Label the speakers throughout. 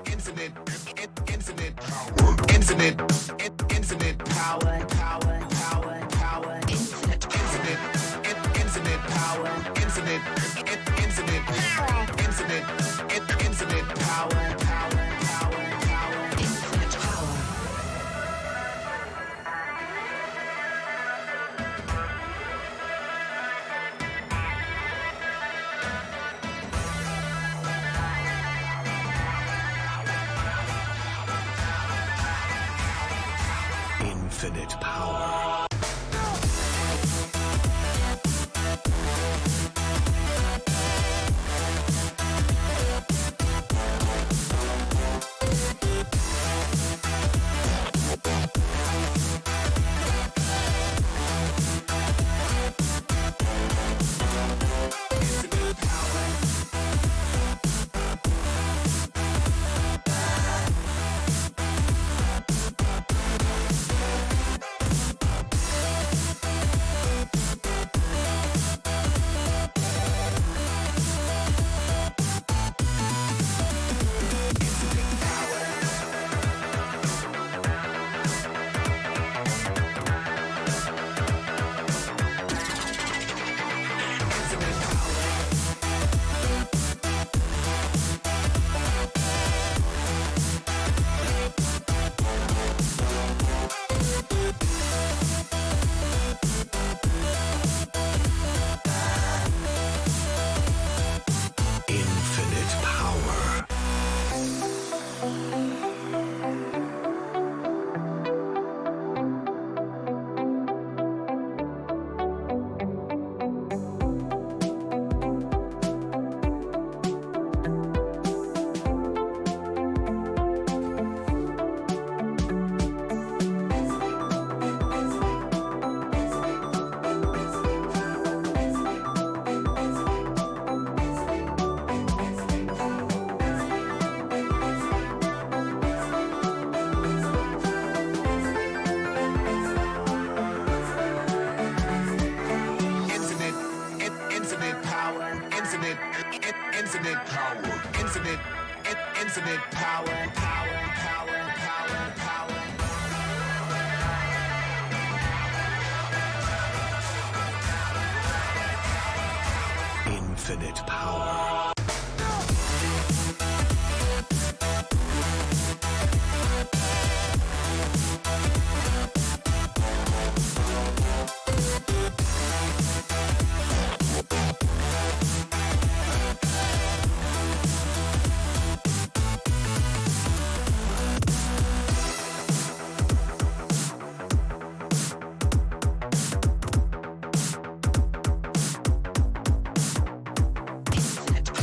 Speaker 1: infinite power, infinite power, infinite power, infinite power, infinite power. Infinite power. Infinite power, infinite power, power. Infinite power. Infinite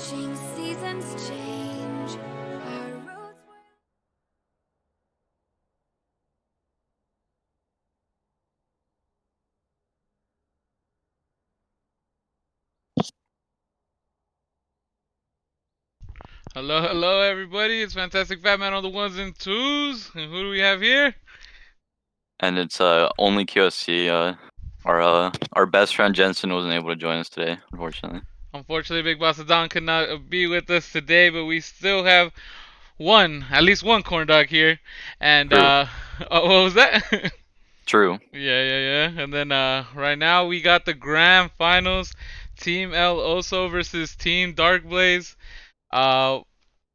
Speaker 2: Watching seasons change, our roots were.
Speaker 3: Hello, hello, everybody. It's Fantastic Fat Man on the ones and twos. And who do we have here?
Speaker 4: And it's only QSC. Our best friend Jensen wasn't able to join us today, unfortunately.
Speaker 3: Unfortunately, Big Boss Don could not be with us today, but we still have at least one corn dog here. And
Speaker 4: True.
Speaker 3: oh, what was that?
Speaker 4: True.
Speaker 3: Yeah. And then right now we got the grand finals: Team El Oso versus Team Darkblaze. Uh,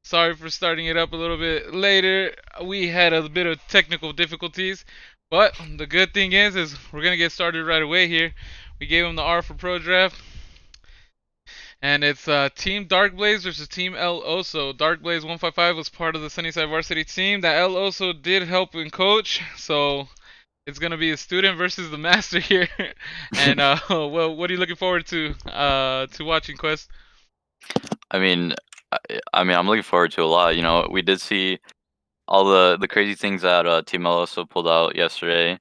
Speaker 3: Sorry for starting it up a little bit later. We had a bit of technical difficulties, but the good thing is we're gonna get started right away here. We gave him the R for Pro Draft, and it's Team Darkblaze versus Team El Oso. Darkblaze155 was part of the Sunnyside varsity team that El Oso did help and coach, so it's gonna be a student versus the master here. And well, what are you looking forward to watching, Quest?
Speaker 4: I mean, I'm looking forward to a lot. We did see all the crazy things that Team Meloso pulled out yesterday.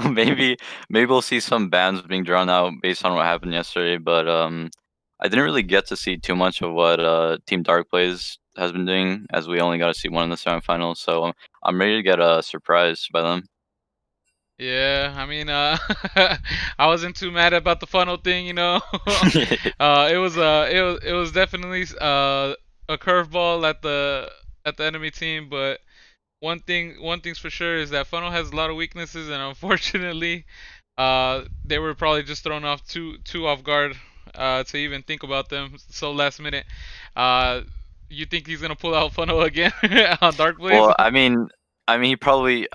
Speaker 4: Maybe we'll see some bans being drawn out based on what happened yesterday, but I didn't really get to see too much of what Team Dark Blaze has been doing, as we only got to see one in the semifinals. So I'm ready to get surprised by them.
Speaker 3: Yeah, I mean, I wasn't too mad about the funnel thing, it was definitely a curveball at the enemy team, but one thing's for sure is that funnel has a lot of weaknesses, and unfortunately, they were probably just thrown off too off guard to even think about them so last minute. Uh, you think he's gonna pull out funnel again on Dark Blaze?
Speaker 4: Well, he probably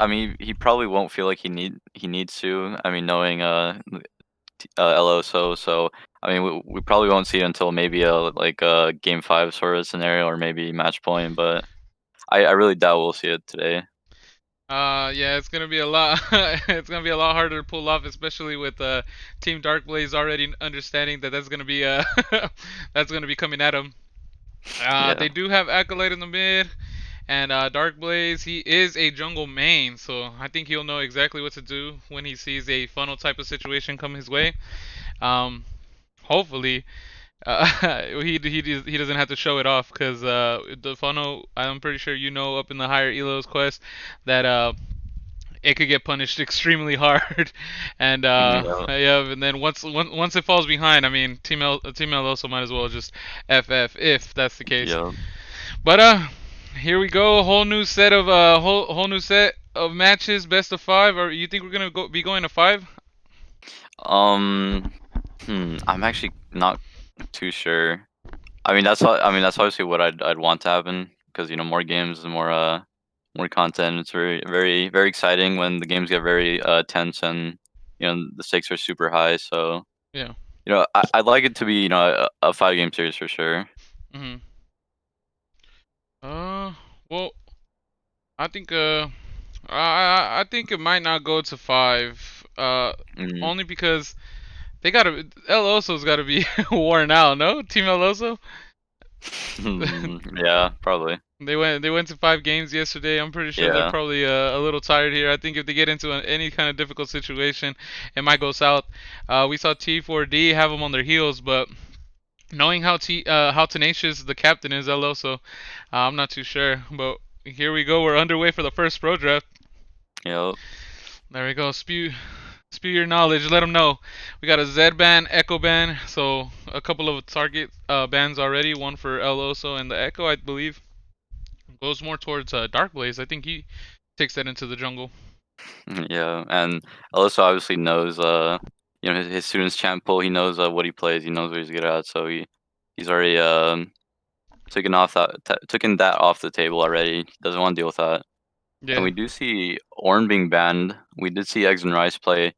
Speaker 4: won't feel like he needs to. I mean, knowing LOSO, so I mean, we probably won't see it until maybe a game 5 sort of scenario, or maybe match point. But I really doubt we'll see it today.
Speaker 3: Yeah, it's gonna be a lot. It's gonna be a lot harder to pull off, especially with Team Darkblaze already understanding that that's gonna be that's gonna be coming at them.
Speaker 4: Yeah.
Speaker 3: They do have Acolyte in the mid, and Darkblaze, he is a jungle main, so I think he'll know exactly what to do when he sees a funnel type of situation come his way. Um, Hopefully, he doesn't have to show it off because the funnel, I'm pretty sure up in the higher elos quest that it could get punished extremely hard, and
Speaker 4: Yeah.
Speaker 3: yeah, and then once it falls behind, I mean, Team L also might as well just FF if that's the case.
Speaker 4: Yeah.
Speaker 3: But here we go, a whole new set of matches, best of five. Or you think we're gonna be going to five?
Speaker 4: Um. I'm actually not too sure. I mean, that's obviously what I'd want to happen, because more games, more content. It's very exciting when the games get very tense, and the stakes are super high. So
Speaker 3: Yeah.
Speaker 4: I'd like it to be a 5 game series for sure.
Speaker 3: Mhm. Well, I think I think it might not go to five.
Speaker 4: Mm.
Speaker 3: Only because they gotta El Oso's gotta be worn out. No, Team El Oso.
Speaker 4: Yeah, probably.
Speaker 3: They went to 5 games yesterday. I'm pretty sure they're
Speaker 4: Yeah.
Speaker 3: probably a little tired here. I think if they get into any kind of difficult situation, it might go south. We saw T4D have them on their heels, but knowing how tenacious the captain is, El Oso, I'm not too sure. But here we go. We're underway for the first pro draft.
Speaker 4: Yep.
Speaker 3: There we go. Spew your knowledge. Let them know. We got a Z ban, Echo ban. So a couple of target bans already. One for El Oso, and the Echo, I believe, goes more towards Dark Blaze. I think he takes that into the jungle.
Speaker 4: Yeah, and Alyssa obviously knows his students champ pool. He knows what he plays. He knows what he's good at. So he's already taken that off the table already. He doesn't want to deal with that. And
Speaker 3: Yeah.
Speaker 4: we do see Ornn being banned. We did see Eggs and Rice play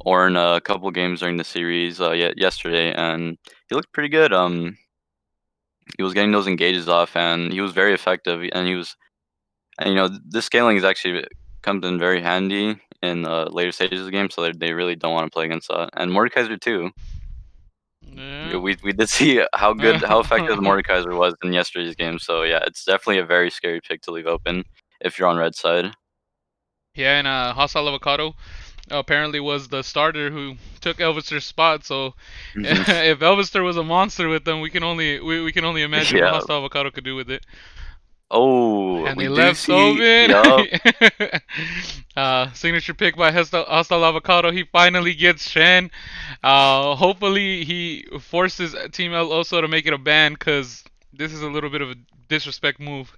Speaker 4: Ornn a couple games during the series yesterday, and he looked pretty good. He was getting those engages off, and he was very effective. And this scaling is actually comes in very handy in later stages of the game, so they really don't want to play against that. And Mordekaiser too.
Speaker 3: Yeah.
Speaker 4: We did see how effective the Mordekaiser was in yesterday's game. So yeah, it's definitely a very scary pick to leave open if you're on red side.
Speaker 3: Yeah, and Hostile Avocado apparently was the starter who took Elvister's spot. So
Speaker 4: Mhm.
Speaker 3: if Elvister was a monster with them, we can only imagine what
Speaker 4: Yeah.
Speaker 3: Hostile Avocado could do with it.
Speaker 4: Oh,
Speaker 3: And
Speaker 4: we
Speaker 3: they
Speaker 4: do
Speaker 3: left
Speaker 4: see.
Speaker 3: Sovin.
Speaker 4: Yup.
Speaker 3: Signature pick by Hostile Avocado. He finally gets Shen. Hopefully he forces Team El Oso to make it a ban, because this is a little bit of a disrespect move.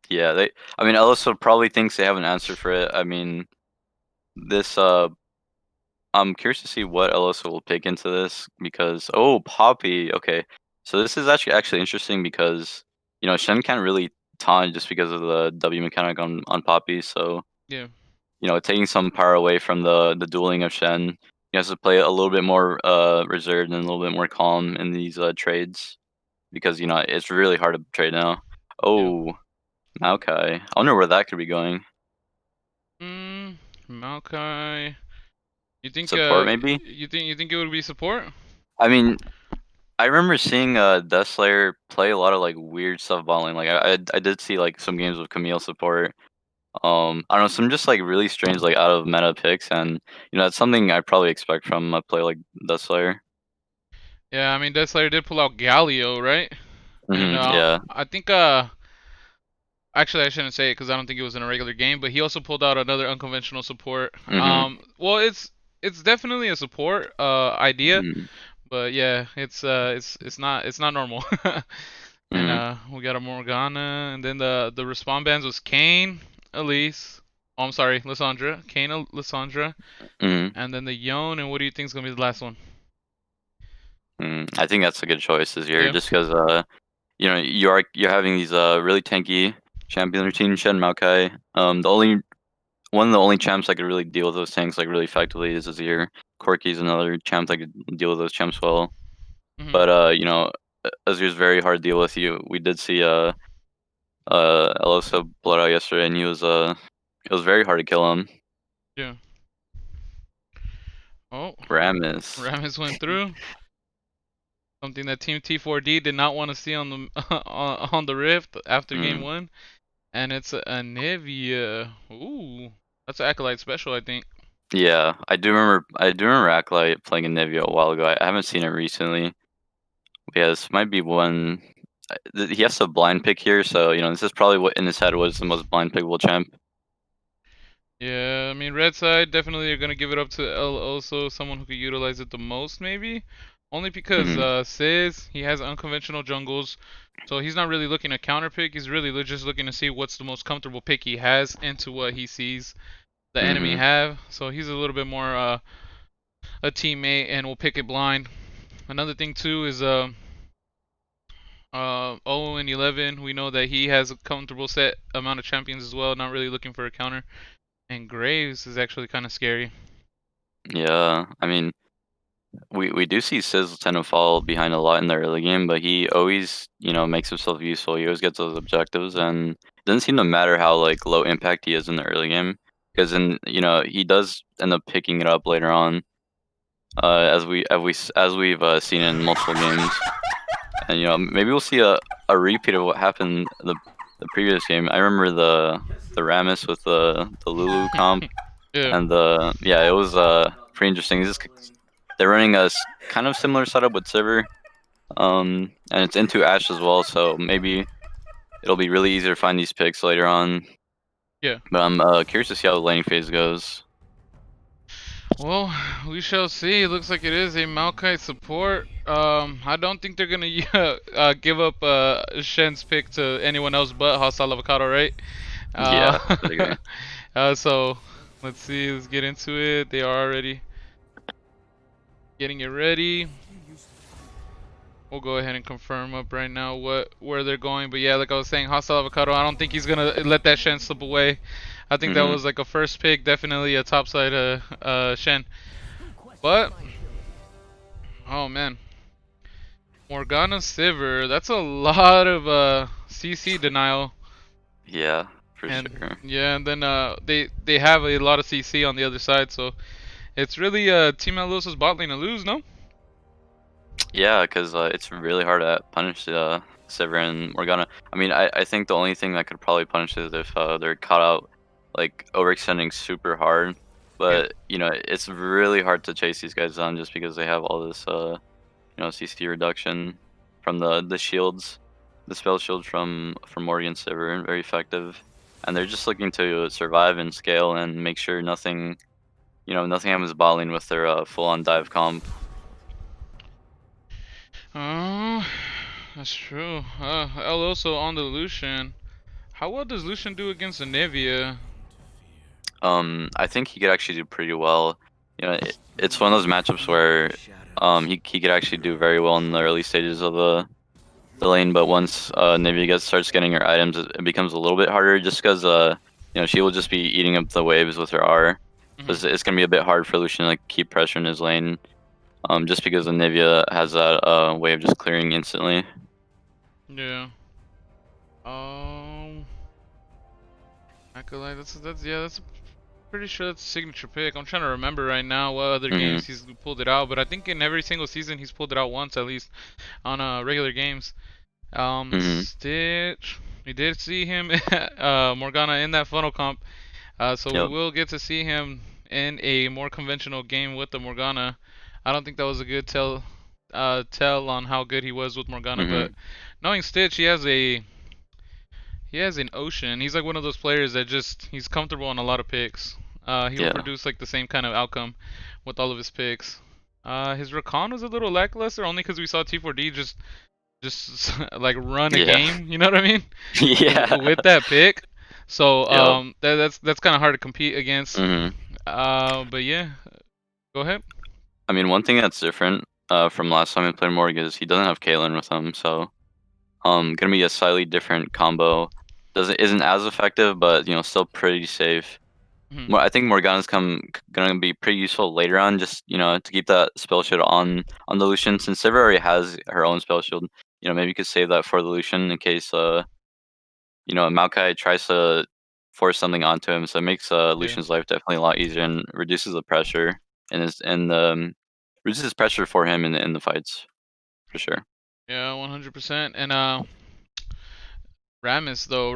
Speaker 4: Yeah, they. I mean, Elisa probably thinks they have an answer for it. I mean, this. I'm curious to see what Elisa will pick into this because Poppy. Okay, so this is actually interesting because Shen can't really taunt just because of the W mechanic on Poppy. So
Speaker 3: Yeah,
Speaker 4: taking some power away from the dueling of Shen, he has to play a little bit more reserved and a little bit more calm in these trades because it's really hard to trade now.
Speaker 3: yeah.
Speaker 4: Oh, Maokai. I wonder where that could be going.
Speaker 3: Mm, Maokai. You think
Speaker 4: Support maybe?
Speaker 3: you think it would be support?
Speaker 4: I mean, I remember seeing Death Slayer play a lot of like weird stuff bot lane. Like I did see like some games with Camille support. I don't know, some just like really strange like out of meta picks, and that's something I probably expect from a play like Death Slayer.
Speaker 3: Yeah, I mean Death Slayer did pull out Galio, right? And
Speaker 4: Yeah.
Speaker 3: I think actually I shouldn't say it because I don't think it was in a regular game, but he also pulled out another unconventional support.
Speaker 4: Mhm.
Speaker 3: Well, it's definitely a support idea,
Speaker 4: Mhm.
Speaker 3: but yeah, it's not normal. And
Speaker 4: Mhm.
Speaker 3: we got a Morgana, and then the respawn bands was Kane, Elise. Oh, I'm sorry, Lissandra. Kane, Lissandra,
Speaker 4: Mhm.
Speaker 3: and then the Yone. And what do you think is gonna be the last one?
Speaker 4: I think that's a good choice this year,
Speaker 3: Yeah.
Speaker 4: just because you're having these really tanky champion routine Shen Maokai. The only one of the only champs that could really deal with those tanks like really effectively is Azir. Corki's another champ that could deal with those champs well.
Speaker 3: Mhm.
Speaker 4: But Azir's very hard to deal with. We did see Elosa blood out yesterday, and it was very hard to kill him.
Speaker 3: Yeah. Oh,
Speaker 4: Rammus.
Speaker 3: Rammus went through. Something that Team T4D did not want to see on the on the Rift after game
Speaker 4: Mm.
Speaker 3: one, and it's a Nivea. Ooh, that's an Acolyte special, I think.
Speaker 4: Yeah, I do remember. I do remember Acolyte playing in Nivea a while ago. I haven't seen it recently. Yeah, this might be one. He has to blind pick here, so this is probably what in his head was the most blind pickable champ.
Speaker 3: Yeah, I mean red side definitely are gonna give it up to El Oso, someone who could utilize it the most maybe. Only because
Speaker 4: Hmm.
Speaker 3: Sizz, he has unconventional jungles, so he's not really looking to counter pick. He's really just looking to see what's the most comfortable pick he has into what he sees the enemy
Speaker 4: Hmm.
Speaker 3: have. So he's a little bit more a teammate and will pick it blind. Another thing too is 0 and 11. We know that he has a comfortable set amount of champions as well, not really looking for a counter. And Graves is actually kind of scary.
Speaker 4: Yeah, I mean, we do see Sizz tend to fall behind a lot in the early game, but he always makes himself useful. He always gets those objectives, and it doesn't seem to matter how like low impact he is in the early game, because then he does end up picking it up later on, as we've seen in multiple games. And maybe we'll see a repeat of what happened the previous game. I remember the Rammus with the Lulu comp,
Speaker 3: Yeah,
Speaker 4: and it was pretty interesting. They're running kind of similar setup with Sivir, and it's into Ashe as well, so maybe it'll be really easy to find these picks later on.
Speaker 3: yeah.
Speaker 4: But I'm curious to see how the laning phase goes.
Speaker 3: Well, we shall see. It looks like it is a Maokai support. I don't think they're gonna give up Shen's pick to anyone else but Hostile Avocado, right?
Speaker 4: Yeah,
Speaker 3: Uh,
Speaker 4: I agree.
Speaker 3: so let's see. Let's get into it. They are already getting it ready. We'll go ahead and confirm up right now where they're going. But yeah, like I was saying, Hostile Avocado, I don't think he's gonna let that Shen slip away. I think that
Speaker 4: Hmm.
Speaker 3: was like a first pick, definitely a topside Shen. But oh man, Morgana Sivir, that's a lot of CC denial.
Speaker 4: Yeah, for
Speaker 3: And
Speaker 4: sure.
Speaker 3: yeah, and then they have a lot of CC on the other side, so it's really Team Alusa's bot lane to lose, no?
Speaker 4: Yeah, because it's really hard to punish Sivir and Morgana. I mean, I think the only thing that could probably punish is if they're caught out like overextending super hard.
Speaker 3: Yeah.
Speaker 4: But you know, it's really hard to chase these guys down just because they have all this CC reduction from the shields, the spell shield from Morgan Sivir, very effective. And they're just looking to survive and scale and make sure nothing happens bottling with their full-on dive comp.
Speaker 3: Oh, that's true. Also on the Lucian. How well does Lucian do against Anivia?
Speaker 4: I think he could actually do pretty well. You know, it's one of those matchups where he could actually do very well in the early stages of the lane, but once Nivea starts getting her items, it becomes a little bit harder just because she will just be eating up the waves with her R. So
Speaker 3: Mhm.
Speaker 4: it's gonna be a bit hard for Lucian to like keep pressure in his lane, just because Nivea has that way of just clearing instantly.
Speaker 3: Yeah. Um, Acolyte. That's pretty sure that's a signature pick. I'm trying to remember right now what other
Speaker 4: Mhm.
Speaker 3: games he's pulled it out, but I think in every single season he's pulled it out once at least on regular games.
Speaker 4: Mhm.
Speaker 3: Stitch. We did see him, Morgana in that funnel comp. So we
Speaker 4: Yep.
Speaker 3: will get to see him in a more conventional game with the Morgana. I don't think that was a good tell on how good he was with Morgana, but
Speaker 4: Mhm.
Speaker 3: knowing Stitch, he has an ocean. He's like one of those players that he's comfortable on a lot of picks. He will
Speaker 4: Yeah.
Speaker 3: produce like the same kind of outcome with all of his picks. His recon was a little lackluster only because we saw T4D just like run a
Speaker 4: Yeah.
Speaker 3: game. You know what I mean?
Speaker 4: Yeah.
Speaker 3: With that pick. So
Speaker 4: Yep.
Speaker 3: that's kind of hard to compete against.
Speaker 4: Mhm.
Speaker 3: But yeah, go ahead.
Speaker 4: I mean, one thing that's different from last time we played Morg is he doesn't have Caitlyn with him, so gonna be a slightly different combo. Doesn't isn't as effective, but still pretty safe.
Speaker 3: Mhm.
Speaker 4: I think Morgana's gonna be pretty useful later on, just to keep that spell shield on the Lucian. Since Sivir already has her own spell shield, maybe you could save that for the Lucian in case Maokai tries to force something onto him. So it makes
Speaker 3: Yeah.
Speaker 4: Lucian's life definitely a lot easier and reduces the pressure and reduces pressure for him in the fights for sure.
Speaker 3: Yeah, 100%. And Rammus though,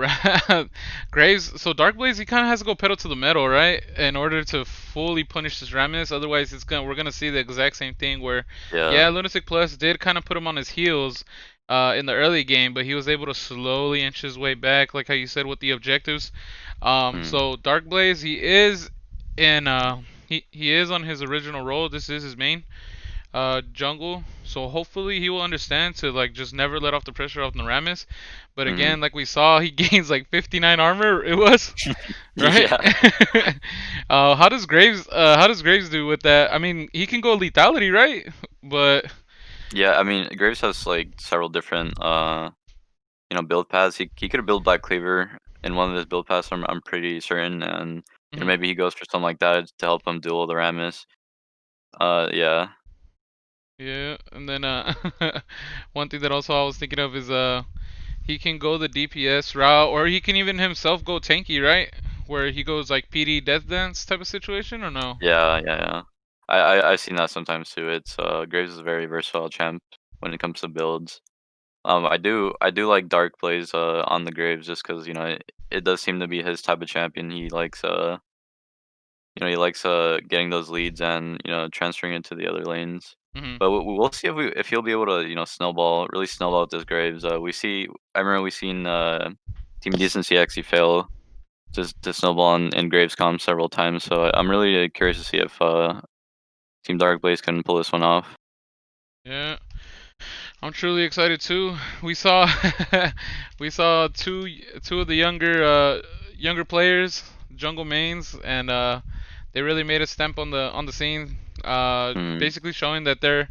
Speaker 3: Graves. So Darkblaze, he kind of has to go pedal to the metal, right, in order to fully punish this Rammus. Otherwise, we're gonna see the exact same thing where,
Speaker 4: Yeah.
Speaker 3: yeah, Lunatic Plus did kind of put him on his heels, in the early game, but he was able to slowly inch his way back, like how you said with the objectives.
Speaker 4: Mm.
Speaker 3: So Darkblaze, in he is on his original role. This is his main jungle. So hopefully he will understand to like just never let off the pressure of Naramis. But
Speaker 4: Mm.
Speaker 3: again, like we saw, he gains like 59 armor. It was right.
Speaker 4: Yeah.
Speaker 3: How does Graves do with that? I mean, he can go lethality, right? But
Speaker 4: Yeah, I mean, Graves has like several different build paths. He could have built Black Cleaver in one of his build paths. I'm pretty certain, and
Speaker 3: mhm,
Speaker 4: maybe he goes for something like that to help him duel the Rammus. Yeah.
Speaker 3: yeah, and then one thing that also I was thinking of is he can go the DPS route, or he can even himself go tanky, right? Where he goes like PD Death Dance type of situation, or no?
Speaker 4: Yeah, yeah, yeah. I've seen that sometimes too. It's Graves is a very versatile champ when it comes to builds. I do like Dark plays on the Graves just because it does seem to be his type of champion. He likes getting those leads and transferring it to the other lanes.
Speaker 3: Mhm.
Speaker 4: But we'll see if he'll be able to really snowball with this Graves. I remember we seen Team Decency actually fail just to snowball in Graves comp several times. So I'm really curious to see if Team Dark Blaze can pull this one off.
Speaker 3: Yeah, I'm truly excited too. We saw we saw two of the younger players, jungle mains, and they really made a stamp on the scene.
Speaker 4: Mm,
Speaker 3: Basically showing that they're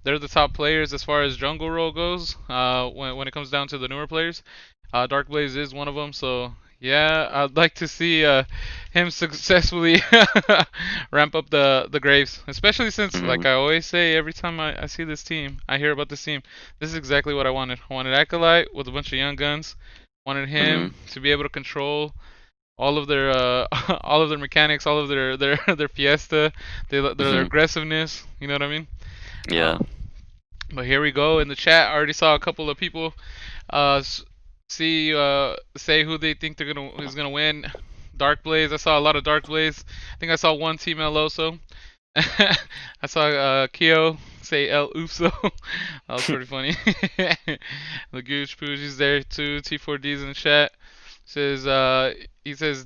Speaker 3: the top players as far as jungle role goes. When it comes down to the newer players, Darkblaze is one of them. So yeah, I'd like to see him successfully ramp up the Graves, especially since, like
Speaker 4: mhm,
Speaker 3: I always say, every time I see this team, I hear about this team. This is exactly what I wanted. I wanted Acolyte with a bunch of young guns. Wanted him
Speaker 4: mhm,
Speaker 3: to be able to control all of their all of their mechanics, all of their fiesta, their
Speaker 4: mhm.
Speaker 3: aggressiveness. You know what I mean?
Speaker 4: Yeah.
Speaker 3: Um, But here we go in the chat. I already saw a couple of people say who they think is gonna win. Darkblaze. I saw a lot of Darkblaze. I think I saw one Team Eloso. I saw Kyo say El Uso. That was pretty funny. The Gooch Pooch is there too. T4D's in the chat. He says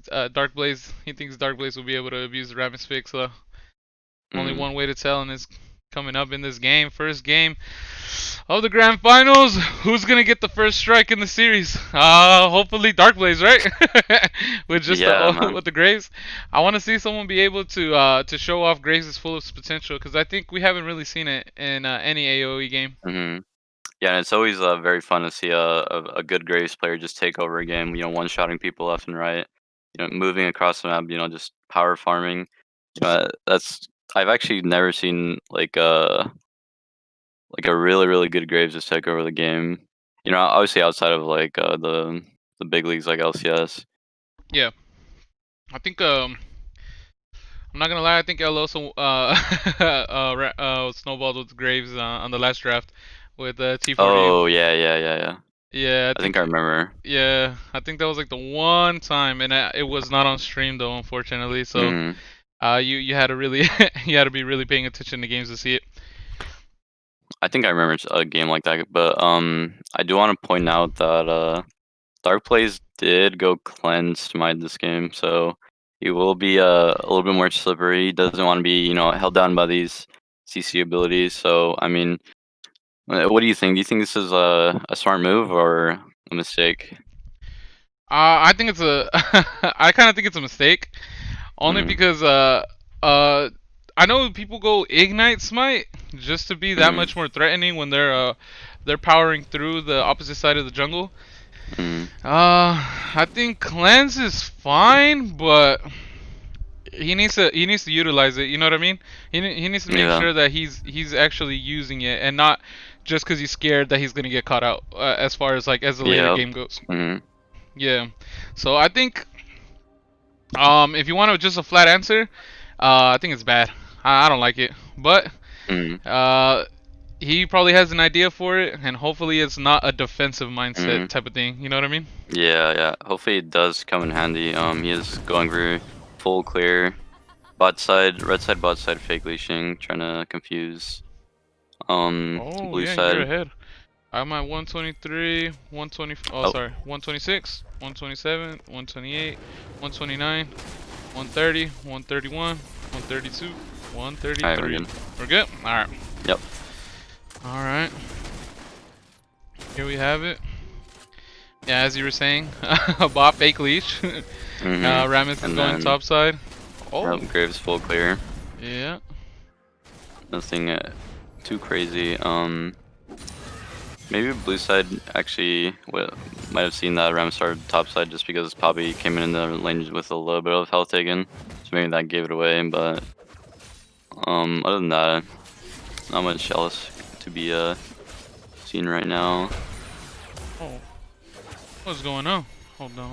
Speaker 3: Darkblaze. He thinks Darkblaze will be able to abuse the Rabbit Fix. Only one way to tell, and it's coming up in this game. First game of the grand finals. Who's gonna get the first strike in the series? Hopefully Darkblaze, right? With just with the Graves. I want to see someone be able to show off Graves' full potential, because I think we haven't really seen it in any AOE game.
Speaker 4: Yeah, and it's always very fun to see a good Graves player just take over a game. You know, one-shotting people left and right. You know, moving across the map. You know, just power farming. I've actually never seen like a really good Graves just take over the game. You know, obviously outside of like the big leagues like LCS.
Speaker 3: Yeah, I think I'm not gonna lie. I think El also snowballed with Graves on the last draft with T4D.
Speaker 4: Oh yeah.
Speaker 3: Yeah,
Speaker 4: I think I remember.
Speaker 3: Yeah, I think that was like the one time, and it was not on stream though, unfortunately. So, you had to really you had to be really paying attention to games to see it.
Speaker 4: I think I remember a game like that, but I do want to point out that Darkblaze did go cleanse smite this game, so he will be a little bit more slippery. He doesn't want to be, held down by these CC abilities. So I mean, what do you think? Do you think this is a smart move or a mistake?
Speaker 3: I think it's I kind of think it's a mistake, only because I know people go ignite smite just to be that much more threatening when they're powering through the opposite side of the jungle. I think cleanse is fine, but he needs to utilize it. You know what I mean? He needs to make sure that he's actually using it, and not just because he's scared that he's gonna get caught out. As far as like as the later game goes. Yeah. So I think if you want just a flat answer, I think it's bad. I don't like it, but he probably has an idea for it, and hopefully it's not a defensive mindset type of thing. You know what I mean?
Speaker 4: Yeah. Hopefully it does come in handy. He is going for full clear, red side, bot side, fake leashing, trying to confuse. Blue side.
Speaker 3: You're ahead. I'm at 123, 120. Sorry, 126, 127, 128, 129, 130, 131, 132, 133.
Speaker 4: Alright, we're good.
Speaker 3: We're good? Alright.
Speaker 4: Yep.
Speaker 3: Alright. Here we have it. Yeah, as you were saying, a bot fake leash. Rammus is going top side. Oh.
Speaker 4: Yep, Graves full clear.
Speaker 3: Yeah.
Speaker 4: Nothing too crazy. Maybe blue side actually might have seen that Ram started top side just because Poppy came in the lane with a little bit of health taken, so maybe that gave it away. But other than that, not much else to be seen right now.
Speaker 3: Oh, what's going on? Hold on.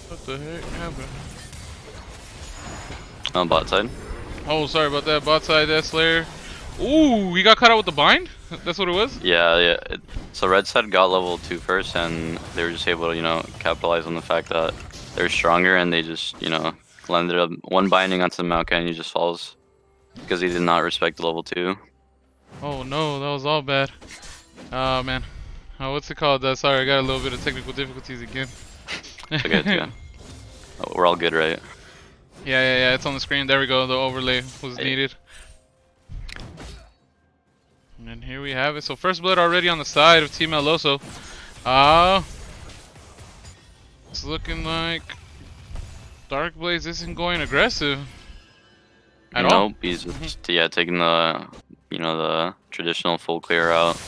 Speaker 3: What the heck happened?
Speaker 4: On bot side.
Speaker 3: Oh, sorry about that. Bot side, that Slayer. Ooh, he got caught out with the bind? That's what it was?
Speaker 4: Yeah. So red side got level 2 first, and they were just able to, capitalize on the fact that they're stronger, and they just, landed up one binding onto the Maokai, and he just falls because he did not respect the level 2.
Speaker 3: Oh no, that was all bad. Oh man. What's it called? Sorry, I got a little bit of technical difficulties again.
Speaker 4: It's okay, yeah. We're all good, right?
Speaker 3: Yeah, it's on the screen. There we go. The overlay was needed. And here we have it. So first blood already on the side of Team Eloso. It's looking like Darkblaze isn't going aggressive at all.
Speaker 4: Nope, he's just taking the the traditional full clear out.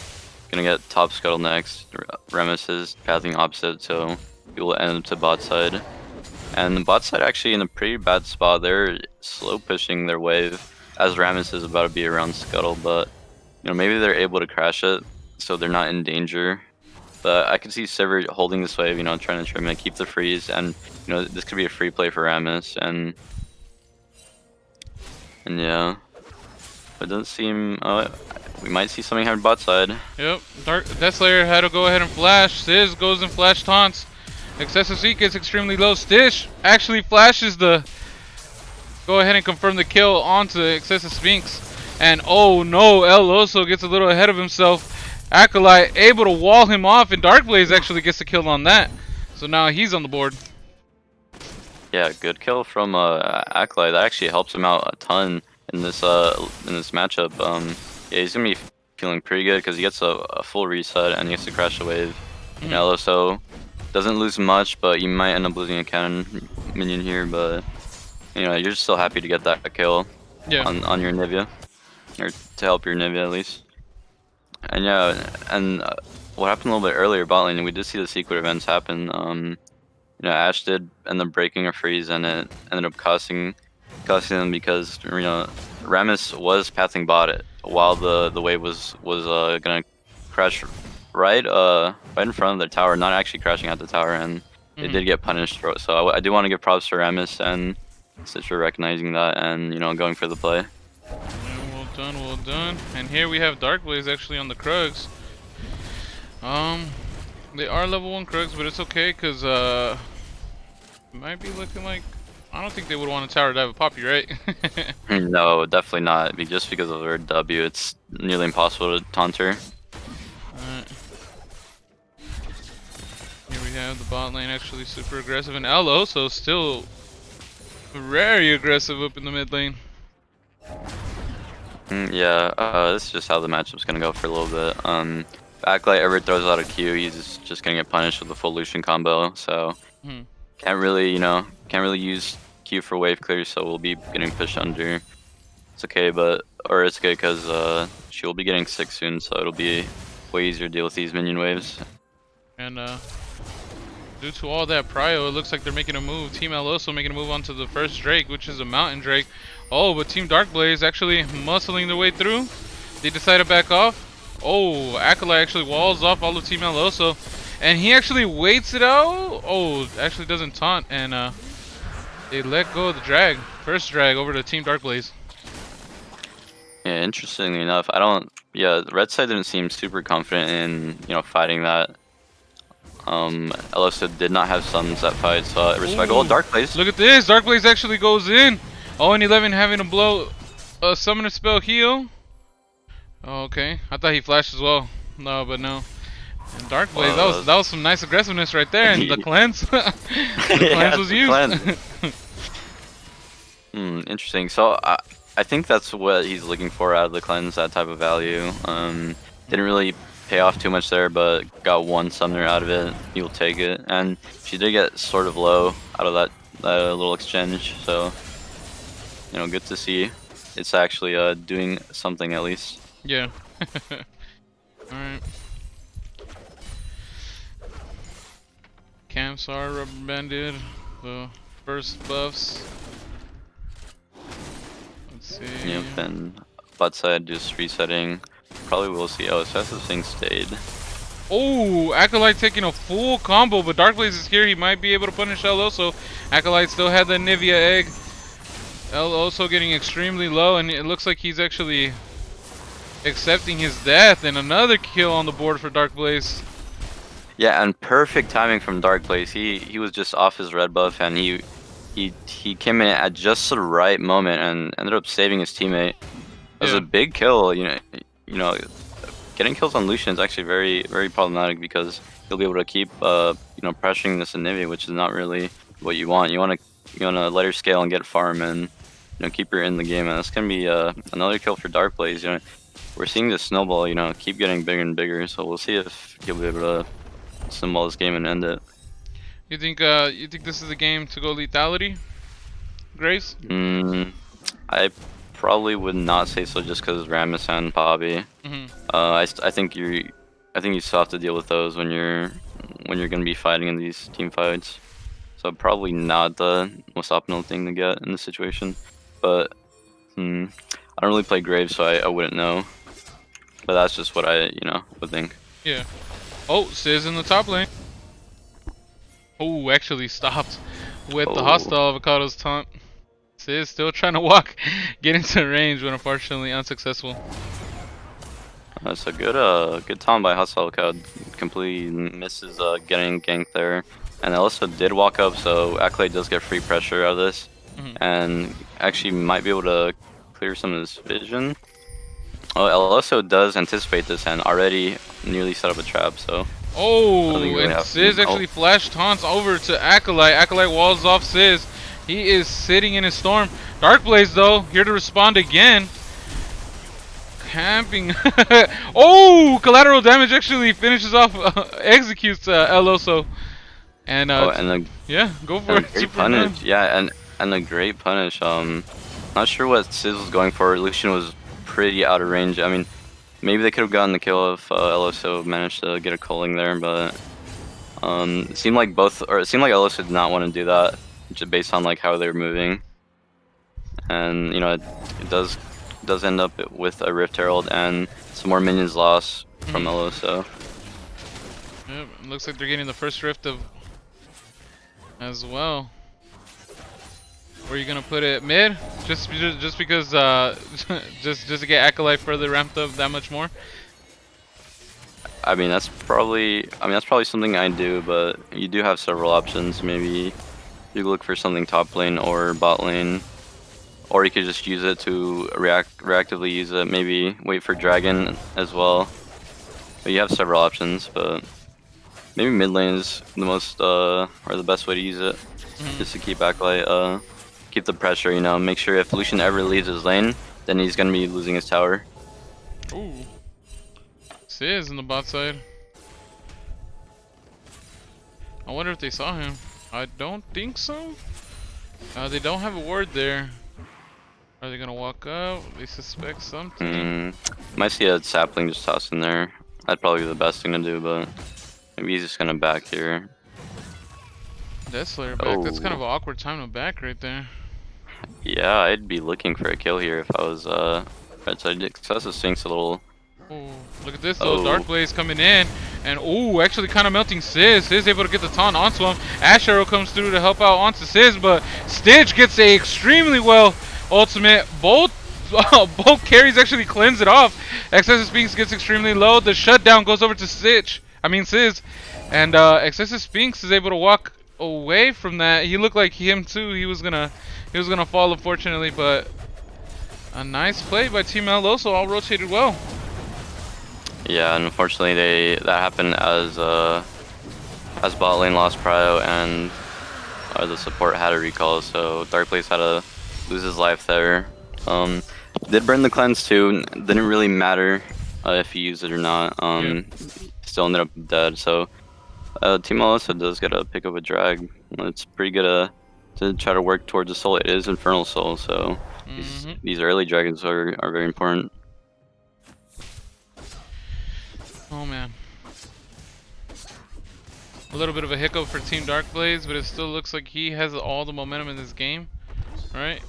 Speaker 4: Gonna get top scuttle next. Remus is pathing opposite, so he will end up to bot side. And the bot side actually in a pretty bad spot. They're slow pushing their wave as Rammus is about to be around scuttle, but maybe they're able to crash it, so they're not in danger. But I can see Sever holding this wave, trying to trim it, keep the freeze, and this could be a free play for Rammus. And And yeah, it doesn't seem. We might see something happen bot side.
Speaker 3: Yep, Death Slayer had to go ahead and flash. Sizz goes and flash taunts. Excessive Seek gets extremely low. Stitch actually flashes the go ahead and confirm the kill onto Excessive Sphinx. And oh no, El Oso gets a little ahead of himself. Acolyte able to wall him off, and Darkblaze actually gets the kill on that. So now he's on the board.
Speaker 4: Yeah, good kill from Acolyte. That actually helps him out a ton in this matchup. Yeah, he's gonna be feeling pretty good because he gets a full reset and he gets to crash the wave.
Speaker 3: Mhm.
Speaker 4: LSO doesn't lose much, but you might end up losing a cannon minion here. But you know, you're still happy to get that kill on your Nivea, or to help your Nivea at least. And yeah, and what happened a little bit earlier bot lane, we did see the secret events happen. You know, Ashe did end up breaking a freeze, and it ended up costing them because you know Rammus was pathing bot while the wave was gonna crash right in front of their tower, not actually crashing at the tower, and they did get punished for it. So I do want to give props to Rammus and Stitch for recognizing that and you know going for the play.
Speaker 3: Well done, well done. And here we have Darkblaze actually on the Krugs. They are level 1 Krugs, but it's okay because it might be looking like I don't think they would want to tower dive a Poppy, right?
Speaker 4: No, definitely not. Just because of her W, it's nearly impossible to taunt her.
Speaker 3: Alright. Here we have the bot lane actually super aggressive, and El Oso still very aggressive up in the mid lane.
Speaker 4: Yeah, this is just how the matchup's gonna go for a little bit. If Acolyte ever throws out a Q, he's just gonna get punished with the full Lucian combo. So can't really use Q for wave clear. So we'll be getting pushed under. It's okay, it's okay because she'll be getting sick soon. So it'll be way easier to deal with these minion waves.
Speaker 3: And due to all that prio, it looks like they're making a move. Team Eloso making a move onto the first Drake, which is a Mountain Drake. Oh, but Team Darkblaze actually muscling their way through. They decide to back off. Oh, Acolyte actually walls off all of Team Eloso. And he actually waits it out. Oh, actually doesn't taunt. And they let go of the drag. First drag over to Team Darkblaze.
Speaker 4: Yeah, interestingly enough, the red side didn't seem super confident in, you know, fighting that. Eloso did not have summons that fight, so I respect. Oh, Darkblaze.
Speaker 3: Look at this. Darkblaze actually goes in. Oh, and 11 having to blow a summoner spell heal. Oh, okay. I thought he flashed as well. No, but no. And Darkblaze, that was some nice aggressiveness right there. And the cleanse. The cleanse was used.
Speaker 4: Interesting. So I think that's what he's looking for out of the cleanse, that type of value. Didn't really pay off too much there, but got one summoner out of it. He'll take it, and she did get sort of low out of that little exchange. So you know, good to see. It's actually doing something at least.
Speaker 3: Yeah. Alright. Camps are rubber banded. The first buffs. Let's see.
Speaker 4: Yep, and bot side just resetting. Probably will see. Oh, Excessive Thing stayed.
Speaker 3: Oh, Acolyte taking a full combo, but Darkblaze is here. He might be able to punish El Oso. Acolyte still had the Nivea egg. El Oso getting extremely low, and it looks like he's actually accepting his death. And another kill on the board for Darkblaze.
Speaker 4: Yeah, and perfect timing from Darkblaze. He was just off his red buff, and he came in at just the right moment and ended up saving his teammate. It was a big kill. You know, getting kills on Lucian is actually very, very problematic because you'll be able to keep you know, pressuring this Nivea, which is not really what you want. You want to let her scale and get farm and you know, keep her in the game. And that's gonna be another kill for Darkblaze. You know, we're seeing this snowball, you know, keep getting bigger and bigger. So we'll see if he'll be able to snowball this game and end it.
Speaker 3: You think this is a game to go lethality, Grace?
Speaker 4: I probably would not say so just because Rammus and Poppy. I think you still have to deal with those when you're gonna be fighting in these team fights. So probably not the most optimal thing to get in this situation. But I don't really play Graves, so I wouldn't know. But that's just what I would think.
Speaker 3: Yeah. Oh, Sizz in the top lane. Oh, actually stopped with the hostile avocado's taunt. Sis still trying to walk, get into range, but unfortunately unsuccessful.
Speaker 4: That's a good time by Hustle Code. Completely misses getting ganked there. And they also did walk up, so Accolade does get free pressure out of this. And actually might be able to clear some of this vision. Oh, Eloso does anticipate this and already nearly set up a trap, so...
Speaker 3: Oh,
Speaker 4: really
Speaker 3: and
Speaker 4: have to-
Speaker 3: Sis actually flash taunts over to Acolyte. Acolyte walls off Sis. He is sitting in his storm. Darkblaze, though, here to respond again. Camping. Oh, collateral damage actually finishes off, executes Eloso. And, yeah, go for it.
Speaker 4: Great
Speaker 3: Super
Speaker 4: punish.
Speaker 3: nice.
Speaker 4: Yeah, and a great punish. Not sure what Sis was going for. Lucian was pretty out of range. I mean, maybe they could have gotten the kill if Eloso managed to get a culling there, but it seemed like Eloso did not want to do that, just based on like how they were moving. And you know, it does end up with a Rift Herald and some more minions lost from Eloso.
Speaker 3: Yep, looks like they're getting the first rift of as well. Where are you gonna put it? Mid? Just because just to get Acolyte further ramped up that much more?
Speaker 4: I mean that's probably something I do, but you do have several options. Maybe you look for something top lane or bot lane, or you could just use it to reactively use it. Maybe wait for dragon as well. But you have several options, but maybe mid lane is the most or the best way to use it, just to keep Acolyte keep the pressure. You know, make sure if Lucian ever leaves his lane, then he's gonna be losing his tower.
Speaker 3: Ooh. Sis in the bot side. I wonder if they saw him. I don't think so. They don't have a ward there. Are they gonna walk up? They suspect something.
Speaker 4: Might see a sapling just tossed in there. That'd probably be the best thing to do, but maybe he's just gonna back here.
Speaker 3: Death Slayer back. That's kind of an awkward time to back right there.
Speaker 4: Yeah, I'd be looking for a kill here if I was red side. Excessive Sync's a little...
Speaker 3: Oh, look at this though. Darkblaze coming in, and oh, actually kind of melting Sis. Sis able to get the taunt onto him. Ash Arrow comes through to help out onto Sis, but Stitch gets a extremely well ultimate. Both carries actually cleanse it off. Excessive Sphinx gets extremely low. The shutdown goes over to Sis, and Excessive Sphinx is able to walk away from that. He looked like him too. He was gonna fall, unfortunately, but a nice play by Team Eloso. All rotated well.
Speaker 4: Yeah, and unfortunately that happened as bot lane lost prio and the support had a recall, so Darkblaze had to lose his life there. Did burn the cleanse too. Didn't really matter if he used it or not. Still ended up dead. So Team Eloso does get to pick up a drag. It's pretty good to try to work towards the soul. It is Infernal Soul, so these early dragons are very important.
Speaker 3: Oh man. A little bit of a hiccup for Team Darkblaze, but it still looks like he has all the momentum in this game, right?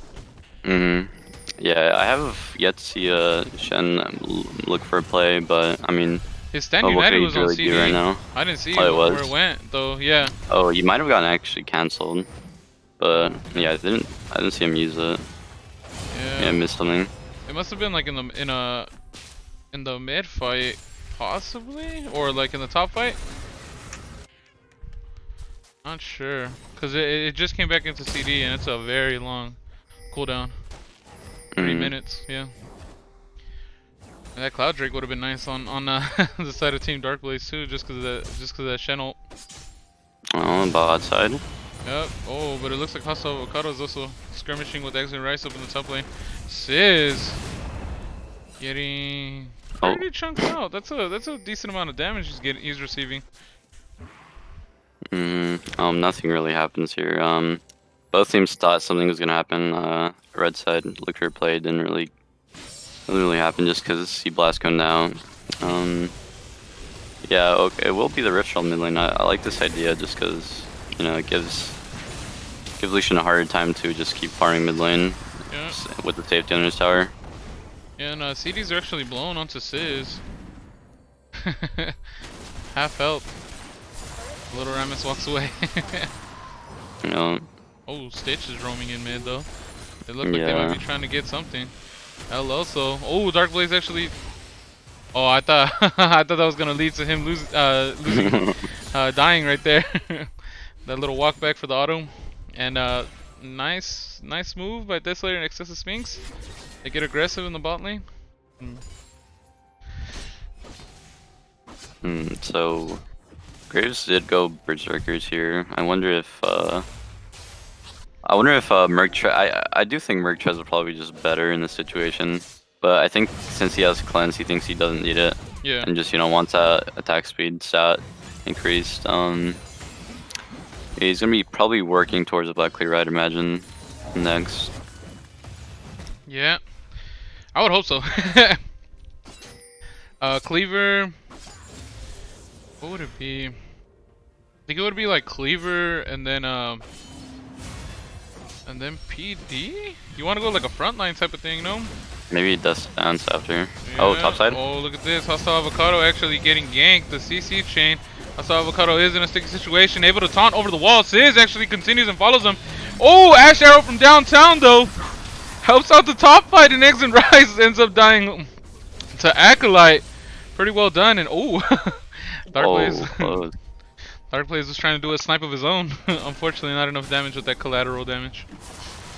Speaker 4: Yeah, I have yet to see Shen look for a play, but I mean,
Speaker 3: his Stand
Speaker 4: what
Speaker 3: United
Speaker 4: could he
Speaker 3: was on
Speaker 4: really
Speaker 3: CD.
Speaker 4: do right now?
Speaker 3: I didn't see
Speaker 4: Oh, it
Speaker 3: where
Speaker 4: was?
Speaker 3: it went though. Yeah.
Speaker 4: Oh, you might have gotten actually cancelled, but yeah, I didn't see him use it. Yeah, I missed something.
Speaker 3: It must have been like in the mid fight, possibly, or like in the top fight. Not sure, cause it just came back into CD and it's a very long cooldown. 3 minutes, yeah. And that Cloud Drake would have been nice on the side of Team Darkblaze too, just cause of that Shen ult.
Speaker 4: Oh, bot side.
Speaker 3: Yep. Oh, but it looks like Hostile Avocado is also skirmishing with Exit Rice up in the top lane. Sis getting pretty chunked out. That's a decent amount of damage he's receiving.
Speaker 4: Nothing really happens here. Both teams thought something was gonna happen. Red side, Liquor play didn't really happen just because Sea Blast going down. Yeah, okay, it will be the Rift Shell mid lane. I like this idea just because, you know, it gives Lucian a harder time to just keep farming mid lane with the safety on his tower.
Speaker 3: Yeah, and CDs are actually blown onto Sis. Half health. Little Ramus walks away.
Speaker 4: You know.
Speaker 3: Oh, Stitch is roaming in mid though. They look like they might
Speaker 4: Yeah.
Speaker 3: be trying to get something. El Oso. Oh, Darkblaze actually. Oh, I thought I thought that was gonna lead to him losing, dying right there. That little walk back for the auto, and nice move by Desolator and Excessive Sphinx. They get aggressive in the bot lane.
Speaker 4: So Graves did go Berserkers here. I wonder if I do think Merc Trez will probably be just better in this situation. But I think since he has cleanse, he thinks he doesn't need it.
Speaker 3: Yeah.
Speaker 4: And just, wants that attack speed stat increased. He's gonna be probably working towards a Black Clear, I'd imagine, next.
Speaker 3: Yeah. I would hope so. Cleaver. What would it be? I think it would be like Cleaver and then PD? You want to go like a frontline type of thing, no?
Speaker 4: Maybe Dust Dance after.
Speaker 3: Yeah.
Speaker 4: Oh, topside?
Speaker 3: Oh, look at this. Hostile Avocado actually getting ganked. The CC chain. Hostile Avocado is in a sticky situation. Able to taunt over the wall. Sizz actually continues and follows him. Oh, Ash Arrow from downtown though. Helps out the top fight, and Eggs and Rise ends up dying to Acolyte. Pretty well done. And oh, Darkblaze.
Speaker 4: Oh,
Speaker 3: Darkblaze was trying to do a snipe of his own. Unfortunately, not enough damage with that collateral damage.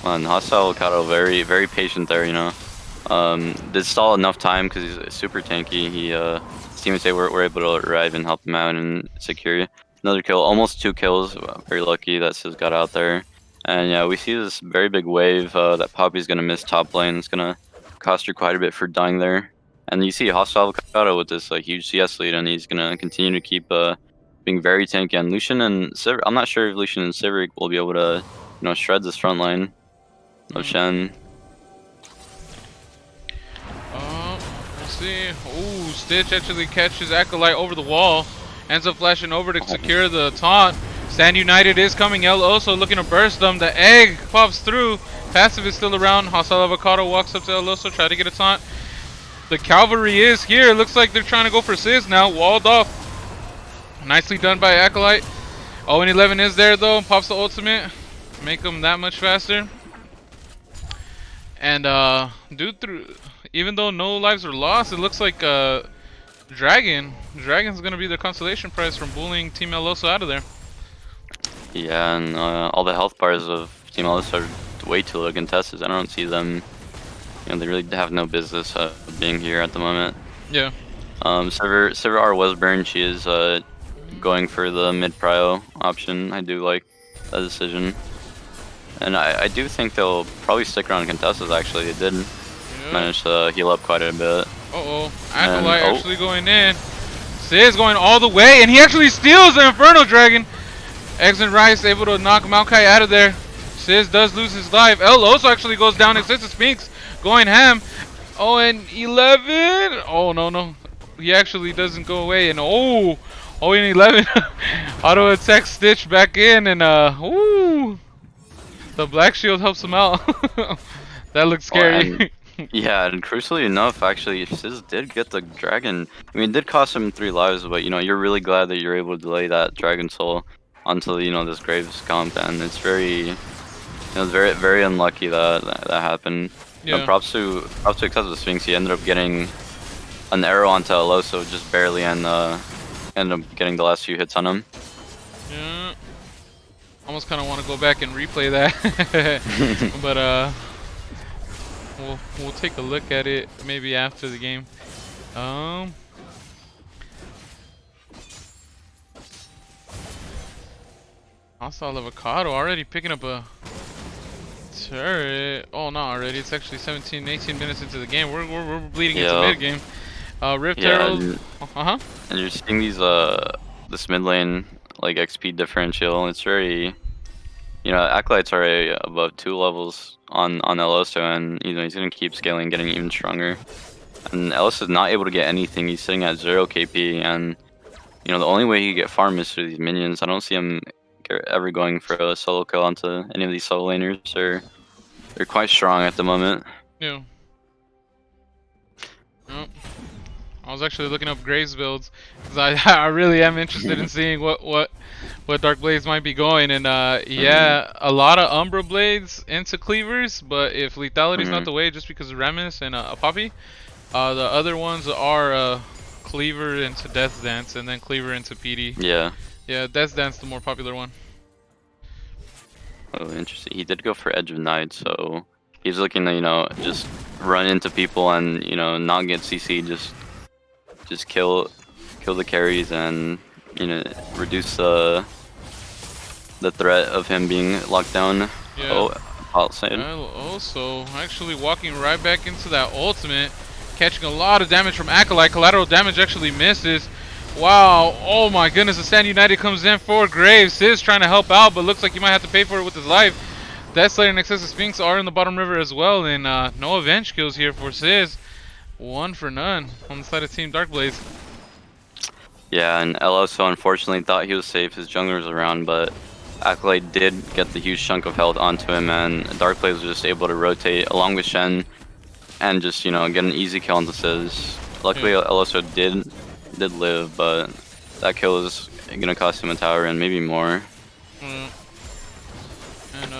Speaker 4: and Hostile Avocado very, very patient there, Did stall enough time because he's super tanky. His teammates were able to arrive and help him out and secure another kill. Almost 2 kills. Very lucky that Sizz got out there. And yeah, we see this very big wave that Poppy's gonna miss top lane. It's gonna cost her quite a bit for dying there. And you see Hostile Avocado with this huge CS lead, and he's gonna continue to keep being very tanky. And Lucian and Sivir, I'm not sure if Lucian and Sivir will be able to, shred this front line of Shen.
Speaker 3: Let's see. Ooh, Stitch actually catches Acolyte over the wall. Ends up flashing over to secure the taunt. Stand United is coming. El Oso looking to burst them. The egg pops through. Passive is still around. Hostile Avocado walks up to El Oso, try to get a taunt. The cavalry is here. Looks like they're trying to go for Sizz now. Walled off. Nicely done by Acolyte. Owen 11 is there though. Pops the ultimate. Make them that much faster. And even though no lives were lost, it looks like Dragon's gonna be the consolation prize from bullying Team El Oso out of there.
Speaker 4: Yeah, and all the health bars of Team Alice are way too low contested. I don't see them. They really have no business being here at the moment.
Speaker 3: Yeah.
Speaker 4: Sivir R was burned. She is going for the mid prio option. I do like that decision, and I do think they'll probably stick around contestants. Actually, they did manage to heal up quite a bit.
Speaker 3: Acolyte actually going in. Sizz going all the way, and he actually steals the Inferno Dragon. Eggs and Rice able to knock Maokai out of there. Sizz does lose his life. El Oso actually goes down. Excessive Sphinx going ham. Oh, and 11. Oh, no. He actually doesn't go away. And and 11. Auto attack Stitch back in. And ooh. The Black Shield helps him out. That looks scary.
Speaker 4: Yeah, and crucially enough, actually, Sizz did get the dragon. I mean, it did cost him 3 lives, but you're really glad that you're able to delay that dragon soul until this Graves comp, and it's very, very, very unlucky that happened.
Speaker 3: Yeah.
Speaker 4: Props to Excessive Sphinx. He ended up getting an arrow onto El Oso just barely, and ended up getting the last few hits on him.
Speaker 3: Yeah. Almost kind of want to go back and replay that, but we'll take a look at it maybe after the game. Hostile Avocado already picking up a turret. Oh, not already. It's actually 18 minutes into the game. We're bleeding into mid game. Rift Herald.
Speaker 4: And you're seeing these this mid lane XP differential. It's very, Acolytes are above 2 levels on El Oso, and he's gonna keep scaling, getting even stronger. And Ellis is not able to get anything. He's sitting at 0 KP, and the only way he can get farm is through these minions. I don't see him ever going for a solo kill onto any of these solo laners. They're quite strong at the moment.
Speaker 3: Yeah. I was actually looking up Graves builds because I really am interested in seeing what what Darkblaze might be going, and yeah, a lot of Umbra blades into cleavers, but if lethality's not the way, just because of Remus and a Poppy, the other ones are cleaver into Death Dance and then cleaver into PD.
Speaker 4: Yeah.
Speaker 3: Yeah, Death Dance the more popular one.
Speaker 4: Oh, interesting. He did go for Edge of Night, so he's looking to, you know, just run into people and, you know, not get CC, just kill the carries and, you know, reduce the threat of him being locked down.
Speaker 3: Yeah.
Speaker 4: Oh, outside.
Speaker 3: Also, actually walking right back into that ultimate, catching a lot of damage from Acolyte. Collateral damage actually misses. Wow, oh my goodness, the Stand United comes in for Graves. Sis trying to help out, but looks like he might have to pay for it with his life. Death Slayer and Excessive Sphinx are in the bottom river as well, and no avenge kills here for Sis. 1 for none on the side of Team Darkblaze.
Speaker 4: Yeah, and Eloso unfortunately thought he was safe. His jungler was around, but Acolyte did get the huge chunk of health onto him, and Darkblaze was just able to rotate along with Shen and just, you know, get an easy kill onto Sis. Luckily, Eloso did live, but that kill is gonna cost him a tower and maybe more.
Speaker 3: And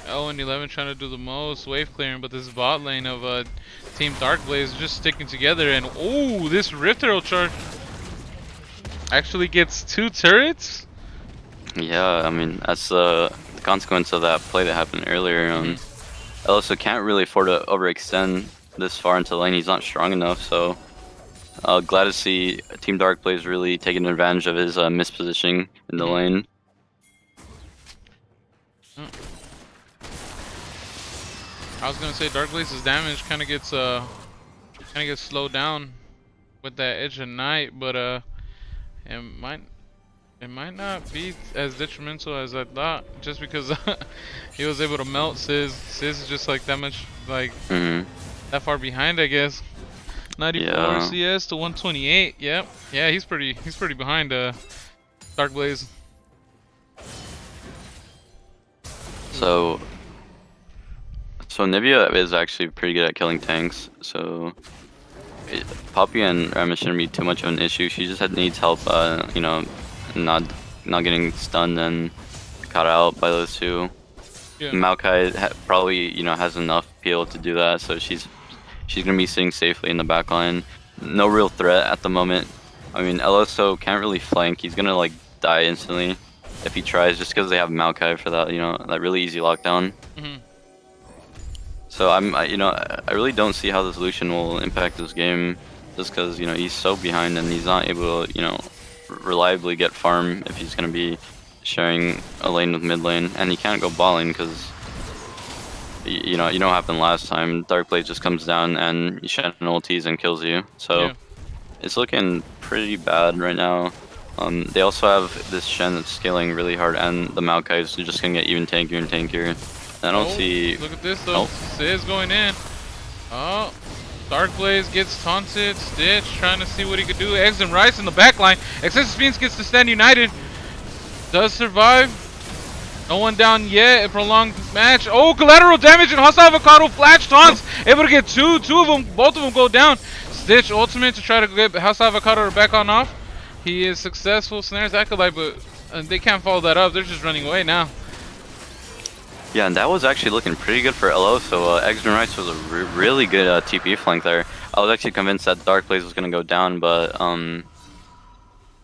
Speaker 3: L and 11 trying to do the most wave clearing, but this bot lane of Team Darkblaze is just sticking together. And oh, this Rift Herald charge actually gets 2 turrets.
Speaker 4: Yeah, I mean that's the consequence of that play that happened earlier. Eloso can't really afford to overextend this far into the lane. He's not strong enough, so glad to see Team Darkblaze really taking advantage of his mispositioning in the lane.
Speaker 3: I was gonna say Darkblaze's damage kind of gets slowed down with that Edge of Night, but it might not be as detrimental as I thought, just because he was able to melt Sis. Sis is just like that much, like that far behind, I guess. 94 CS to 128. Yep. Yeah, he's pretty behind Darkblaze.
Speaker 4: So Nivea is actually pretty good at killing tanks. So Poppy and Remus shouldn't be too much of an issue. She just needs help, you know, not getting stunned and caught out by those two.
Speaker 3: Yeah.
Speaker 4: Maokai probably, you know, has enough PL to do that, so she's gonna be sitting safely in the back line. No real threat at the moment. I mean, Eloso can't really flank. He's gonna like die instantly if he tries, just because they have Maokai for that, you know, that really easy lockdown. So I really don't see how this Lucian will impact this game, just because, you know, he's so behind and he's not able to, you know, reliably get farm if he's gonna be sharing a lane with mid lane, and he can't go bot lane because you know what happened last time. Darkblade just comes down and Shen ultis and kills you. So it's looking pretty bad right now. They also have this Shen that's scaling really hard, and the Maokai is just gonna get even tankier. I don't see.
Speaker 3: Look at this though. Sis going in. Oh, Darkblaze gets taunted. Stitch trying to see what he could do. Eggs and Rice in the back line. Excessive Sphinx gets to Stand United. Does survive. No one down yet. A prolonged match. Oh, collateral damage and Hostile Avocado flash taunts. Able to get two of them. Both of them go down. Stitch ultimate to try to get Hostile Avocado back on off. He is successful. Snares Acolyte, but they can't follow that up. They're just running away now.
Speaker 4: Yeah, and that was actually looking pretty good for LO. So Eggs and Rice was a really good TP flank there. I was actually convinced that Darkblaze was gonna go down, but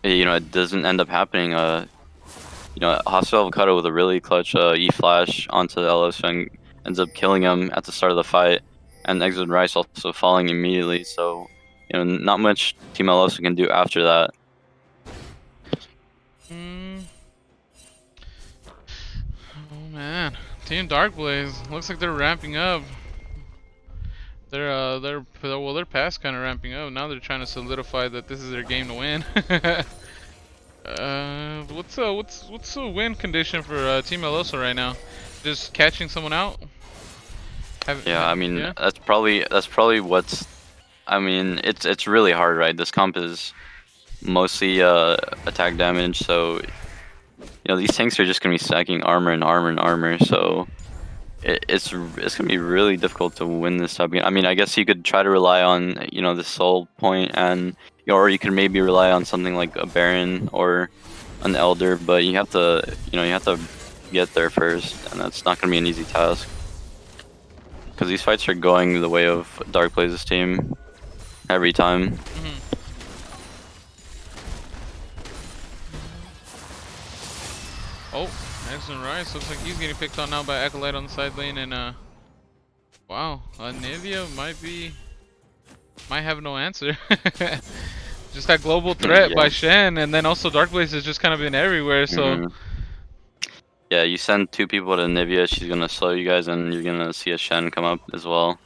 Speaker 4: you know, it doesn't end up happening. You know, Hostile Avocado with a really clutch E flash onto the LO and ends up killing him at the start of the fight, and Eggs and Rice also falling immediately. So you know, not much Team LOS can do after that.
Speaker 3: Oh man, Team Darkblaze looks like they're ramping up. They're past kind of ramping up. Now they're trying to solidify that this is their game to win. What's the win condition for Team Eloso right now? Just catching someone out?
Speaker 4: I mean, that's probably what's. I mean, it's really hard, right? This comp is mostly attack damage, so you know these tanks are just gonna be stacking armor and armor and armor. So it's gonna be really difficult to win this type of game. I mean, I guess you could try to rely on the soul point, and or you could maybe rely on something like a Baron or an Elder, but you have to, you have to get there first, and that's not gonna be an easy task. Because these fights are going the way of Darkblaze's team every time.
Speaker 3: Oh, excellent Rice. Looks like he's getting picked on now by Acolyte on the side lane, and wow, Nivea might have no answer. Just that global threat
Speaker 4: Yeah.
Speaker 3: by Shen, and then also Darkblaze has just kind of been everywhere. So
Speaker 4: yeah, you send 2 people to Nivea, she's gonna slow you guys, and you're gonna see a Shen come up as well.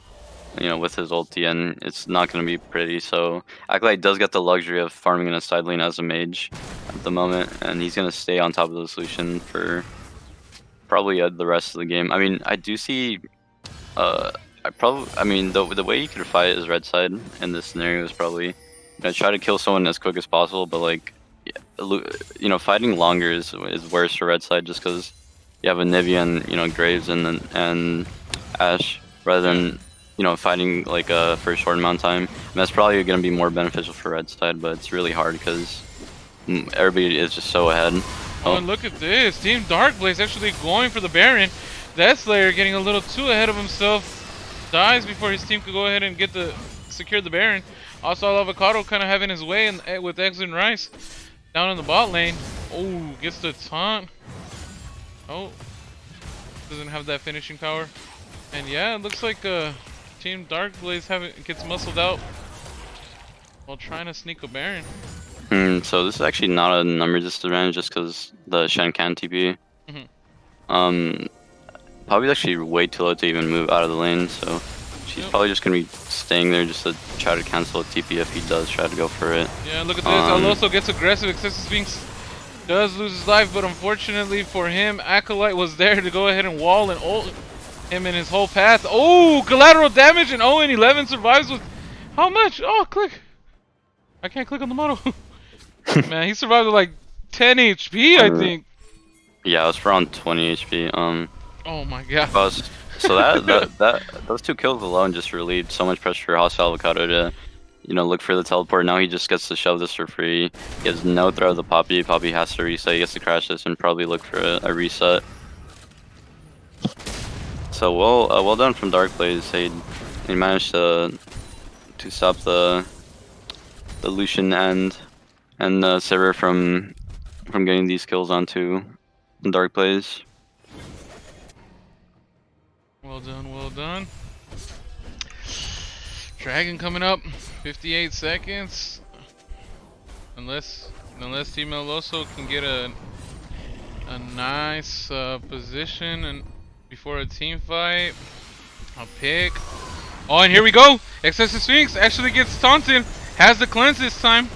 Speaker 4: With his ulti, and it's not gonna be pretty. So Acolyte does get the luxury of farming in a side lane as a mage at the moment, and he's gonna stay on top of the solution for probably the rest of the game. I mean, I do see. I mean, the way you could fight is red side in this scenario is probably try to kill someone as quick as possible, but like, fighting longer is worse for red side just because you have a Nivea and Graves and Ash rather than fighting like for a short amount of time. And that's probably going to be more beneficial for red side, but it's really hard because everybody is just so ahead.
Speaker 3: oh, and look at this. Team Darkblaze actually going for the Baron. Deathslayer getting a little too ahead of himself. Dies before his team could go ahead and secure the Baron. Also, Avocado kind of having his way with Eggs and Rice down in the bot lane. Oh, gets the taunt. Oh, doesn't have that finishing power. And yeah, it looks like Team Darkblaze gets muscled out while trying to sneak a Baron.
Speaker 4: So this is actually not a number disadvantage just because the Shen can TP. Probably actually way too low to even move out of the lane, so she's probably just gonna be staying there just to try to cancel a TP if he does try to go for it.
Speaker 3: Yeah, look at this. Alonso gets aggressive. Excessive Sphinx does lose his life, but unfortunately for him, Acolyte was there to go ahead and wall and ult him in his whole path. Oh, collateral damage, and Owen 11 survives with how much? Oh, click. I can't click on the model. Man, he survived with like 10 HP, I think.
Speaker 4: Yeah, it was around 20 HP.
Speaker 3: Oh my god.
Speaker 4: So those 2 kills alone just relieved so much pressure for Hostile Avocado to, look for the teleport. Now he just gets to shove this for free. He has no threat of the Poppy. Poppy has to reset. He gets to crash this and probably look for a reset. So well done from Darkblaze. He managed to stop the Lucian and Sivir from getting these kills onto Darkblaze.
Speaker 3: Well done, well done. Dragon coming up, 58 seconds. Unless Team Eloso can get a nice position and before a team fight, a pick. Oh, and here we go. Excessive Sphinx actually gets taunted. Has the cleanse this time.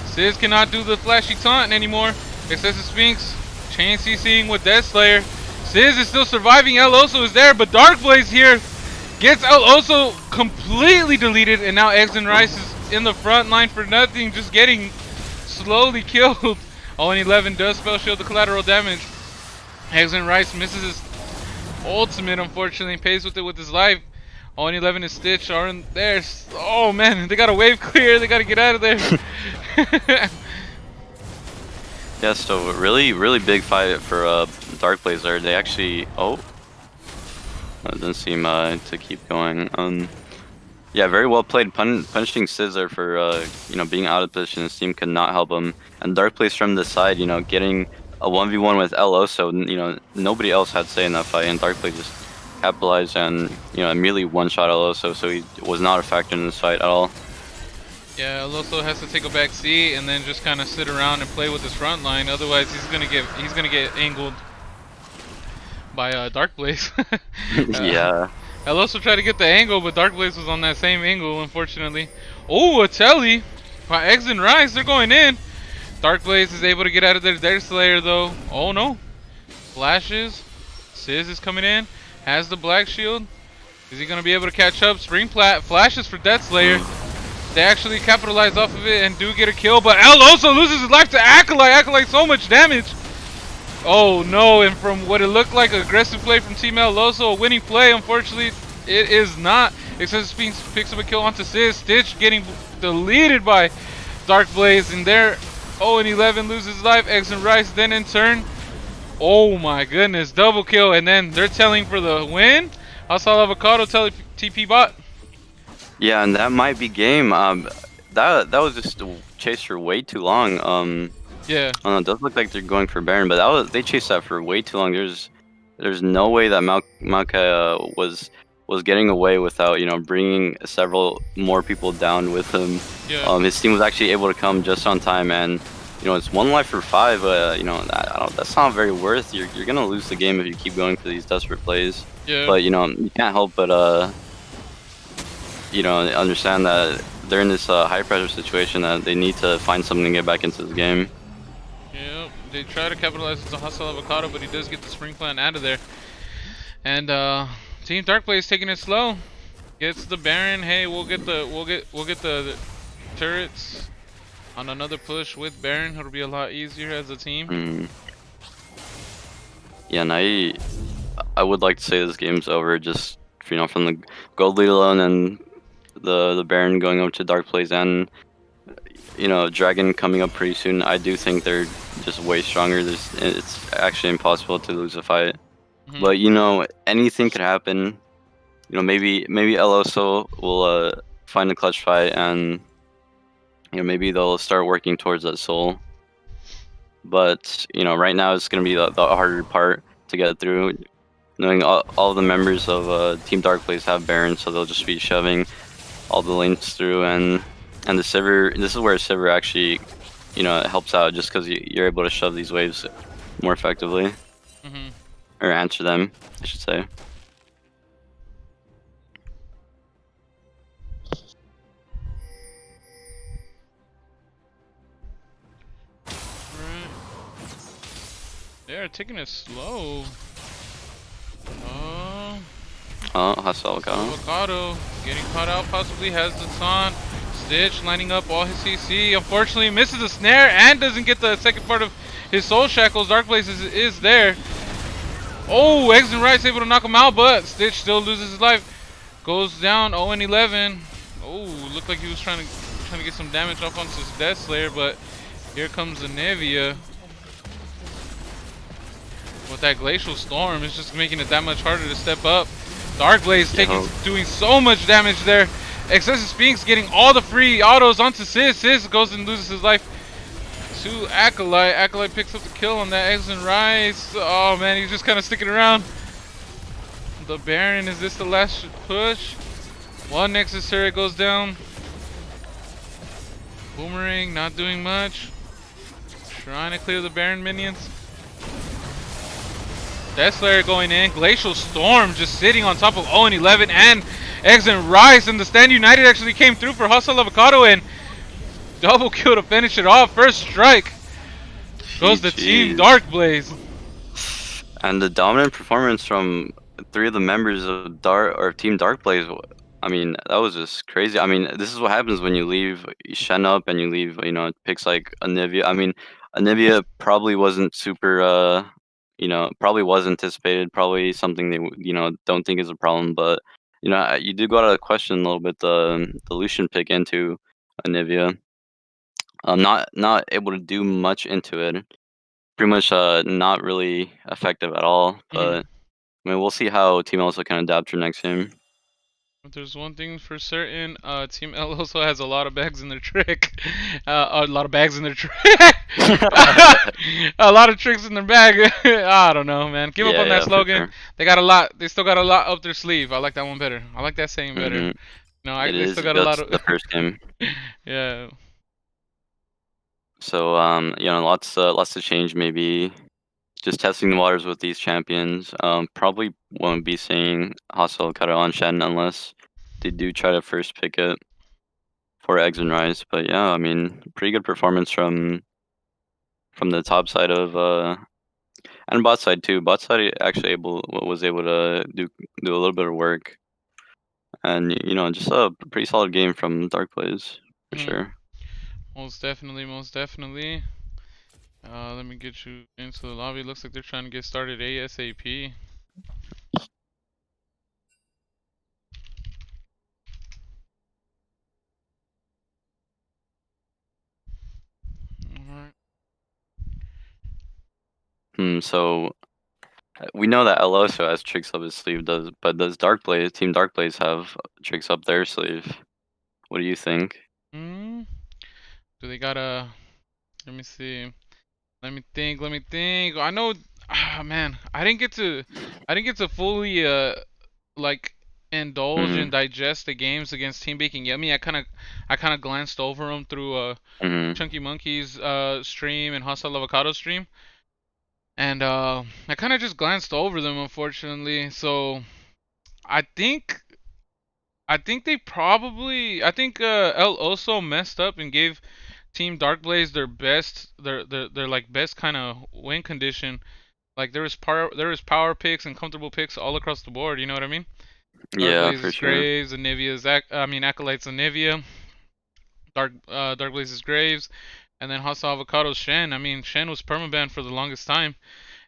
Speaker 3: Sizz cannot do the flashy taunt anymore. Excessive Sphinx chain CCing with Deathslayer. Sizz is still surviving. El Oso is there, but Darkblaze here gets El Oso completely deleted, and now Eggs and Rice is in the front line for nothing, just getting slowly killed. Owen 11 does spell shield the collateral damage. Eggs and Rice misses his ultimate, unfortunately, pays with it with his life. Owen 11 and Stitch are in there. Oh man, they got a wave clear. They got to get out of there.
Speaker 4: Yeah, so really big fight for Darkblaze there. They actually that doesn't seem to keep going. Yeah, very well played, punishing Sizz there for being out of position. His team could not help him, and Darkblaze from the side, getting a 1v1 with LO. So nobody else had say in that fight, and Darkblaze just capitalized and immediately one-shot LO. So he was not a factor in this fight at all.
Speaker 3: Yeah, Loso has to take a back seat and then just kind of sit around and play with his front line. Otherwise, he's gonna get angled by Darkblaze.
Speaker 4: Yeah.
Speaker 3: I also tried to get the angle, but Darkblaze was on that same angle, unfortunately. Oh, a telly by Eggs and Rice. They're going in. Darkblaze is able to get out of their Slayer though. Oh no! Flashes. Sizz is coming in. Has the black shield. Is he gonna be able to catch up? Spring Plat flashes for Deathslayer. They actually capitalize off of it and do get a kill, but El also loses his life to Acolyte. Acolyte so much damage. Oh no, and from what it looked like, aggressive play from Team El Oso, a winning play, unfortunately, it is not. Excessive Sphinx picks up a kill onto Sizz. Stitch getting deleted by Darkblaze, and there Oh, and 11 loses life. Eggs and Rice then in turn. Oh my goodness, double kill, and then they're telling for the win. I saw Avocado tell TP bot.
Speaker 4: Yeah, and that might be game. That was just a chase for way too long.
Speaker 3: Yeah.
Speaker 4: I don't know, it does look like they're going for Baron, but they chased that for way too long. There's no way that Maokai was getting away without bringing several more people down with him.
Speaker 3: Yeah.
Speaker 4: His team was actually able to come just on time, and it's 1 life for 5. That's not very worth. You're gonna lose the game if you keep going for these desperate plays.
Speaker 3: Yeah.
Speaker 4: But you can't help but understand that they're in this high pressure situation that they need to find something to get back into this game.
Speaker 3: Yep. They try to capitalize on Hustle Avocado, but he does get the spring plant out of there. And Team Darkblaze taking it slow. Gets the Baron. Hey, we'll get the turrets on another push with Baron. It'll be a lot easier as a team.
Speaker 4: Yeah, and I would like to say this game's over just from the gold lead alone and the Baron going over to Darkblaze and Dragon coming up pretty soon. I do think they're just way stronger. It's actually impossible to lose a fight. But anything could happen. Maybe El Oso will find a clutch fight, and maybe they'll start working towards that soul. But right now it's gonna be the harder part to get through. Knowing all the members of Team Darkblaze have Baron, so they'll just be shoving all the lanes through, and the Sivir. This is where Sivir actually helps out, just because you're able to shove these waves more effectively. Or answer them, I should say.
Speaker 3: Right. They're taking it slow.
Speaker 4: Oh, Hustle Avocado.
Speaker 3: Avocado getting caught out, possibly has the taunt. Stitch lining up all his CC. Unfortunately, misses the snare and doesn't get the second part of his soul shackles. Darkblaze is there. Oh, Eggs and Rice able to knock him out, but Stitch still loses his life. Goes down 0 and 11. Oh, looked like he was trying to get some damage off onto his Death Slayer, but here comes the Nevia. With that Glacial Storm, it's just making it that much harder to step up. Darkblaze doing so much damage there. Excessive Sphinx getting all the free autos onto Sis. Sis goes and loses his life to Acolyte. Acolyte picks up the kill on that Eggs and Rice. Oh man, he's just kind of sticking around. The Baron, is this the last push? One Nexus turret goes down. Boomerang not doing much. Trying to clear the Baron minions. Death Slayer going in. Glacial Storm just sitting on top of 0 and 11 and Eggs and Rice. And the Stand United actually came through for Hustle Avocado and double kill to finish it off. First strike goes the Team Darkblaze.
Speaker 4: And the dominant performance from 3 of the members of Team Darkblaze. I mean, that was just crazy. I mean, this is what happens when you leave Shen up and you leave, picks like Anivia. I mean, Anivia probably wasn't super, probably was anticipated, probably something they, don't think is a problem. But, you do got to question a little bit the Lucian pick into Anivia. Not able to do much into it. Pretty much not really effective at all. But I mean, we'll see how Team also can adapt for next game.
Speaker 3: But there's one thing for certain, Team L also has a lot of bags in their trick. A lot of bags in their trick. A lot of tricks in their bag. I don't know, man. Give up on that slogan.
Speaker 4: Sure.
Speaker 3: They got a lot. They still got a lot up their sleeve. I like that one better. I like that saying better. No, they still got a lot of
Speaker 4: the first game.
Speaker 3: Yeah.
Speaker 4: So lots to change. Maybe just testing the waters with these champions. Probably won't be seeing Hustle Avocado on Shen unless they do try to first pick it for Eggs and Rice. But yeah, I mean, pretty good performance from the top side of and bot side too. Bot side actually was able to do a little bit of work, and just a pretty solid game from Darkblaze for sure.
Speaker 3: Most definitely, most definitely. Let me get you into the lobby. Looks like they're trying to get started ASAP. Alright.
Speaker 4: So we know that Eloso has tricks up his sleeve, but does Team Darkblaze have tricks up their sleeve? What do you think?
Speaker 3: Hmm. Do they got a? Let me see. Let me think. Let me think. I know. Ah, man, I didn't get to fully like indulge
Speaker 4: Mm-hmm.
Speaker 3: and digest the games against Team Baking Yummy. I kind of glanced over them through
Speaker 4: Mm-hmm.
Speaker 3: Chunky Monkey's stream and Hostile Avocado stream, and I kind of just glanced over them, unfortunately. So I think I think El Oso messed up and gave Team Darkblaze their best their like best kind of win condition. Like there was power picks and comfortable picks all across the board. You know what I mean?
Speaker 4: Yeah, for
Speaker 3: Darkblaze's
Speaker 4: sure.
Speaker 3: Graves, Anivia's I mean Acolyte's Anivia, Darkblaze's Graves, and then Hostile Avocado's Shen. I mean Shen was permabanned for the longest time,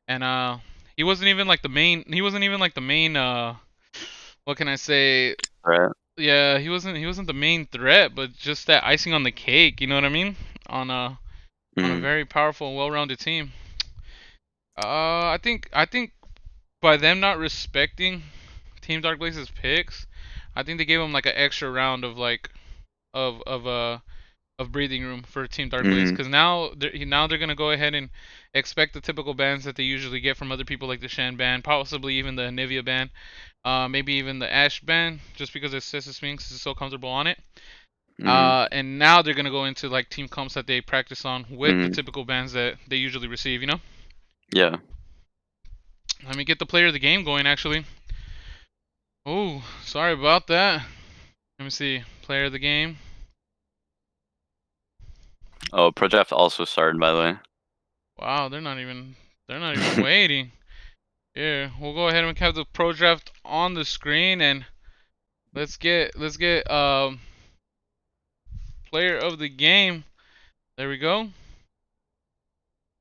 Speaker 3: and he wasn't even like the main. He wasn't even like the main. What can I say?
Speaker 4: Right.
Speaker 3: Yeah, he wasn't the main threat, but just that icing on the cake. You know what I mean? On a
Speaker 4: Mm-hmm.
Speaker 3: very powerful and well-rounded team. I think by them not respecting Team Darkblaze's picks, I think they gave him like an extra round of like of of uh of breathing room for Team Darkblaze,
Speaker 4: Mm-hmm.
Speaker 3: because now they're gonna go ahead and expect the typical bans that they usually get from other people, like the Shen ban, possibly even the Nivea ban, maybe even the Ash ban, just because it's Sissa Sphinx is so comfortable on it.
Speaker 4: Mm-hmm.
Speaker 3: And now they're gonna go into like team comps that they practice on with the
Speaker 4: Mm-hmm.
Speaker 3: typical bans that they usually receive. You know.
Speaker 4: Yeah.
Speaker 3: Let me get the player of the game going. Actually. Oh, sorry about that. Let me see. Player of the game.
Speaker 4: Oh, Pro Draft also started, by the way.
Speaker 3: Wow, they're not even waiting. Here, we'll go ahead and have the pro draft on the screen, and let's get player of the game. There we go.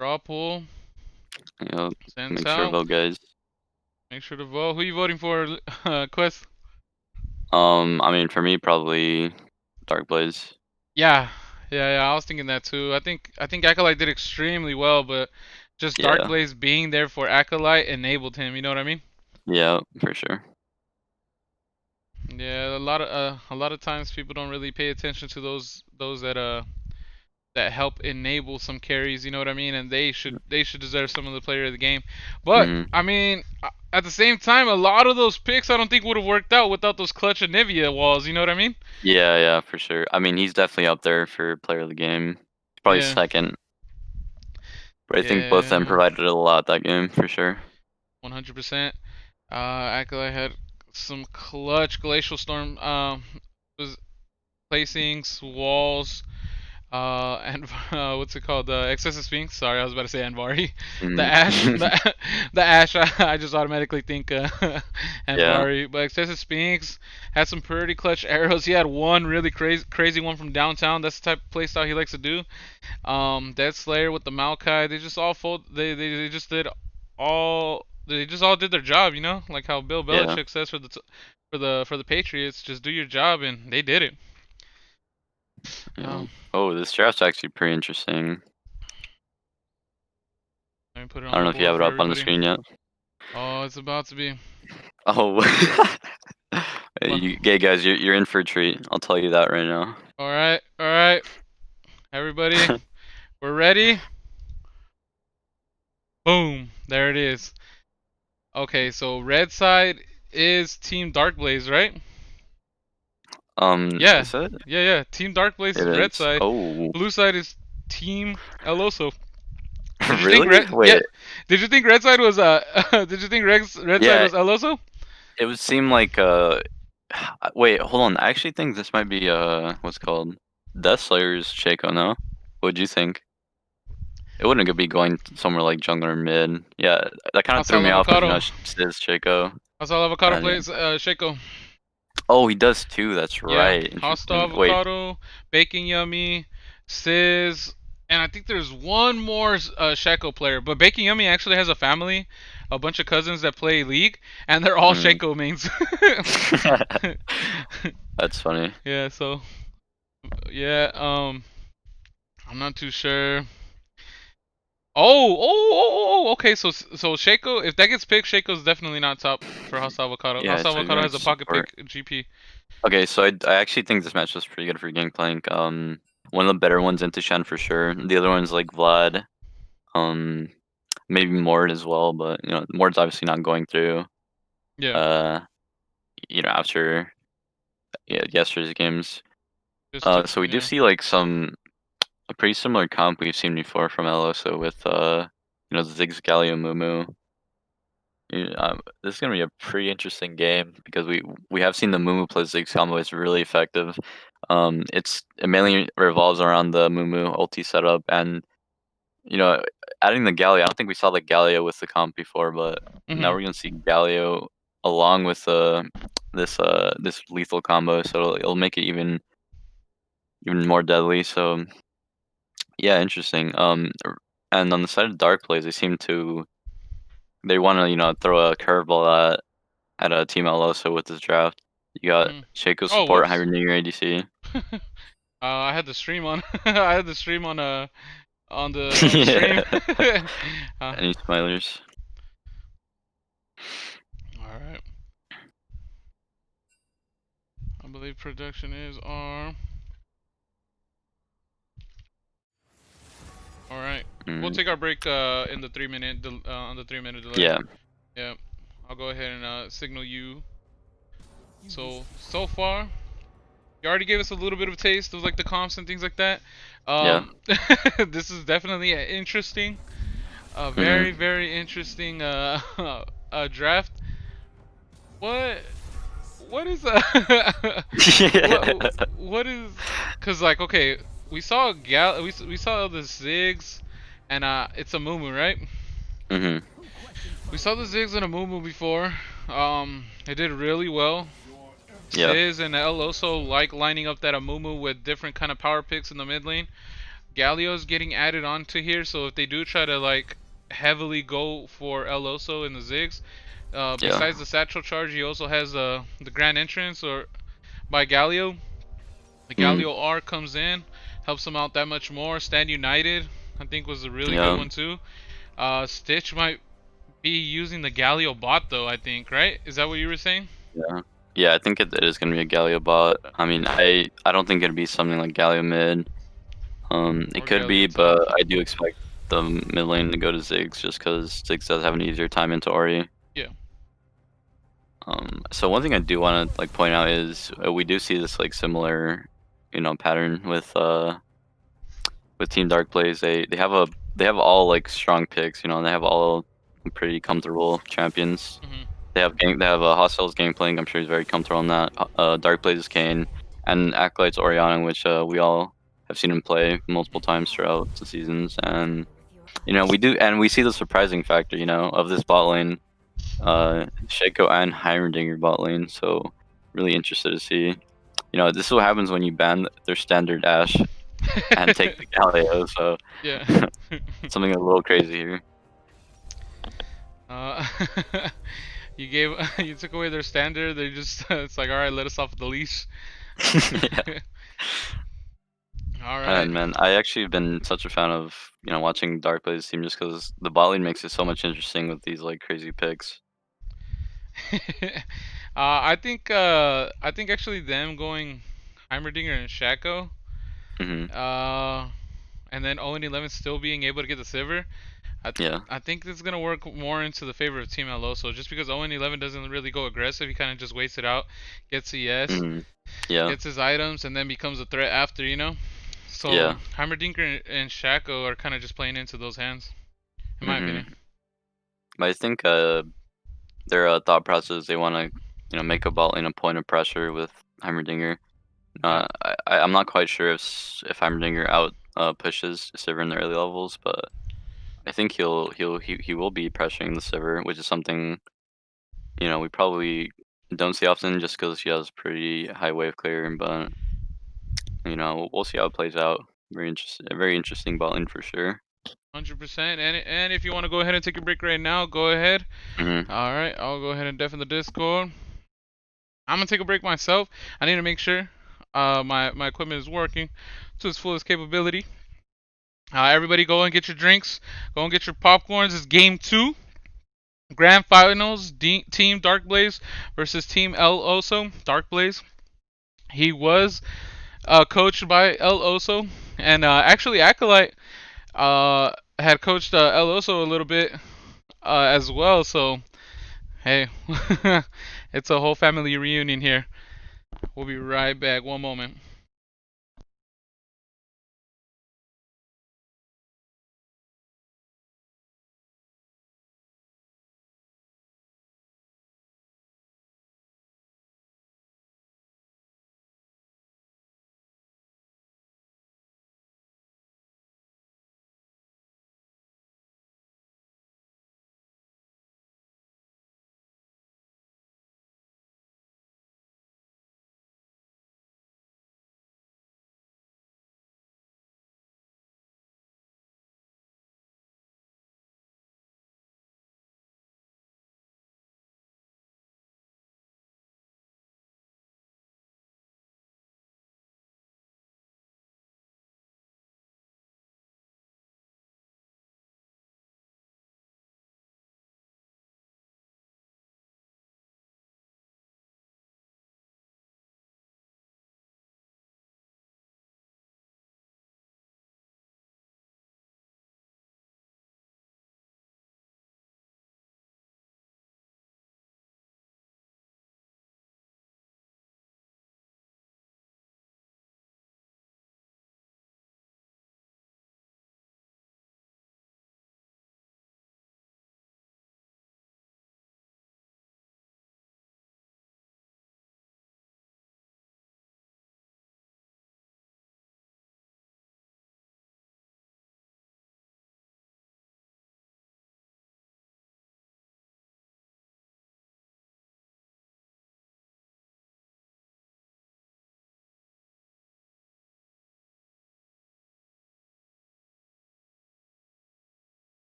Speaker 3: Draw pool.
Speaker 4: Yep.
Speaker 3: Sends
Speaker 4: Make sure to
Speaker 3: out.
Speaker 4: vote, guys.
Speaker 3: Make sure to vote. Who you voting for, Quest?
Speaker 4: I mean, for me, probably Darkblaze.
Speaker 3: Yeah, yeah. I was thinking that too. I think Acolyte did extremely well, but just
Speaker 4: Yeah.
Speaker 3: Darkblaze being there for Acolyte enabled him. You know what I mean?
Speaker 4: Yeah, for sure.
Speaker 3: Yeah, a lot of times people don't really pay attention to those that help enable some carries, you know what I mean? And they should deserve some of the player of the game. But
Speaker 4: Mm-hmm.
Speaker 3: I mean, at the same time, a lot of those picks I don't think would have worked out without those clutch and Nivea walls, you know what I mean?
Speaker 4: Yeah, yeah, for sure. I mean, he's definitely up there for player of the game. Probably
Speaker 3: Yeah.
Speaker 4: second, but I think both of them
Speaker 3: Yeah.
Speaker 4: provided a lot that game for sure.
Speaker 3: 100%. Acolyte had some clutch glacial storm was placings, walls, and what's it called? The excessive sphinx. Sorry, I was about to say Anvari. The ash,
Speaker 4: Mm.
Speaker 3: the ash. I just automatically think
Speaker 4: Yeah,
Speaker 3: Anvari. But excessive sphinx had some pretty clutch arrows. He had one really crazy one from downtown. That's the type of playstyle he likes to do. Dead Slayer with the Maokai. They just all they just did all. They just all did their job. You know, like how Bill
Speaker 4: yeah.
Speaker 3: Belichick says for the Patriots, just do your job, and they did it.
Speaker 4: Yeah.
Speaker 3: Um,
Speaker 4: Oh, this draft's actually pretty interesting.
Speaker 3: Let me put it
Speaker 4: I
Speaker 3: on
Speaker 4: don't
Speaker 3: the
Speaker 4: know if you
Speaker 3: board
Speaker 4: have it
Speaker 3: for
Speaker 4: up on the
Speaker 3: everybody.
Speaker 4: screen yet.
Speaker 3: Oh, it's about to be.
Speaker 4: Oh,
Speaker 3: Well,
Speaker 4: you gay guys, you're in for a treat. I'll tell you that right now.
Speaker 3: all right, everybody, we're ready. Boom, there it is. Okay, so red side is Team Darkblaze, right? Yeah,
Speaker 4: Is it?
Speaker 3: yeah. Team Darkblaze
Speaker 4: It
Speaker 3: is red
Speaker 4: is.
Speaker 3: side.
Speaker 4: Oh,
Speaker 3: Blue side is Team Eloso. Did you think
Speaker 4: really?
Speaker 3: red? Yeah.
Speaker 4: Wait.
Speaker 3: Did you think red side was Did you think red side
Speaker 4: Yeah,
Speaker 3: was Eloso?
Speaker 4: it would seem like wait, hold on. I actually think this might be what's it called Death Slayer's Shaco, no? What'd you think? It wouldn't be going somewhere like jungler mid. Yeah, that kind of threw
Speaker 3: Hostile
Speaker 4: me off because
Speaker 3: avocado.
Speaker 4: Sis Shaco.
Speaker 3: Hostile avocado
Speaker 4: And
Speaker 3: plays Shaco.
Speaker 4: oh, he does too. That's
Speaker 3: Yeah,
Speaker 4: right.
Speaker 3: hostile
Speaker 4: Interesting. Wait.
Speaker 3: avocado, baking yummy, Sizz, and I think there's one more Shaco player. But baking yummy actually has a family, a bunch of cousins that play League, and they're all
Speaker 4: Mm.
Speaker 3: Shaco mains.
Speaker 4: That's funny.
Speaker 3: Yeah, so yeah, I'm not too sure. Oh, okay. So Shaco, if that gets picked, Shaco's definitely not top for House Avocado.
Speaker 4: Yeah,
Speaker 3: House
Speaker 4: so he's
Speaker 3: Avocado
Speaker 4: going
Speaker 3: has
Speaker 4: to
Speaker 3: a pocket
Speaker 4: support.
Speaker 3: pick GP.
Speaker 4: Okay, so I actually think this match was pretty good for Gangplank. One of the better ones into Shen for sure. The other one's like Vlad. Um, maybe Mord as well, but you know, Mord's obviously not going through.
Speaker 3: Yeah,
Speaker 4: Uh, after yesterday's games. So we do
Speaker 3: yeah.
Speaker 4: see like a pretty similar comp we've seen before from Eloso with Ziggs, Galio, Mumu. Yeah, this is gonna be a pretty interesting game because we have seen the Mumu plus Ziggs combo is really effective. It mainly revolves around the Mumu ulti setup and you know adding the Galio. I don't think we saw the Galio with the comp before, but now
Speaker 3: Mhm.
Speaker 4: we're gonna see Galio along with this lethal combo, so it'll make it even more deadly. So yeah, interesting. And on the side of Dark Blaze, they want to throw a curveball at a Team Eloso with this draft. You got
Speaker 3: Mhm.
Speaker 4: Shaco
Speaker 3: Oh,
Speaker 4: support,
Speaker 3: whoops.
Speaker 4: Hibernating ADC.
Speaker 3: I had the stream on. I had the stream on the stream.
Speaker 4: Yeah.
Speaker 3: uh,
Speaker 4: Any smilers?
Speaker 3: all right. I believe production is on. All right. We'll
Speaker 4: Mm,
Speaker 3: take our break in the 3 minute on the 3 minute delay.
Speaker 4: yeah,
Speaker 3: Yeah. I'll go ahead and signal you. So far, you already gave us a little bit of a taste of like the comps and things like that.
Speaker 4: yeah.
Speaker 3: This is definitely interesting. A very,
Speaker 4: Mm-hmm.
Speaker 3: very interesting draft. What what is what is cuz like okay, we saw we saw the Ziggs and it's a Mumu, right?
Speaker 4: Mm-hmm.
Speaker 3: We saw the Ziggs and a Mumu before. It did really well.
Speaker 4: Yeah,
Speaker 3: Sizz and El also like lining up that Amumu with different kind of power picks in the mid lane. Galio's getting added onto here, so if they do try to like heavily go for El Oso in the Ziggs,
Speaker 4: yeah.
Speaker 3: besides the satchel charge, he also has the Grand Entrance or by Galio. The
Speaker 4: Mm,
Speaker 3: Galio R comes in, helps him out that much more. Stand United, I think was a really good
Speaker 4: yeah,
Speaker 3: one too. Stitch might be using the Galio bot though, I think, right? Is that what you were saying?
Speaker 4: yeah. Yeah, I think it is gonna be a Galio bot. I mean, I don't think it'd be something like Galio mid. It
Speaker 3: Or
Speaker 4: could be,
Speaker 3: Galio top?
Speaker 4: but I do expect the mid lane to go to Ziggs just because Ziggs does have an easier time into Ori.
Speaker 3: Yeah.
Speaker 4: So one thing I do want to like point out is we do see this like similar, pattern with Team Dark Blaze. They have all like strong picks, and they have all pretty comfortable champions.
Speaker 3: Mhm.
Speaker 4: They have a Hostiles game playing. I'm sure he's very comfortable on that. Dark Blaze Kane and Acolyte's Oriana, which we all have seen him play multiple times throughout the seasons. And we see the surprising factor, of this bot lane, Shaco and Heimerdinger bot lane. So really interested to see. This is what happens when you ban their standard Ashe and take the Galio. So
Speaker 3: Yeah.
Speaker 4: something a little crazy here.
Speaker 3: Uh, you gave you took away their standard. They just it's like all right, let us off the leash.
Speaker 4: Yeah.
Speaker 3: All right.
Speaker 4: And man, I actually been such a fan of watching Dark Blaze team just because the bot lane makes it so much interesting with these like crazy picks.
Speaker 3: I think actually them going Heimerdinger and Shaco,
Speaker 4: Hmm.
Speaker 3: uh, and then Owen 11 still being able to get the silver. I
Speaker 4: Yeah.
Speaker 3: I think this is gonna work more into the favor of Team LO. So just because Owen 11 doesn't really go aggressive, he kind of just waits it out, gets a yes,
Speaker 4: Hmm. Yeah.
Speaker 3: gets his items, and then becomes a threat after, you know. So
Speaker 4: Yeah.
Speaker 3: Heimerdinger and Shaco are kind of just playing into those hands, in my opinion.
Speaker 4: Hmm. But I think their thought process, they want to make a bot lane a point of pressure with Heimerdinger.
Speaker 3: Uh,
Speaker 4: I'm not quite sure if Heimerdinger out pushes Sivir in the early levels, but I think he will be pressuring the Sivir, which is something we probably don't see often just because he has pretty high wave clear. But we'll see how it plays out. Very interesting bot lane for sure.
Speaker 3: 100%. And if you want to go ahead and take a break right now, go ahead.
Speaker 4: Hmm.
Speaker 3: All right, I'll go ahead and deafen the Discord. I'm gonna take a break myself. I need to make sure my equipment is working to its fullest capability. Everybody go and get your drinks. Go and get your popcorns. It's game 2. Grand Finals. Team Darkblaze versus Team El Oso. Darkblaze. He was coached by El Oso. And actually, Acolyte had coached El Oso a little bit as well. So, hey, it's a whole family reunion here. We'll be right back. One moment.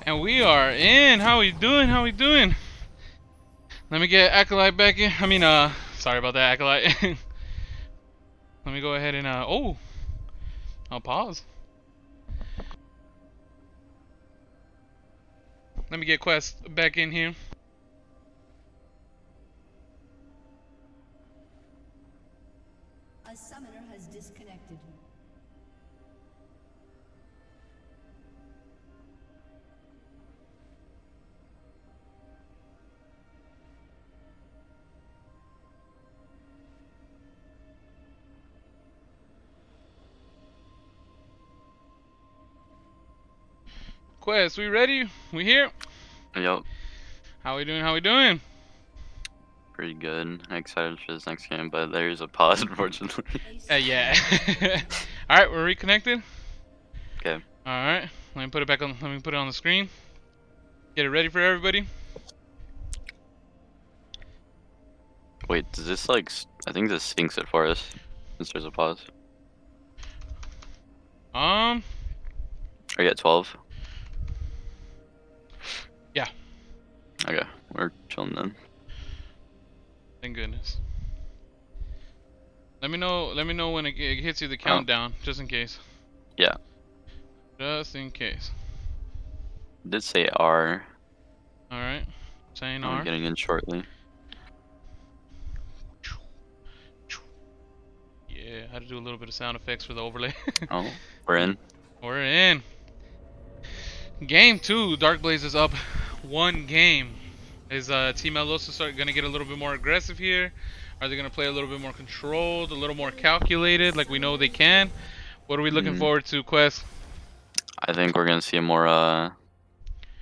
Speaker 3: And we are in. How we doing? How we doing? Let me get Acolyte back in. I mean, sorry about that, Acolyte. Let me go ahead and, I'll pause. Let me get Quest back in here.
Speaker 5: A summoner has disconnected.
Speaker 3: Quest, we ready? We here?
Speaker 4: Yep,
Speaker 3: How we doing? How we doing?
Speaker 4: pretty good. Excited for this next game, but there's a pause, unfortunately.
Speaker 3: Yeah. Alright, we're reconnected.
Speaker 4: Okay.
Speaker 3: Alright. Let me put it back on. Let me put it on the screen. Get it ready for everybody.
Speaker 4: Wait, does this like? I think this syncs it for us since there's a pause.
Speaker 3: Um.
Speaker 4: Are you at 12?
Speaker 3: Yeah.
Speaker 4: Okay, we're chilling then.
Speaker 3: Thank goodness. Let me know. Let me know when it hits you the countdown, just in case.
Speaker 4: Yeah.
Speaker 3: Just in case.
Speaker 4: It did say R.
Speaker 3: All right. Saying
Speaker 4: I'm
Speaker 3: R.
Speaker 4: getting in shortly.
Speaker 3: had to do a little bit of sound effects for the overlay.
Speaker 4: Oh, we're in.
Speaker 3: We're in. Game 2, Darkblaze is up 1 game. Is Team Eloso gonna get a little bit more aggressive here? Are they gonna play a little bit more controlled, a little more calculated, like we know they can? What are we looking forward to, Quest?
Speaker 4: I think we're gonna see a more,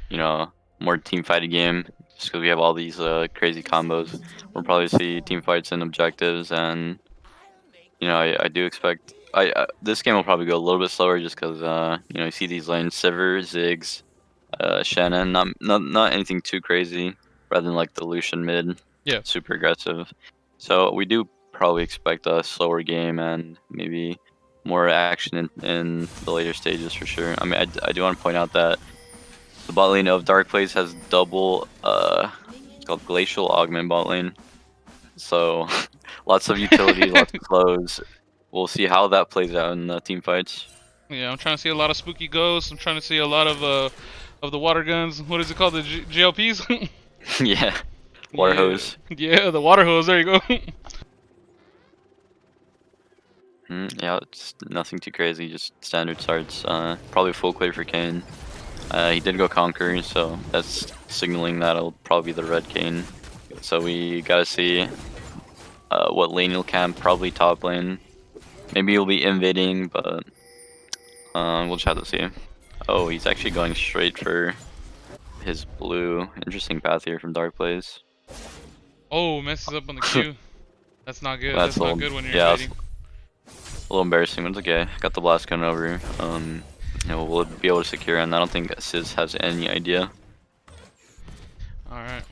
Speaker 4: you know, more team fighting game. Just because we have all these crazy combos, we'll probably see team fights and objectives, and you know, I do expect. This game will probably go a little bit slower just because you know, you see these lanes: Sivir, Ziggs, Shannon. Not anything too crazy. Rather than like the Lucian mid,
Speaker 3: Yeah.
Speaker 4: super aggressive. So we do probably expect a slower game and maybe more action in the later stages for sure. I mean, I do want to point out that the bot lane of Darkblaze has double it's called Glacial Augment bot lane. So lots of utility, lots of clothes. We'll see how that plays out in the team fights.
Speaker 3: Yeah, I'm trying to see a lot of spooky ghosts. I'm trying to see a lot of the water guns. What is it called? The GLPs?
Speaker 4: Yeah, water hose.
Speaker 3: Yeah, the water hose. There you go.
Speaker 4: Yeah, it's nothing too crazy, just standard starts. Probably full clear for Kane. He did go Conquer, so that's signaling that'll probably be the red Kane. So we gotta see what lane he'll camp, probably top lane. Maybe he'll be invading, but we'll just have to see. Oh, he's actually going straight for his blue. Interesting path here from Darkblaze.
Speaker 3: Oh, messes up on the Q. That's not good.
Speaker 4: That's
Speaker 3: That's
Speaker 4: a
Speaker 3: not
Speaker 4: little-
Speaker 3: good when you're
Speaker 4: yeah,
Speaker 3: invading.
Speaker 4: A little embarrassing, but it's okay. Got the blast gun over. You know, we'll be able to secure, and I don't think Sis has any idea.
Speaker 3: Alright.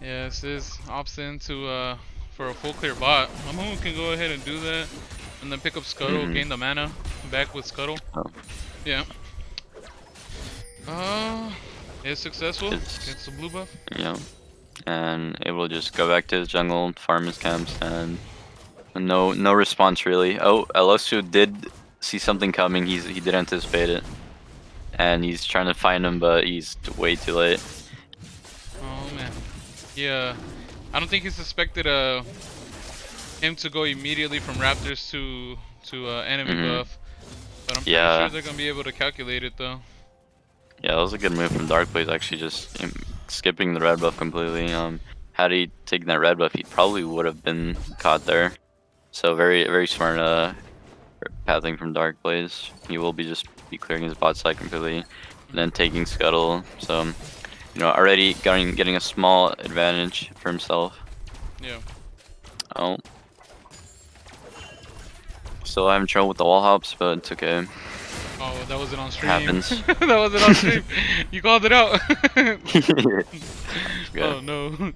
Speaker 3: Yeah, Sis opts in to, for a full clear bot. Amu can go ahead and do that. And then pick up Scuttle, gain the mana. Back with Scuttle.
Speaker 4: Oh.
Speaker 3: Yeah. Is successful.
Speaker 4: It's-
Speaker 3: Gets the blue buff.
Speaker 4: Yeah, and able to just go back to his jungle, farm his camps, and no response really. Oh, Elosu did see something coming. He did anticipate it, and he's trying to find him, but he's way too late.
Speaker 3: Oh man. Yeah. I don't think he suspected him to go immediately from Raptors to enemy buff. But I'm pretty sure they're gonna be able to calculate it though.
Speaker 4: Yeah, that was a good move from Darkblaze, actually, just skipping the red buff completely. Had he taken that red buff, he probably would have been caught there. So very smart pathing from Darkblaze. He will be clearing his bot side completely, and then taking Scuttle. So, you know, already getting a small advantage for himself.
Speaker 3: Yeah.
Speaker 4: Oh. Still having trouble with the wall hops, but it's okay.
Speaker 3: Oh, that wasn't on stream.
Speaker 4: Happens.
Speaker 3: That wasn't on stream. You called it out.
Speaker 4: Yeah.
Speaker 3: Oh no.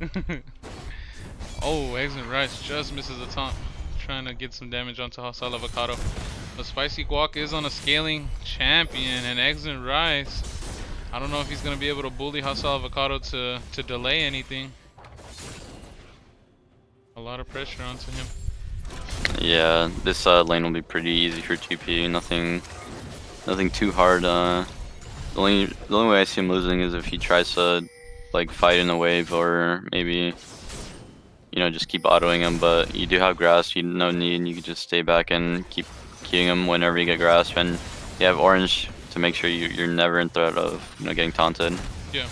Speaker 3: Oh, Exit Rice just misses the taunt. Trying to get some damage onto Hostile Avocado. The Spicy Guac is on a scaling champion, and Exit Rice, I don't know if he's gonna be able to bully Hostile Avocado to delay anything. A lot of pressure onto him.
Speaker 4: Yeah, this lane will be pretty easy for GP. Nothing too hard. The only way I see him losing is if he tries to like fight in a wave, or maybe, you know, just keep autoing him. But you do have grasp, you no need, you can just stay back and keep queuing him whenever you get grasp, and you have orange to make sure you're never in threat of, you know, getting taunted.
Speaker 3: Yeah.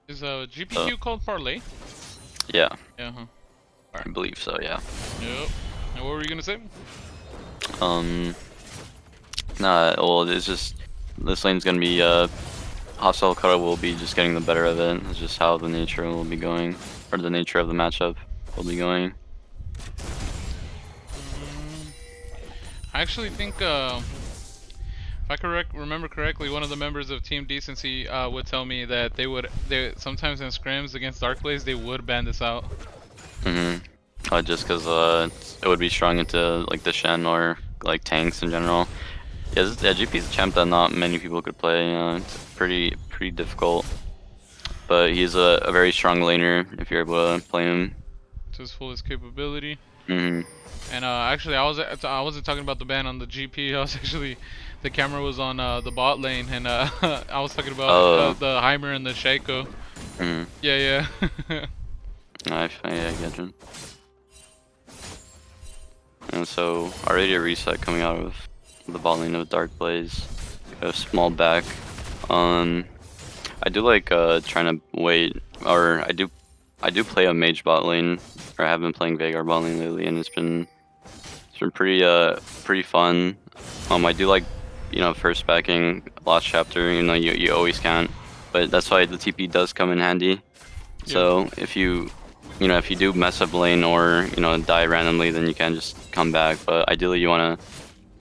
Speaker 3: Is GPQ called Parlay?
Speaker 4: Yeah,
Speaker 3: Yeah, huh.
Speaker 4: I believe so. Yeah.
Speaker 3: Yep. And what were you gonna say?
Speaker 4: Nah, well, it's just this lane's gonna be Hostile Cutter will be just getting the better of it. It's just how the nature will be going, or the nature of the matchup will be going.
Speaker 3: I actually think, if I remember correctly, one of the members of Team Decency would tell me that they sometimes in scrims against Darkblaze they would ban this out.
Speaker 4: Just because it would be strong into like the Shen or like tanks in general. Yeah, GP's a champ that not many people could play. It's pretty difficult, but he's a very strong laner if you're able to play him
Speaker 3: To his fullest capability.
Speaker 4: And
Speaker 3: Actually, I wasn't talking about the ban on the GP. I was actually, the camera was on the bot lane, and I was talking about the Heimer and the Shaco. Yeah.
Speaker 4: I get you. And so already a reset coming out of the bot lane of Darkblaze. A small back. I do like trying to wait, or I do play a mage bot lane, or I have been playing Veigar bot lane lately, and it's been pretty fun. I do like, you know, first backing last chapter. You know, you always can't, but that's why the TP does come in handy. So if you if you do mess up lane or die randomly, then you can just come back. But ideally, you want to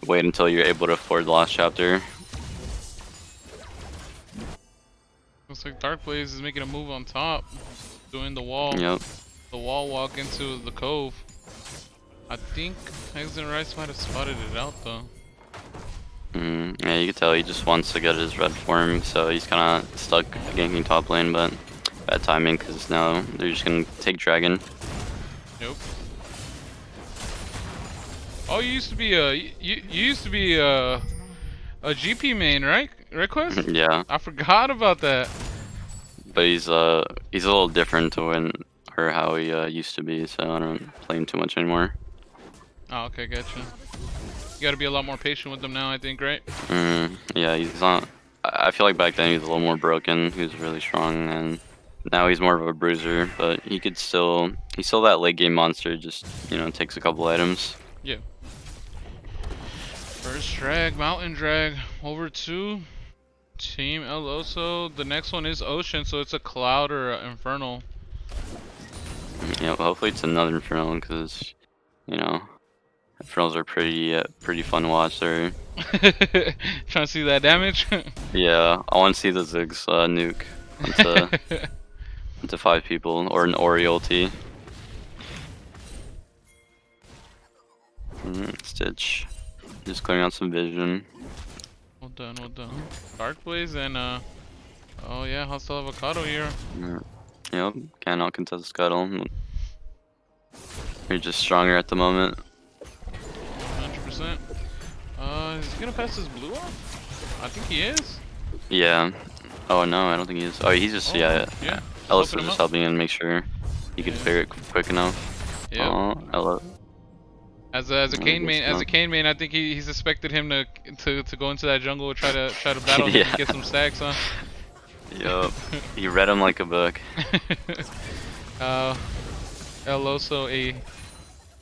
Speaker 4: wait until you're able to afford the last chapter.
Speaker 3: Looks like Darkblaze is making a move on top, doing the wall.
Speaker 4: Yep.
Speaker 3: The wall walk into the cove. I think Eggs and Rice might have spotted it out though.
Speaker 4: Yeah, you can tell he just wants to get his red form, so he's kind of stuck ganking top lane, but bad timing because now they're just gonna take dragon.
Speaker 3: Nope. Oh, you used to be you used to be a GP main, right? Right, Quest?
Speaker 4: Yeah,
Speaker 3: I forgot about that.
Speaker 4: but he's a little different to how he used to be, so I don't play him too much anymore.
Speaker 3: Oh, okay, gotcha. You gotta be a lot more patient with them now, I think, right?
Speaker 4: Yeah, he's not. I feel like back then he was a little more broken. He was really strong, and now he's more of a bruiser. But he's still that late game monster. Just takes a couple items.
Speaker 3: Yeah. First drag, mountain drag, over to Team El Oso. The next one is Ocean, so it's a Cloud or a Infernal.
Speaker 4: Yeah, well, hopefully it's another Infernal because Infernals are pretty fun to watch. They're
Speaker 3: Trying to see that damage.
Speaker 4: yeah, I want to see the Ziggs nuke into 5 people or an Ori ulti. Stitch, just clearing out some vision.
Speaker 3: Well done, well done. Darkblaze and oh yeah, hostile avocado here.
Speaker 4: Yep, cannot contest the scuttle. You're just stronger at the moment.
Speaker 3: 100%. Is he gonna pass his blue off? I think he is.
Speaker 4: Yeah. Oh no, I don't think he is. Oh, he's just
Speaker 3: Yeah.
Speaker 4: Ellis
Speaker 3: Open
Speaker 4: is
Speaker 3: him
Speaker 4: just
Speaker 3: up.
Speaker 4: helping him make sure he can figure it quick enough.
Speaker 3: Yeah.
Speaker 4: Oh, Ella.
Speaker 3: As a Kane main, I think he suspected him to go into that jungle and try to battle him and get some stacks, huh?
Speaker 4: Yup. He read him like a book.
Speaker 3: El Oso,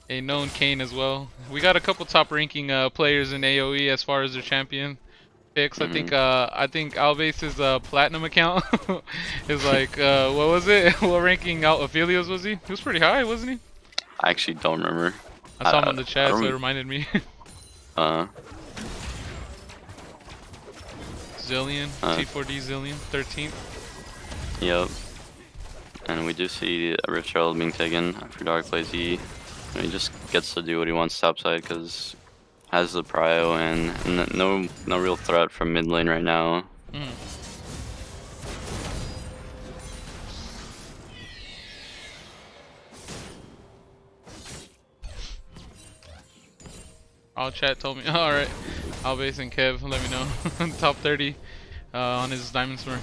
Speaker 3: a known Kane as well. We got a couple top ranking players in AOE as far as their champion picks. I think Albase's platinum account is like what was it? What ranking out Aphelios was he? He was pretty high, wasn't he?
Speaker 4: I actually don't remember.
Speaker 3: I saw him in the chat, so it reminded me. Zillion, T4D Zillion, 13th.
Speaker 4: Yep. And we do see a Rift Herald being taken for Darkblaze. He just gets to do what he wants topside because has the prio and no real threat from mid lane right now.
Speaker 3: All chat told me. Alright. Albase and Kev, let me know. Top 30 on his Diamond Smurf.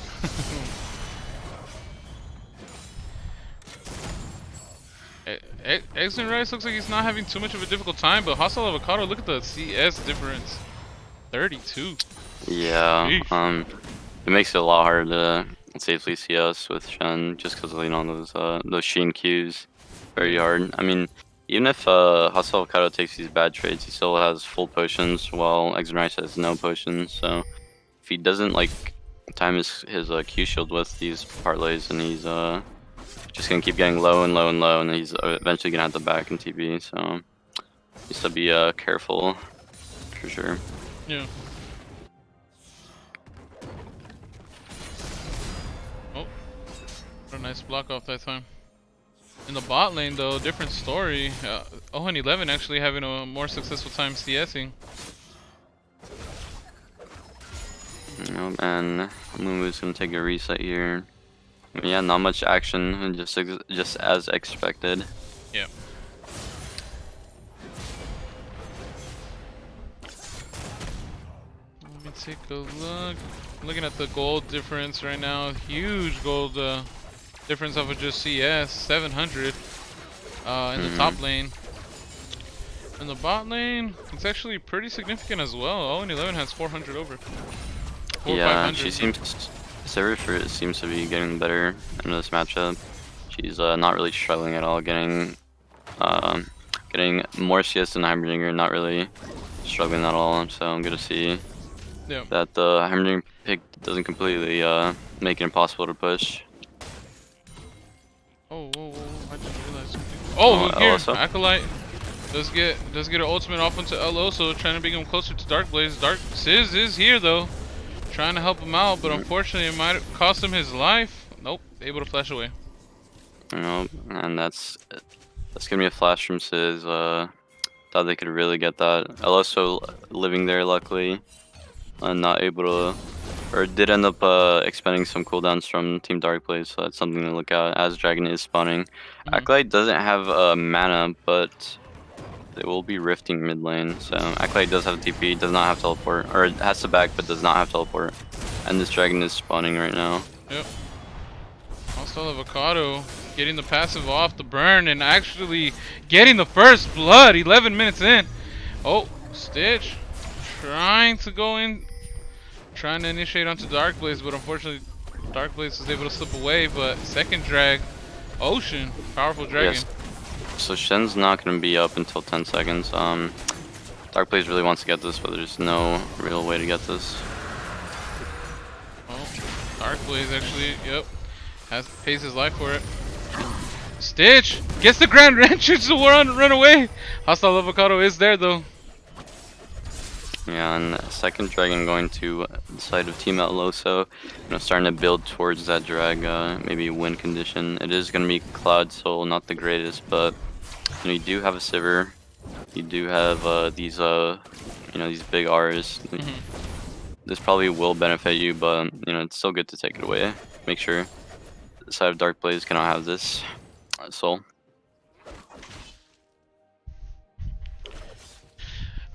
Speaker 3: Eggs and Rice looks like he's not having too much of a difficult time, but Hostile Avocado, look at the CS difference. 32.
Speaker 4: Yeah.
Speaker 3: Sheesh.
Speaker 4: It makes it a lot harder to safely CS with Shen just because those Sheen Qs. Very hard. I mean, even if Hostile Avocado takes these bad trades, he still has full potions while Eggs and Rice has no potions. So if he doesn't time his Q shield with these parlays, and he's just gonna keep getting low and low and low, and he's eventually gonna have to back in TB. So just to be careful for sure.
Speaker 3: Yeah. Oh, what a nice block off that time. In the bot lane though, different story. Owen 11 actually having a more successful time CSing.
Speaker 4: And Mumu's gonna take a reset here. Yeah, not much action, and just as expected.
Speaker 3: Yeah. Let me take a look. Looking at the gold difference right now. Huge gold difference off of just CS. 700 in the top lane. In the bot lane, it's actually pretty significant as well. Oh, and 11 has 400 over.
Speaker 4: Yeah,
Speaker 3: 500.
Speaker 4: she seems. Server for seems to be getting better in this matchup. She's not really struggling at all, um, getting more CS than Heimerdinger, not really struggling at all. So I'm gonna see
Speaker 3: Yeah.
Speaker 4: that the Heimerdinger pick doesn't completely make it impossible to push.
Speaker 3: Oh, whoa, whoa, I just realized something. Oh, look here,
Speaker 4: LSO?
Speaker 3: Acolyte does get an ultimate off into LO, so trying to bring him closer to Darkblaze. Dark Sizz is here though, trying to help him out, but unfortunately it might cost him his life. Nope, able to flash away.
Speaker 4: You know, and that's gonna be a flash from Sizz. Thought they could really get that. LSO living there luckily, and not able to, or did end up expending some cooldowns from Team Darkblaze, so that's something to look at as Dragon is spawning. Acolyte doesn't have mana, but they will be rifting mid lane. So Acolyte does have TP, does not have teleport, or it has to back but does not have teleport. And this Dragon is spawning right now.
Speaker 3: Yep. Also Avocado getting the passive off the burn and actually getting the first blood 11 minutes in. Oh, Stitch trying to go in, trying to initiate onto Darkblaze, but unfortunately Darkblaze was able to slip away. But second drag, Ocean, powerful dragon.
Speaker 4: Yes. So Shen's not going to be up until 10 seconds. Darkblaze really wants to get this, but there's no real way to get this.
Speaker 3: Oh, Darkblaze actually, yep, pays his life for it. Stitch gets the Grand Entrance to run away. Hostile Avocado is there though.
Speaker 4: Yeah, and second dragon going to the side of Team Outloso, starting to build towards that drag, maybe win condition. It is going to be Cloud Soul, not the greatest, but you do have a Sivir, you do have these these big R's. This probably will benefit you, but it's still good to take it away. Make sure the side of Darkblaze cannot have this soul.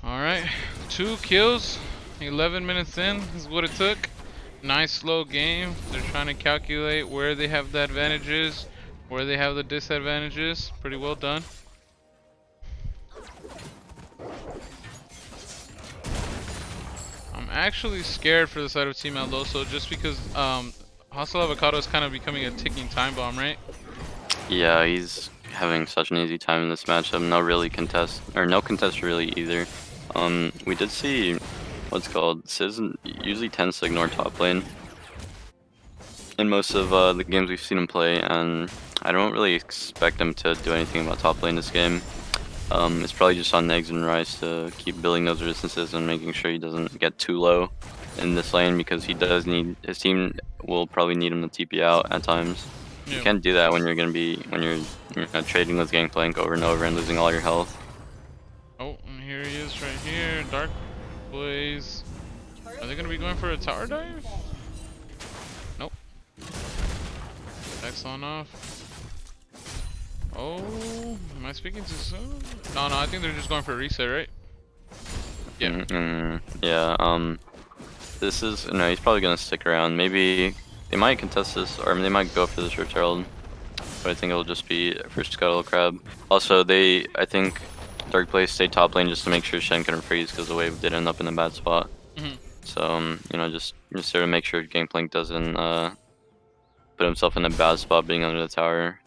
Speaker 3: Alright, 2 kills, 11 minutes in is what it took. Nice slow game. They're trying to calculate where they have the advantages, where they have the disadvantages. Pretty well done. I'm actually scared for the side of Team Aldoso just because Hostile Avocado is kind of becoming a ticking time bomb, right?
Speaker 4: Yeah, he's having such an easy time in this matchup. No contest really either. We did see what's called Sizz usually tends to ignore top lane in most of the games we've seen him play, and I don't really expect him to do anything about top lane this game. It's probably just on Negs and Rice to keep building those resistances and making sure he doesn't get too low in this lane, because he does need, his team will probably need him to TP out at times.
Speaker 3: Yeah.
Speaker 4: You can't do that when you're trading with Gangplank over and over and losing all your health.
Speaker 3: Oh, and here he is right here. Darkblaze. Are they gonna be going for a tower dive? Nope. X on off. Oh, am I speaking too soon? No, I think they're just going for a reset, right? Yeah.
Speaker 4: Yeah. This is he's probably gonna stick around. Maybe they might contest this, or they might go for this Rift Herald, but I think it'll just be for Scuttle Crab. Also, I think Darkblaze stayed top lane just to make sure Shen couldn't freeze, because the wave did end up in a bad spot. So just sort of make sure Gangplank doesn't put himself in a bad spot being under the tower.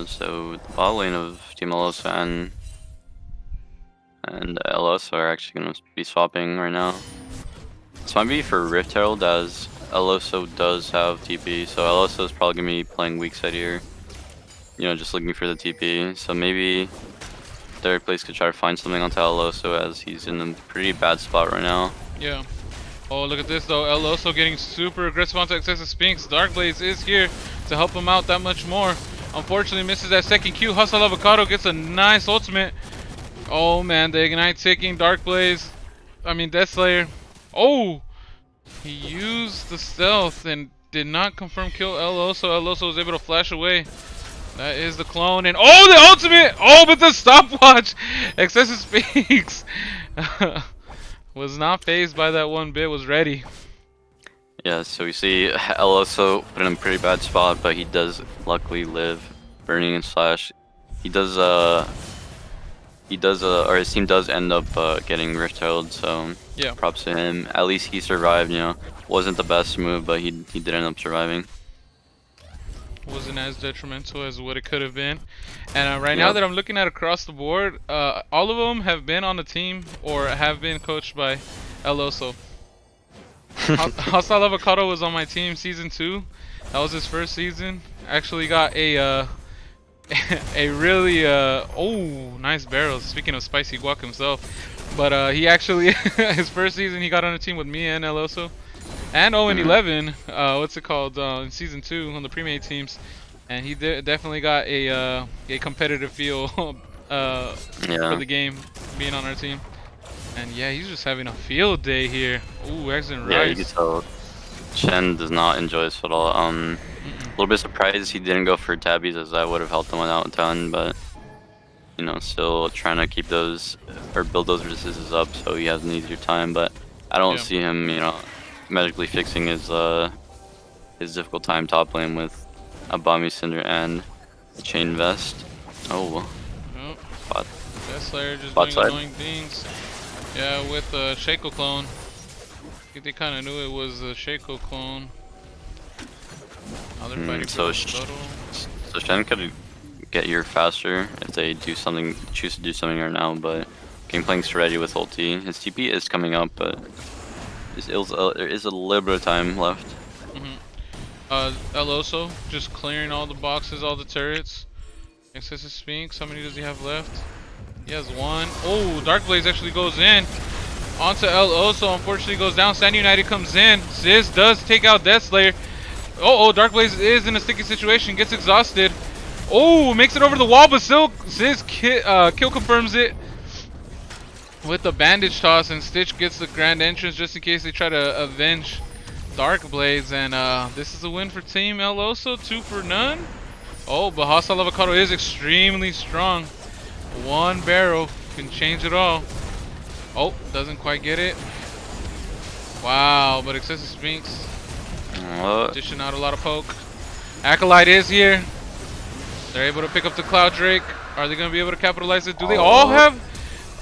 Speaker 4: So the bot lane of Team Elosa and Elosa are actually going to be swapping right now. This might be for Rift Herald, as Elosa does have TP, so Elosa is probably going to be playing weak side here. Just looking for the TP. So maybe Darkblaze could try to find something onto Elosa, as he's in a pretty bad spot right now.
Speaker 3: Yeah. Oh, look at this though. El Oso getting super aggressive onto Excessive Sphinx. Darkblaze is here to help him out that much more. Unfortunately, misses that second Q. Hostile Avocado gets a nice ultimate. Oh man, the Ignite ticking. Darkblaze. Death Slayer. Oh! He used the stealth and did not confirm kill El Oso. El Oso was able to flash away. That is the clone, and oh, the ultimate! Oh, but the stopwatch! Excessive Sphinx was not phased by that one bit, was ready.
Speaker 4: Yeah, so we see Eloso put in a pretty bad spot, but he does luckily live. Burning and Slash. He does, or his team does end up getting Rift Herald, so
Speaker 3: Yeah.
Speaker 4: props to him. At least he survived, you know. Wasn't the best move, but he did end up surviving.
Speaker 3: Wasn't as detrimental as what it could have been. And right now that I'm looking at across the board, all of them have been on the team or have been coached by Eloso. Hostile Avocado was on my team season 2. That was his first season. Actually got a a really oh, nice barrels. Speaking of spicy guac himself, but he actually his first season he got on a team with me and Eloso and Owen 11. What's it called in season 2 on the pre-made teams, and he definitely got a competitive feel for the game being on our team. And yeah, he's just having a field day here. Ooh, excellent rice.
Speaker 4: Yeah, you can tell Shen does not enjoy this at all. A little bit surprised he didn't go for tabbies, as that would have helped him out a ton, but you know, still trying to keep those or build those resistances up so he has an easier time. But I don't see him, you know, magically fixing his difficult time top lane with a Bomby Cinder and a Chain Vest. Oh,
Speaker 3: Bot. That Slayer just
Speaker 4: Bot
Speaker 3: doing
Speaker 4: side.
Speaker 3: annoying things. Yeah, with the Shaco clone. I think they kind of knew it was a Shaco clone. Now they're fighting
Speaker 4: so
Speaker 3: for
Speaker 4: Shen could get here faster if they do something, choose to do something right now. But Gangplank's ready with ulti. His TP is coming up, but there is a little bit of time left.
Speaker 3: Eloso just clearing all the boxes, all the turrets. Excessive Sphinx. How many does he have left? He has one. Oh, Darkblaze actually goes in. Onto Eloso, unfortunately goes down. Sand United comes in. Ziz does take out Deathslayer. Oh, Darkblaze is in a sticky situation. Gets exhausted. Oh, makes it over the wall, but still Ziz kill confirms it with the bandage toss, and Stitch gets the grand entrance just in case they try to avenge Darkblaze. And this is a win for Team Eloso, 2 for none. Oh, but Hostile Avocado is extremely strong. One barrel can change it all. Oh, doesn't quite get it. Wow, but Excessive Sphinx dishing out a lot of poke. Acolyte is here. They're able to pick up the Cloud Drake. Are they going to be able to capitalize it? Do they all have...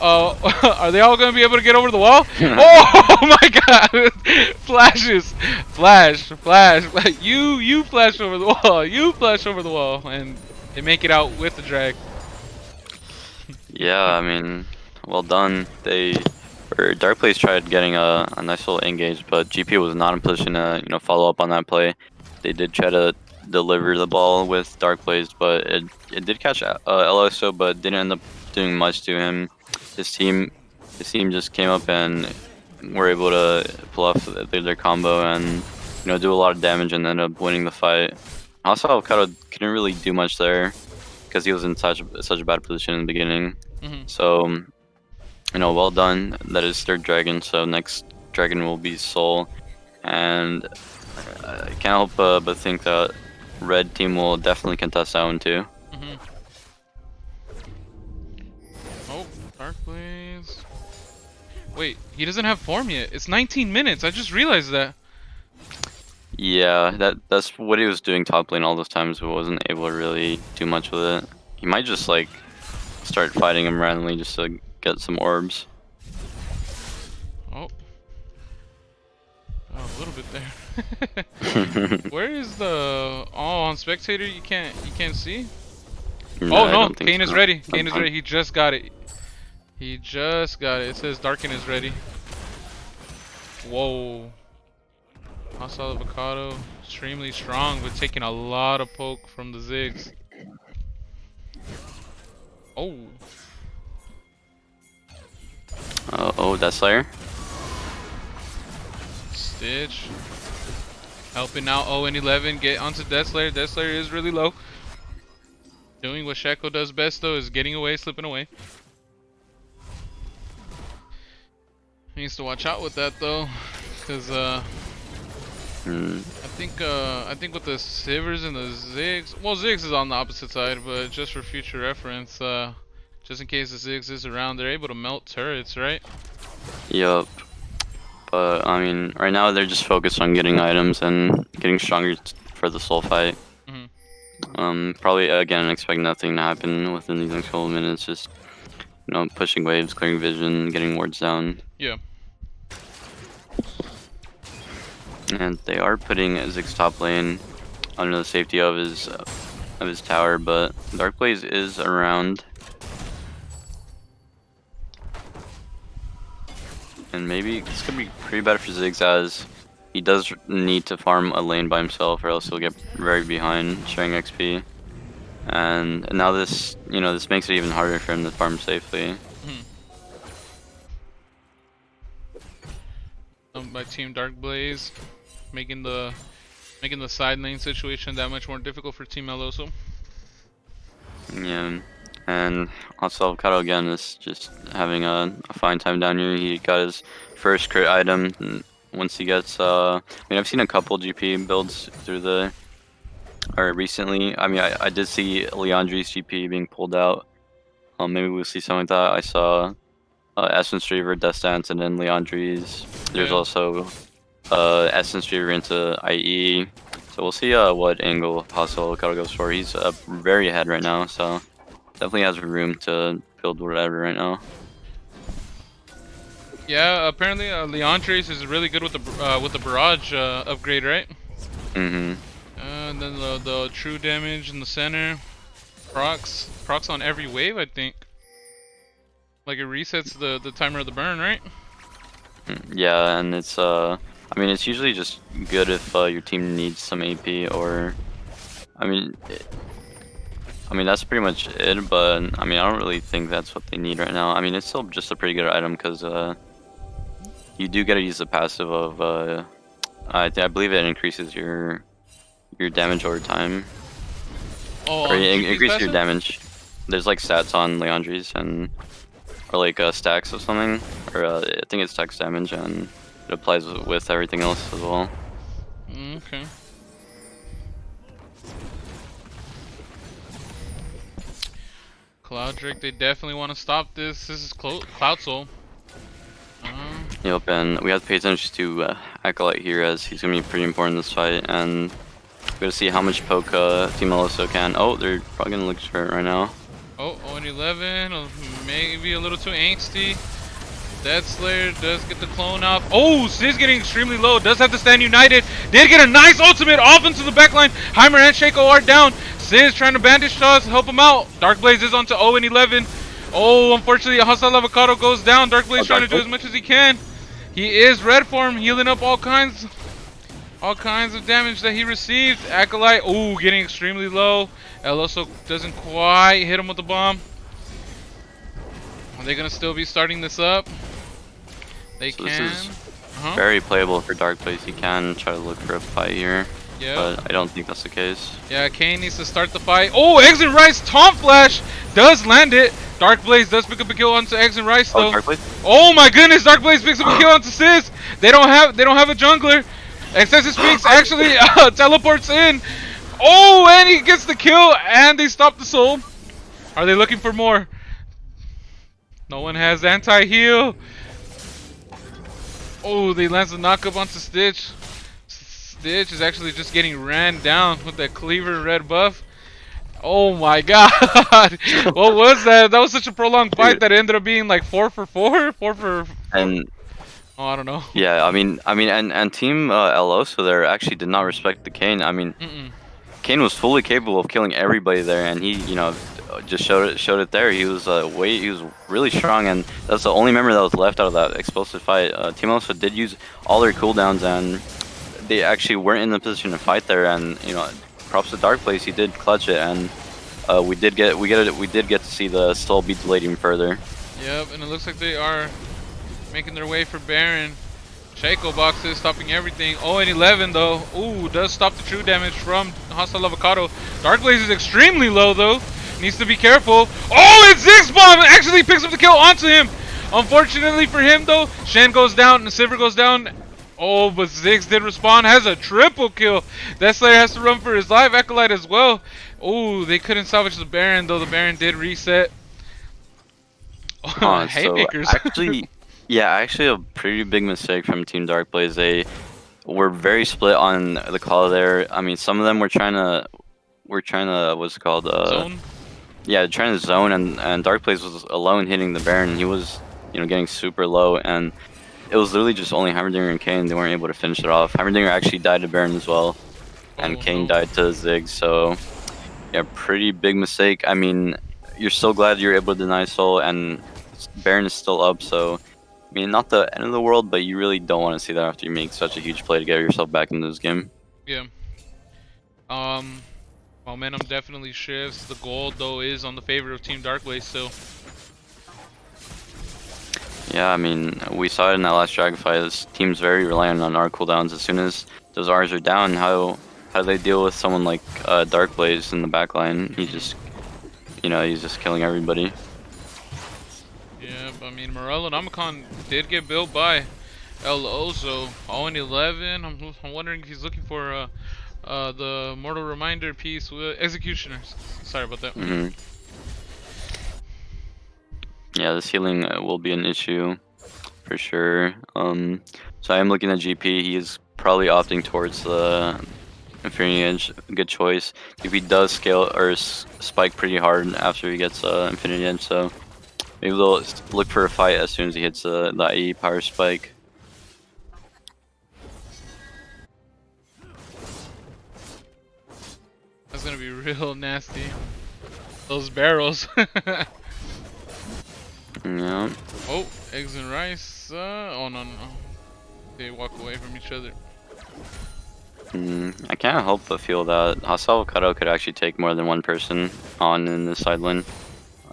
Speaker 3: are they all going to be able to get over the wall? Oh my god! Flashes! Flash! You flash over the wall. You flash over the wall. And they make it out with the drag.
Speaker 4: Yeah, I mean, well done. Darkblaze tried getting a nice little engage, but GP was not in position to, you know, follow up on that play. They did try to deliver the ball with Darkblaze, but it did catch Eloso, but didn't end up doing much to him. His team just came up and were able to pull off their combo and, you know, do a lot of damage and end up winning the fight. Also, Avocado couldn't really do much there because he was in such a bad position in the beginning. So, you know, well done. That is third dragon, so next dragon will be Soul. And I can't help but think that red team will definitely contest that one too.
Speaker 3: Oh, Darkblaze. Wait, he doesn't have form yet. It's 19 minutes. I just realized that.
Speaker 4: Yeah, that's what he was doing top lane all those times, but wasn't able to really do much with it. He might just like start fighting him randomly just to get some orbs.
Speaker 3: Oh, a little bit there. Where is the... Oh, on spectator you can't see?
Speaker 4: No,
Speaker 3: Oh
Speaker 4: I
Speaker 3: no,
Speaker 4: don't think
Speaker 3: Kane is
Speaker 4: so.
Speaker 3: ready. Kane is ready. He just got it. He just got it. It says Darken is ready. Whoa. Hostile Avocado, extremely strong, but taking a lot of poke from the Ziggs. Oh.
Speaker 4: Oh, that Slayer.
Speaker 3: Stitch. Helping out Owen 11 get onto Deathslayer. Deathslayer is really low. Doing what Shaco does best though is getting away, slipping away. He needs to watch out with that though, because I think with the Sivers and the Ziggs, well, Ziggs is on the opposite side, but just for future reference, just in case the Ziggs is around, they're able to melt turrets, right?
Speaker 4: Yup. But I mean, right now they're just focused on getting items and getting stronger for the soul fight. Probably again expect nothing to happen within these next couple of minutes. Just pushing waves, clearing vision, getting wards down.
Speaker 3: Yeah.
Speaker 4: And they are putting Ziggs top lane under the safety of his tower, but Darkblaze is around. And maybe this could be pretty bad for Ziggs, as he does need to farm a lane by himself, or else he'll get very behind sharing XP. And now this, this makes it even harder for him to farm safely.
Speaker 3: By Team Darkblaze, making the side lane situation that much more difficult for Team Eloso.
Speaker 4: Yeah. And also Avocado again is just having a fine time down here. He got his first crit item, and once he gets I mean, I've seen a couple GP builds through recently. I mean, I did see Leandri's GP being pulled out. Maybe we'll see something like that. I saw Essence Reaver, Death Dance, and then Leandri's. There's also Essence Reaver into IE. So we'll see what angle Hustle Avocado goes for. He's very ahead right now, so definitely has room to build whatever right now.
Speaker 3: Yeah, apparently Leandres is really good with the barrage upgrade, right? And then the true damage in the center, procs on every wave, I think. Like it resets the timer of the burn, right?
Speaker 4: Yeah, and it's I mean, it's usually just good if your team needs some AP, or I mean that's pretty much it. But I mean, I don't really think that's what they need right now. I mean, it's still just a pretty good item, because you do get to use the passive of I believe it increases your damage over time.
Speaker 3: Oh,
Speaker 4: or it increases your damage. There's like stats on Leandri's, or like stacks of something, or I think it's stacks damage, and it applies with everything else as well.
Speaker 3: Okay. Cloudric, they definitely want to stop this. This is Cloud Soul.
Speaker 4: Yep, and we have to pay attention to Acolyte here, as he's going to be pretty important in this fight, and we're going to see how much poke Team Eloso can. Oh, they're probably going to look for it right now.
Speaker 3: Oh, 0-11, maybe a little too angsty. Death Slayer does get the clone off. Oh, Sid's getting extremely low. Does have to stand united. Did get a nice ultimate off into the backline. Heimer and Shaco are down. Sid's trying to bandage toss, help him out. Darkblaze is onto 0-11. Oh, unfortunately, Hostile Avocado goes down. Darkblaze trying to do as much as he can. He is red form, healing up all kinds of damage that he received. Acolyte, oh, getting extremely low. Eloso doesn't quite hit him with the bomb. Are they gonna still be starting this up? They
Speaker 4: so
Speaker 3: can.
Speaker 4: This is very playable for Darkblaze. He can try to look for a fight here, but I don't think that's the case.
Speaker 3: Yeah, Kane needs to start the fight. Oh, Eggs and Rice Taunt Flash does land it. Darkblaze does pick up a kill onto Eggs and Rice though. Oh my goodness, Darkblaze picks up a kill onto Sis. They don't have a jungler. Excessive Speaks actually teleports in. Oh, and he gets the kill, and they stop the soul. Are they looking for more? No one has anti-heal. Oh, they lands the knockup onto Stitch. Stitch is actually just getting ran down with that cleaver red buff. Oh my god. What was that? That was such a prolonged fight that it ended up being like 4 for 4? 4 for...
Speaker 4: And...
Speaker 3: Oh, I don't know.
Speaker 4: Yeah, I mean, and Team Eloso there actually did not respect the Kane. I mean, Kane was fully capable of killing everybody there, and he, just showed it there. He was he was really strong, and that's the only member that was left out of that explosive fight. Team Eloso did use all their cooldowns, and they actually weren't in the position to fight there. And props to Darkblaze, he did clutch it, and we did get to see the soul be delayed even further.
Speaker 3: Yep, and it looks like they are making their way for Baron. Shaco boxes stopping everything. 0-11 though. Ooh, does stop the true damage from Hostile Avocado. Darkblaze is extremely low though. Needs to be careful. Oh, and Ziggs Bomb actually picks up the kill onto him. Unfortunately for him though, Shen goes down and Sivir goes down. Oh, but Ziggs did respond, has a triple kill. That Slayer has to run for his life. Acolyte as well. Oh, they couldn't salvage the Baron, though the Baron did reset.
Speaker 4: So
Speaker 3: Haymakers.
Speaker 4: actually, yeah, actually a pretty big mistake from Team Darkblaze. They were very split on the call there. I mean, some of them were trying to, what's it called?
Speaker 3: Zone.
Speaker 4: Yeah, trying to zone, and Darkblaze was alone hitting the Baron. He was, getting super low, and it was literally just only Heimerdinger and Kane. They weren't able to finish it off. Heimerdinger actually died to Baron as well, and
Speaker 3: Oh,
Speaker 4: Kane
Speaker 3: no.
Speaker 4: died to Ziggs. So, yeah, pretty big mistake. I mean, you're so glad you're able to deny Soul, and Baron is still up. So, I mean, not the end of the world, but you really don't want to see that after you make such a huge play to get yourself back into this game.
Speaker 3: Yeah. Momentum definitely shifts. The gold, though, is on the favor of Team Darkblaze still.
Speaker 4: Yeah, I mean, we saw it in that last Dragon fight. This team's very reliant on R cooldowns. As soon as those R's are down, how do they deal with someone like Darkblaze in the backline? He's just, he's just killing everybody.
Speaker 3: Yeah, I mean, Morello Namicon did get built by El Oso. 0-11. I'm wondering if he's looking for the Mortal Reminder piece with Executioners. Sorry about that.
Speaker 4: Hmm. Yeah, this healing will be an issue for sure. So I am looking at GP. He is probably opting towards the Infinity Edge. Good choice. GP does scale or spike pretty hard after he gets Infinity Edge, so maybe they'll look for a fight as soon as he hits the IE power spike.
Speaker 3: That's gonna be real nasty. Those barrels.
Speaker 4: Yeah.
Speaker 3: Oh, eggs and rice. Oh no. They walk away from each other.
Speaker 4: I can't help but feel that Hostile Avocado could actually take more than one person on in the side lane.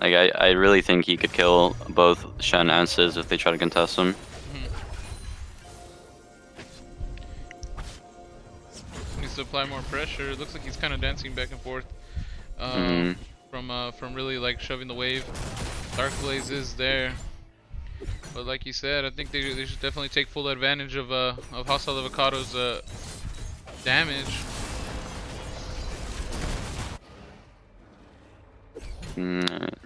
Speaker 4: Like, I really think he could kill both Shen and Sizz if they try to contest him.
Speaker 3: Needs to apply more pressure. It looks like he's kind of dancing back and forth. From really like shoving the wave. Darkblaze is there. But like you said, I think they should definitely take full advantage of Hostile Avocado's damage.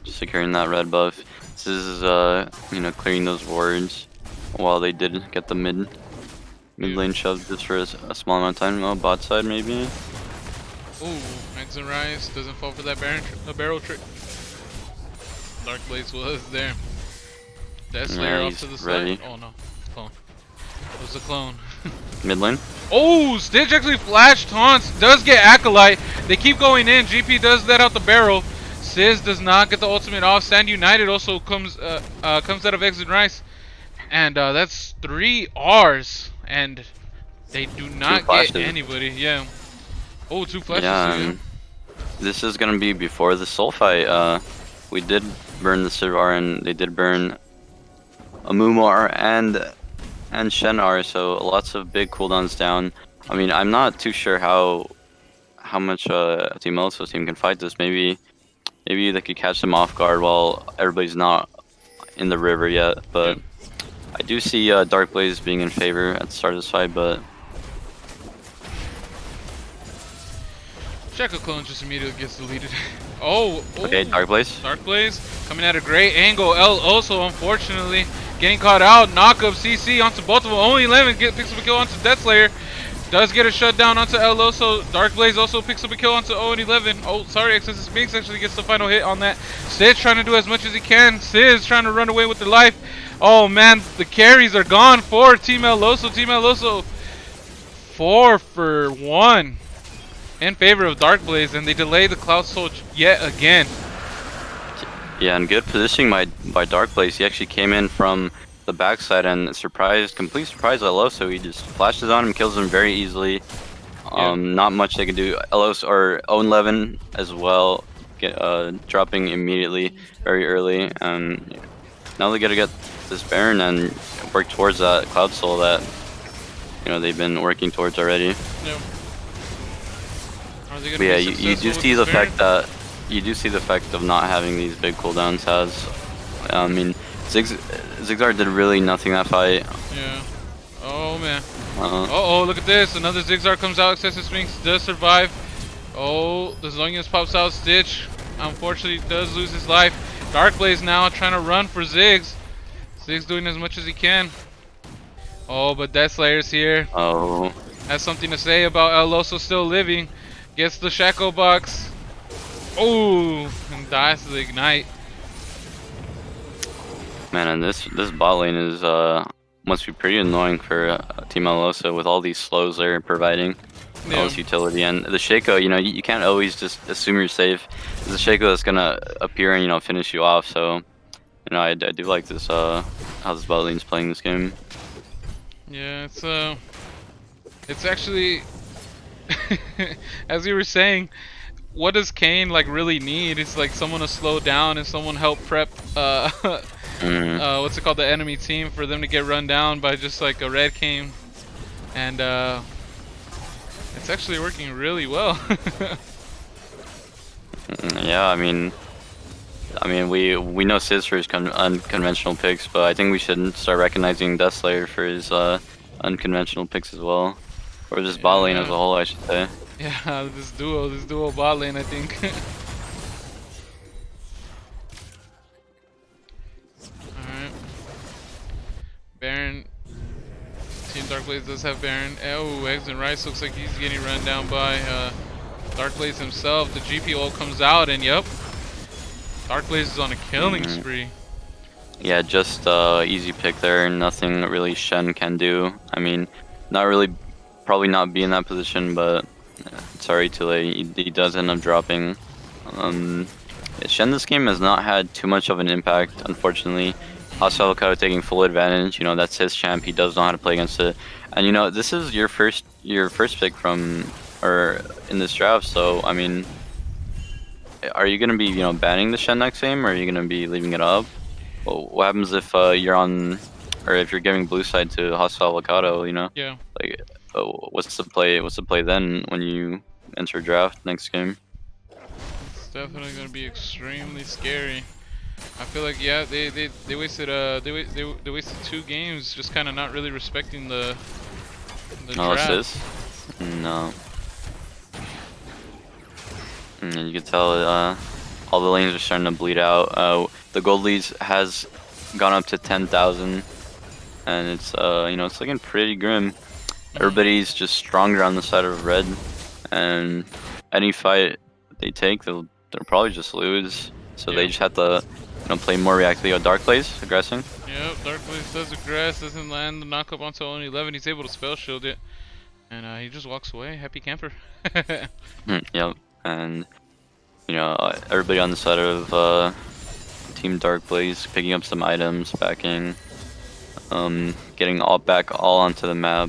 Speaker 4: Securing that red buff. This is clearing those wards while they did get the mid lane shoved just for a small amount of time. Oh, bot side maybe.
Speaker 3: Ooh, eggs and rice doesn't fall for that barrel trick. Darkblaze was there. Death Slayer off to the
Speaker 4: ready.
Speaker 3: side. Oh no, clone. It was a clone.
Speaker 4: Mid lane.
Speaker 3: Oh, Stitch actually flashed taunts. Does get Acolyte. They keep going in. GP does let out the barrel. Sizz does not get the ultimate off. Stand United also comes out of Eggs and Rice, and that's 3 R's, and they do not get anybody. Yeah. Oh, 2 flashes.
Speaker 4: Yeah. This is gonna be before the soul fight. We did burn the Civ R, and they did burn Amumu R and Shen R, so lots of big cooldowns down. I mean, I'm not too sure how much Team Meloso's team can fight this. Maybe they could catch them off guard while everybody's not in the river yet. But I do see Darkblaze being in favor at the start of this fight, but
Speaker 3: Shackle Clone just immediately gets deleted. Oh,
Speaker 4: okay, Darkblaze.
Speaker 3: Darkblaze coming at a great angle. L also unfortunately getting caught out. Knock up CC onto both of them. Only 11 picks up a kill onto Death Slayer. Does get a shutdown onto El Oso. Darkblaze also picks up a kill onto 0-11. Oh, sorry, Excessive Spinks actually gets the final hit on that. Stitch trying to do as much as he can. Sizz trying to run away with their life. Oh man, the carries are gone for Team El Oso. Team El Oso 4 for 1 in favor of Darkblaze, and they delay the Cloud Soul yet again.
Speaker 4: Yeah, and good positioning by Darkblaze. He actually came in from the backside and complete surprise Elos, so he just flashes on him, kills him very easily. Not much they can do. Elos or Own 11 as well, dropping immediately very early, and now they gotta get this Baron and work towards that Cloud Soul that they've been working towards already.
Speaker 3: Yeah.
Speaker 4: But yeah, you do see the fact that the effect of not having these big cooldowns has. I mean, Zigzar did really nothing that fight.
Speaker 3: Yeah. Oh man.
Speaker 4: Uh-huh.
Speaker 3: Oh, look at this. Another Zigzag comes out. Excessive Sphinx does survive. Oh, the Zonius pops out. Stitch, unfortunately, does lose his life. Darkblaze now trying to run for Ziggs. Ziggs doing as much as he can. Oh, but Death Slayer's here.
Speaker 4: Oh.
Speaker 3: Has something to say about El Oso still living. Gets the Shackle Box. Oh, and dies to the Ignite.
Speaker 4: Man, and this bot lane is must be pretty annoying for Team Alosa with all these slows they're providing, all this utility, and the Shaco. You know, you can't always just assume you're safe. There's a Shaco that's gonna appear and, you know, finish you off. So, you know, I do like this how this bot lane's playing this game.
Speaker 3: Yeah, it's actually, as you were saying, what does Kane like really need? It's like someone to slow down and someone help prep what's it called, the enemy team, for them to get run down by just like a red Kane, and it's actually working really well.
Speaker 4: Yeah, I mean we know Sizz for his unconventional picks, but I think we should start recognizing Death Slayer for his unconventional picks as well, or just bot lane as a whole, I should say.
Speaker 3: Yeah, this duo bot lane, I think. Alright. Baron. Team Darkblaze does have Baron. Oh, Eggs and Rice looks like he's getting run down by Darkblaze himself. The GP ult comes out, and yep. Darkblaze is on a killing spree.
Speaker 4: Yeah, just easy pick there. Nothing really Shen can do. I mean, not really, probably not be in that position, but sorry, too late. He does end up dropping. Shen this game has not had too much of an impact, unfortunately. Hostile Avocado taking full advantage. You know, that's his champ. He does know how to play against it. And you know, this is your first pick in this draft. So I mean, are you gonna be, you know, banning the Shen next game, or are you gonna be leaving it up? Well, what happens if you're on, or if you're giving blue side to Hostile Avocado? You know.
Speaker 3: Yeah.
Speaker 4: Like, what's the play? What's the play then when you enter draft next game?
Speaker 3: It's definitely gonna be extremely scary. I feel like, yeah, they wasted they wasted 2 games just kind of not really respecting the draft.
Speaker 4: This? No. And you can tell all the lanes are starting to bleed out. The gold leads has gone up to 10,000, and it's you know, it's looking pretty grim. Everybody's just stronger on the side of red, and any fight they take, they'll probably just lose. So they just have to, you know, play more reactively. Darkblaze aggressing.
Speaker 3: Yep, Darkblaze does aggress, doesn't land the knockup onto only 11. He's able to spell shield it, and he just walks away. Happy camper.
Speaker 4: Yep, and you know, everybody on the side of Team Darkblaze picking up some items, backing, getting back all onto the map,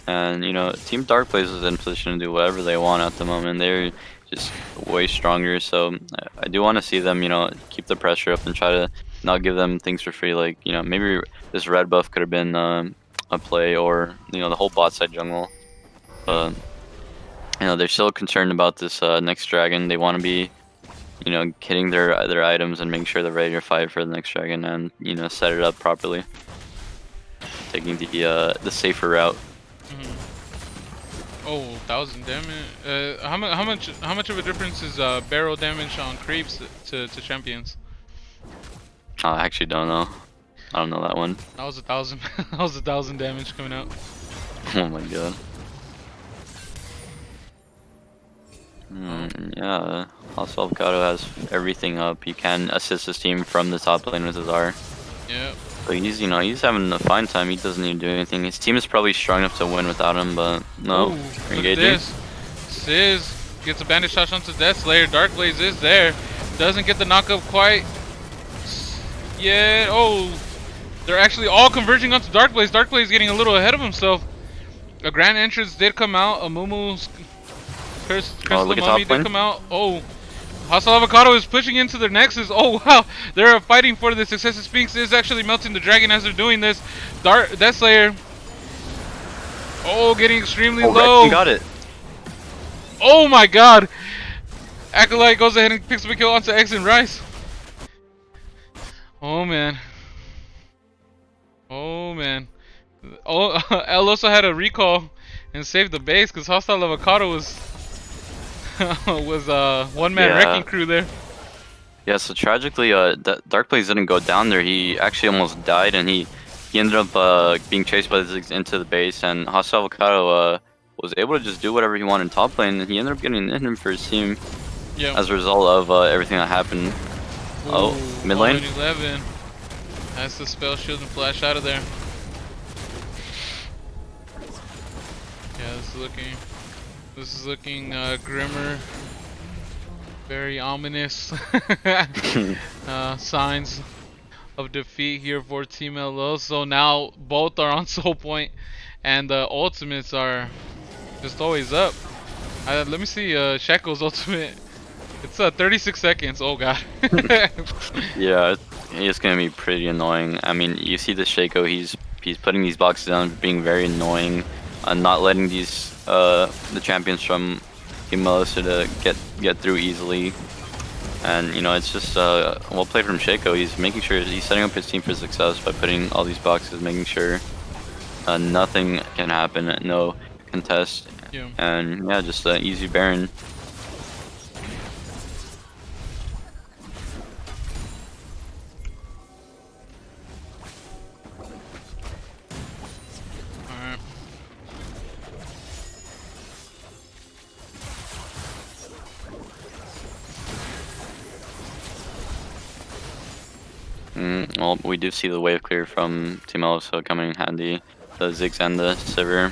Speaker 4: and you know, Team Darkblaze is in position to do whatever they want at the moment. They're just way stronger, so I do want to see them, you know, keep the pressure up and try to not give them things for free. Like, you know, maybe this red buff could have been a play, or you know, the whole bot side jungle. You know, they're still concerned about this next dragon. They want to be, you know, hitting their items and making sure they're ready to fight for the next dragon, and you know, set it up properly, taking the safer route.
Speaker 3: Oh, 1,000 damage. How much of a difference is barrel damage on creeps to champions?
Speaker 4: I actually don't know. I don't know that one.
Speaker 3: That was 1,000. That was 1,000 damage coming out.
Speaker 4: Oh my god. Yeah, also Avocado has everything up. He can assist his team from the top lane with his R.
Speaker 3: Yeah.
Speaker 4: But he's, you know, he's having a fine time. He doesn't need to do anything. His team is probably strong enough to win without him, but no.
Speaker 3: Look at this. Sizz gets a bandage shot onto Death Slayer. Darkblaze is there. Doesn't get the knockup quite. Yeah. Oh, they're actually all converging onto Darkblaze. Darkblaze getting a little ahead of himself. A grand entrance did come out. A Mumu's Curse of the Mummy did come out. Oh. Hostile Avocado is pushing into their nexus. Oh wow, they're fighting for the Successive Sphinx. Is actually melting the dragon as they're doing this. Death Slayer. Oh, getting extremely low.
Speaker 4: Rex got it.
Speaker 3: Oh my god. Acolyte goes ahead and picks up a kill onto X and Rice. Oh man. Oh man. Oh, El also had a recall and saved the base because Hostile Avocado was was one man wrecking
Speaker 4: Yeah.
Speaker 3: crew there.
Speaker 4: Yeah, so tragically, Darkblaze didn't go down there. He actually almost died, and he ended up being chased by the Ziggs into the base. And Hostile Avocado was able to just do whatever he wanted in top lane, and he ended up getting in him for his team
Speaker 3: Yeah.
Speaker 4: as a result of everything that happened. Oh, mid lane.
Speaker 3: 11. That's the spell shield and flash out of there. Yeah, this is looking grimmer. Very ominous signs of defeat here for Team LO. So now both are on soul point, and the ultimates are just always up. Let me see Shaco's ultimate. It's 36 seconds. Oh god.
Speaker 4: Yeah, it's gonna be pretty annoying. I mean, you see the Shaco, he's putting these boxes down, being very annoying, not letting these the champions from Team Melissa to get through easily. And you know, it's just well played from Shaco. He's making sure he's setting up his team for success by putting all these boxes, making sure nothing can happen, no contest,
Speaker 3: Yeah.
Speaker 4: and yeah, just an easy Baron.
Speaker 3: Alright.
Speaker 4: Well, we do see the wave clear from Team Melissa coming in handy. The Ziggs and the Sivir.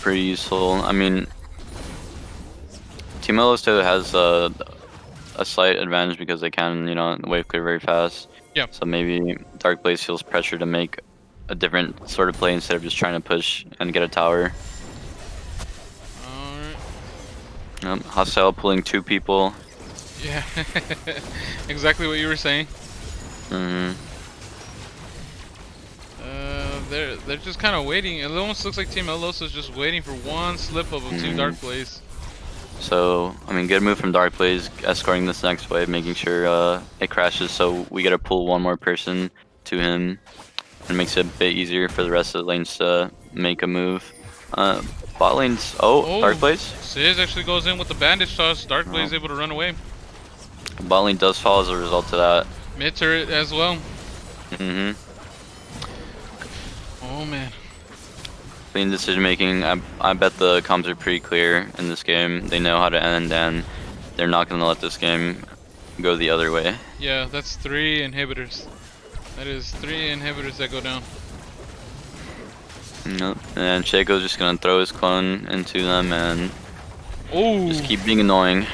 Speaker 4: Pretty useful. I mean, Team Melissa has a slight advantage because they can, you know, wave clear very fast.
Speaker 3: Yeah.
Speaker 4: So maybe Darkblaze feels pressure to make a different sort of play instead of just trying to push and get a tower.
Speaker 3: Alright.
Speaker 4: Hostile pulling 2 people.
Speaker 3: Yeah. Exactly what you were saying. They're just kind of waiting. It almost looks like Team Elos is just waiting for one slip up of Team Darkblaze.
Speaker 4: So, I mean, good move from Darkblaze, escorting this next wave, making sure it crashes so we gotta pull one more person to him. And makes it a bit easier for the rest of the lanes to make a move. Bot lane's... Oh, Darkblaze?
Speaker 3: Sizz actually goes in with the bandage toss. Darkblaze able to run away.
Speaker 4: Bot lane does fall as a result of that.
Speaker 3: Mid turret as well.
Speaker 4: Mm-hmm.
Speaker 3: Oh man.
Speaker 4: Clean decision making. I bet the comms are pretty clear in this game. They know how to end, and they're not gonna let this game go the other way.
Speaker 3: Yeah, that's 3 inhibitors. That is 3 inhibitors that go down.
Speaker 4: Nope. And Shaco's just gonna throw his clone into them and
Speaker 3: Oh.
Speaker 4: just keep being annoying.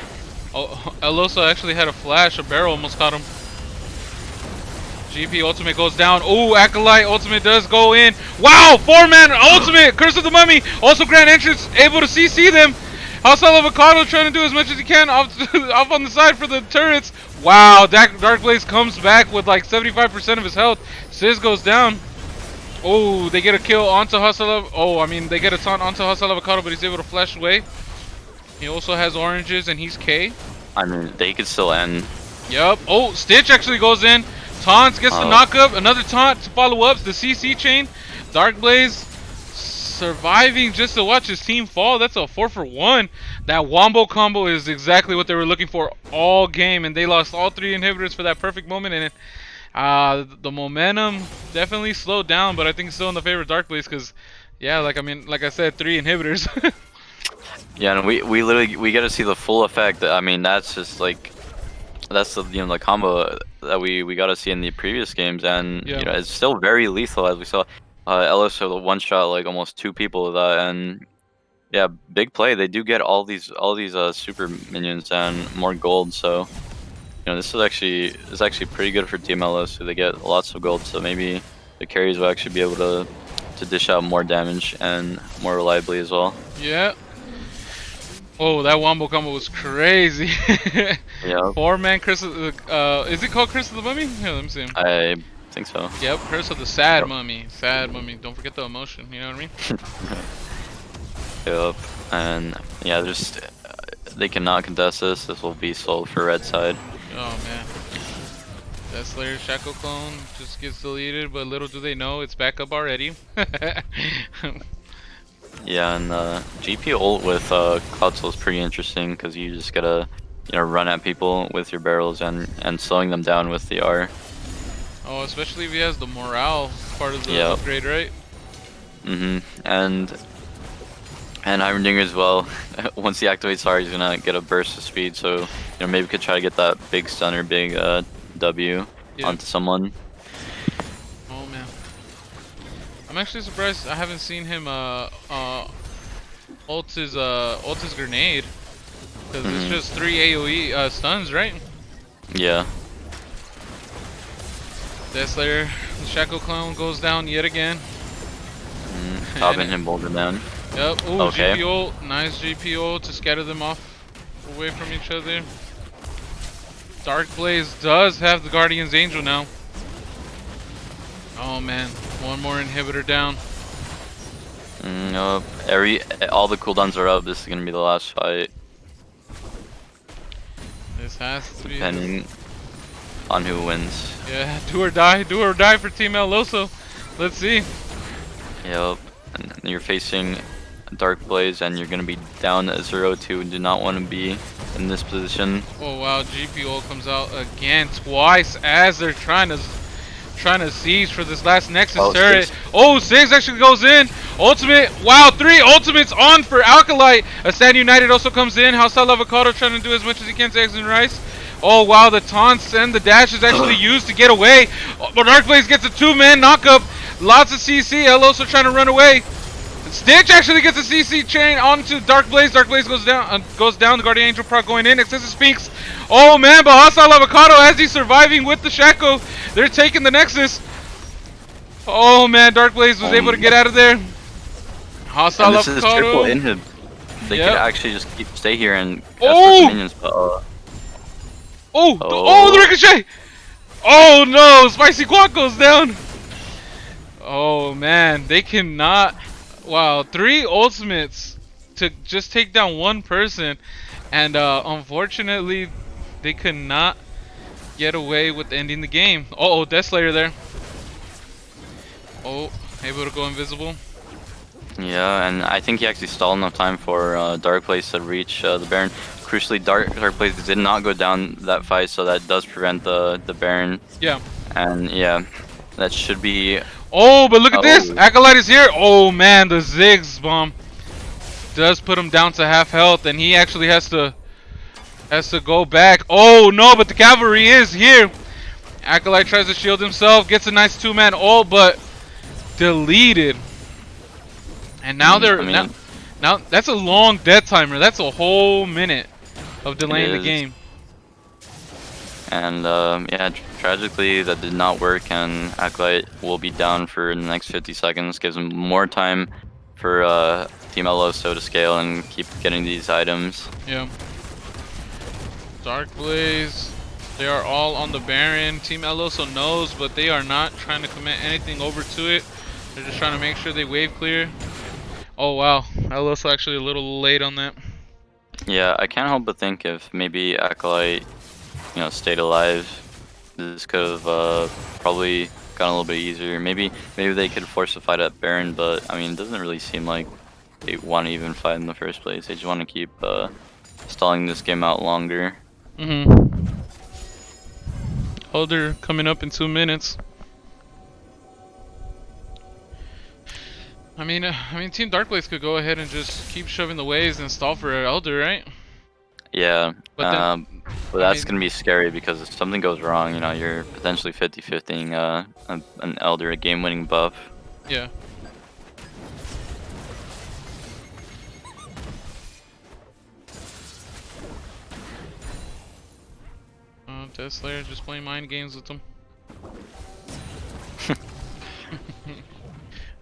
Speaker 3: Oh, Eloso actually had a flash. A barrel almost caught him. GP ultimate goes down. Oh, Acolyte ultimate does go in. Wow, 4-man ultimate. Curse of the Mummy. Also Grand Entrance able to CC them. Hostile Avocado trying to do as much as he can off on the side for the turrets. Wow, Darkblaze comes back with like 75% of his health. Sizz goes down. Oh, they get a kill onto Hostile. Oh, I mean, they get a taunt onto Hostile Avocado, but he's able to flash away. He also has oranges and he's K.
Speaker 4: I mean, they could still end.
Speaker 3: Yup. Oh, Stitch actually goes in. Taunts gets the knock up. Another taunt to follow up. The CC chain. Darkblaze surviving just to watch his team fall. That's a 4-for-1. That wombo combo is exactly what they were looking for all game, and they lost all 3 inhibitors for that perfect moment. And the momentum definitely slowed down, but I think it's still in the favor of Darkblaze because, yeah, like I said, 3 inhibitors.
Speaker 4: Yeah, and we literally get to see the full effect. I mean, that's just like that's the the combo that we got to see in the previous games, and
Speaker 3: Yeah.
Speaker 4: you know it's still very lethal as we saw. Ellis the one shot like almost 2 people with that, and yeah, big play. They do get all these super minions and more gold, so you know this is actually pretty good for Team Ellis. So they get lots of gold, so maybe the carries will actually be able to dish out more damage and more reliably as well.
Speaker 3: Yeah. Oh, that wombo combo was crazy.
Speaker 4: Yeah.
Speaker 3: 4-man Curse of the, is it called Curse of the Mummy? Here, let me see.
Speaker 4: I think so.
Speaker 3: Yep, Curse of the Sad Mummy. Sad Mummy. Don't forget the emotion, you know what I mean?
Speaker 4: Yep. And yeah, just they cannot contest this. This will be sold for red side.
Speaker 3: Oh, man. That Slayer Shackle clone just gets deleted, but little do they know it's back up already.
Speaker 4: Yeah, and GP ult with Cloud Soul is pretty interesting because you just gotta, run at people with your barrels and slowing them down with the R.
Speaker 3: Oh, especially if he has the morale part of the
Speaker 4: Yep.
Speaker 3: upgrade, right?
Speaker 4: And Heimerdinger as well. Once he activates R, he's gonna get a burst of speed. So maybe we could try to get that big stun or big W onto someone.
Speaker 3: Oh man, I'm actually surprised I haven't seen him ult his grenade, because it's just 3 AOE stuns, right?
Speaker 4: Yeah.
Speaker 3: Death Slayer, the Shackle clone goes down yet again.
Speaker 4: Topping him, bolting down.
Speaker 3: Yep. Ooh,
Speaker 4: Okay.
Speaker 3: GP ult. Nice GP ult to scatter them off away from each other. Darkblaze does have the Guardian's Angel now. Oh man, one more inhibitor down.
Speaker 4: Nope. All the cooldowns are up. This is gonna be the last fight,
Speaker 3: This has to be.
Speaker 4: depending on who wins.
Speaker 3: Yeah, do or die for Team El Oso. Let's see.
Speaker 4: Yep. And you're facing Darkblaze, and you're gonna be down 0-2. Do not want to be in this position.
Speaker 3: Oh wow, GP ult comes out again twice as they're trying to siege for this last Nexus turret.
Speaker 4: Six.
Speaker 3: Oh, 6 actually goes in. Ultimate. Wow, 3 ultimates on for Alkalite. A Stand United also comes in. Household Avocado trying to do as much as he can to Eggs and Rice. Oh wow, the taunts and the dash is actually used to get away. But Darkblaze gets a 2-man knockup. Lots of CC. Eloso trying to run away. Stitch actually gets a CC chain onto Darkblaze. Darkblaze goes down. The Guardian Angel proc going in. Excessive Spinks. Oh man, but Hostile Avocado, as he's surviving with the Shaco, they're taking the Nexus. Oh man, Darkblaze was able to get out of there. Hostile
Speaker 4: And this is triple
Speaker 3: Avocado.
Speaker 4: inhib. They
Speaker 3: Yep.
Speaker 4: could actually just stay here and cast
Speaker 3: Oh!
Speaker 4: the minions, but
Speaker 3: Oh, the ricochet! Oh no, Spicy Guac goes down. Oh man, they cannot. Wow, 3 ultimates to just take down one person, and unfortunately, they could not get away with ending the game. Oh, Death Slayer there. Oh, able to go invisible.
Speaker 4: yeah, and I think he actually stalled enough time for Darkblaze to reach the Baron. Crucially, Darkblaze did not go down that fight, so that does prevent the Baron.
Speaker 3: Yeah.
Speaker 4: And yeah, that should be.
Speaker 3: Oh, but look at this!
Speaker 4: Oh.
Speaker 3: Acolyte is here! Oh man, the Ziggs bomb does put him down to half health, and he actually has to go back. Oh no, but the cavalry is here! Acolyte tries to shield himself, gets a nice 2-man ult, but deleted. And now they're now that's a long death timer. That's a whole minute of delaying the game.
Speaker 4: And yeah, tragically that did not work, and Acolyte will be down for the next 50 seconds. Gives him more time for Team Eloso to scale and keep getting these items.
Speaker 3: Yeah. Darkblaze, they are all on the Baron. Team Eloso knows, but they are not trying to commit anything over to it. They're just trying to make sure they wave clear. Oh wow, Eloso actually a little late on that.
Speaker 4: Yeah, I can't help but think if maybe Acolyte, stayed alive, this could have probably gotten a little bit easier. Maybe they could force a fight at Baron, but I mean, it doesn't really seem like they want to even fight in the first place. They just want to keep stalling this game out longer.
Speaker 3: Elder coming up in 2 minutes. I mean, Team Darkblaze could go ahead and just keep shoving the waves and stall for Elder, right?
Speaker 4: Yeah,
Speaker 3: But then,
Speaker 4: but that's gonna be scary because if something goes wrong, you're potentially 50-50ing an Elder a game-winning buff.
Speaker 3: Yeah. Death Slayer just playing mind games with them.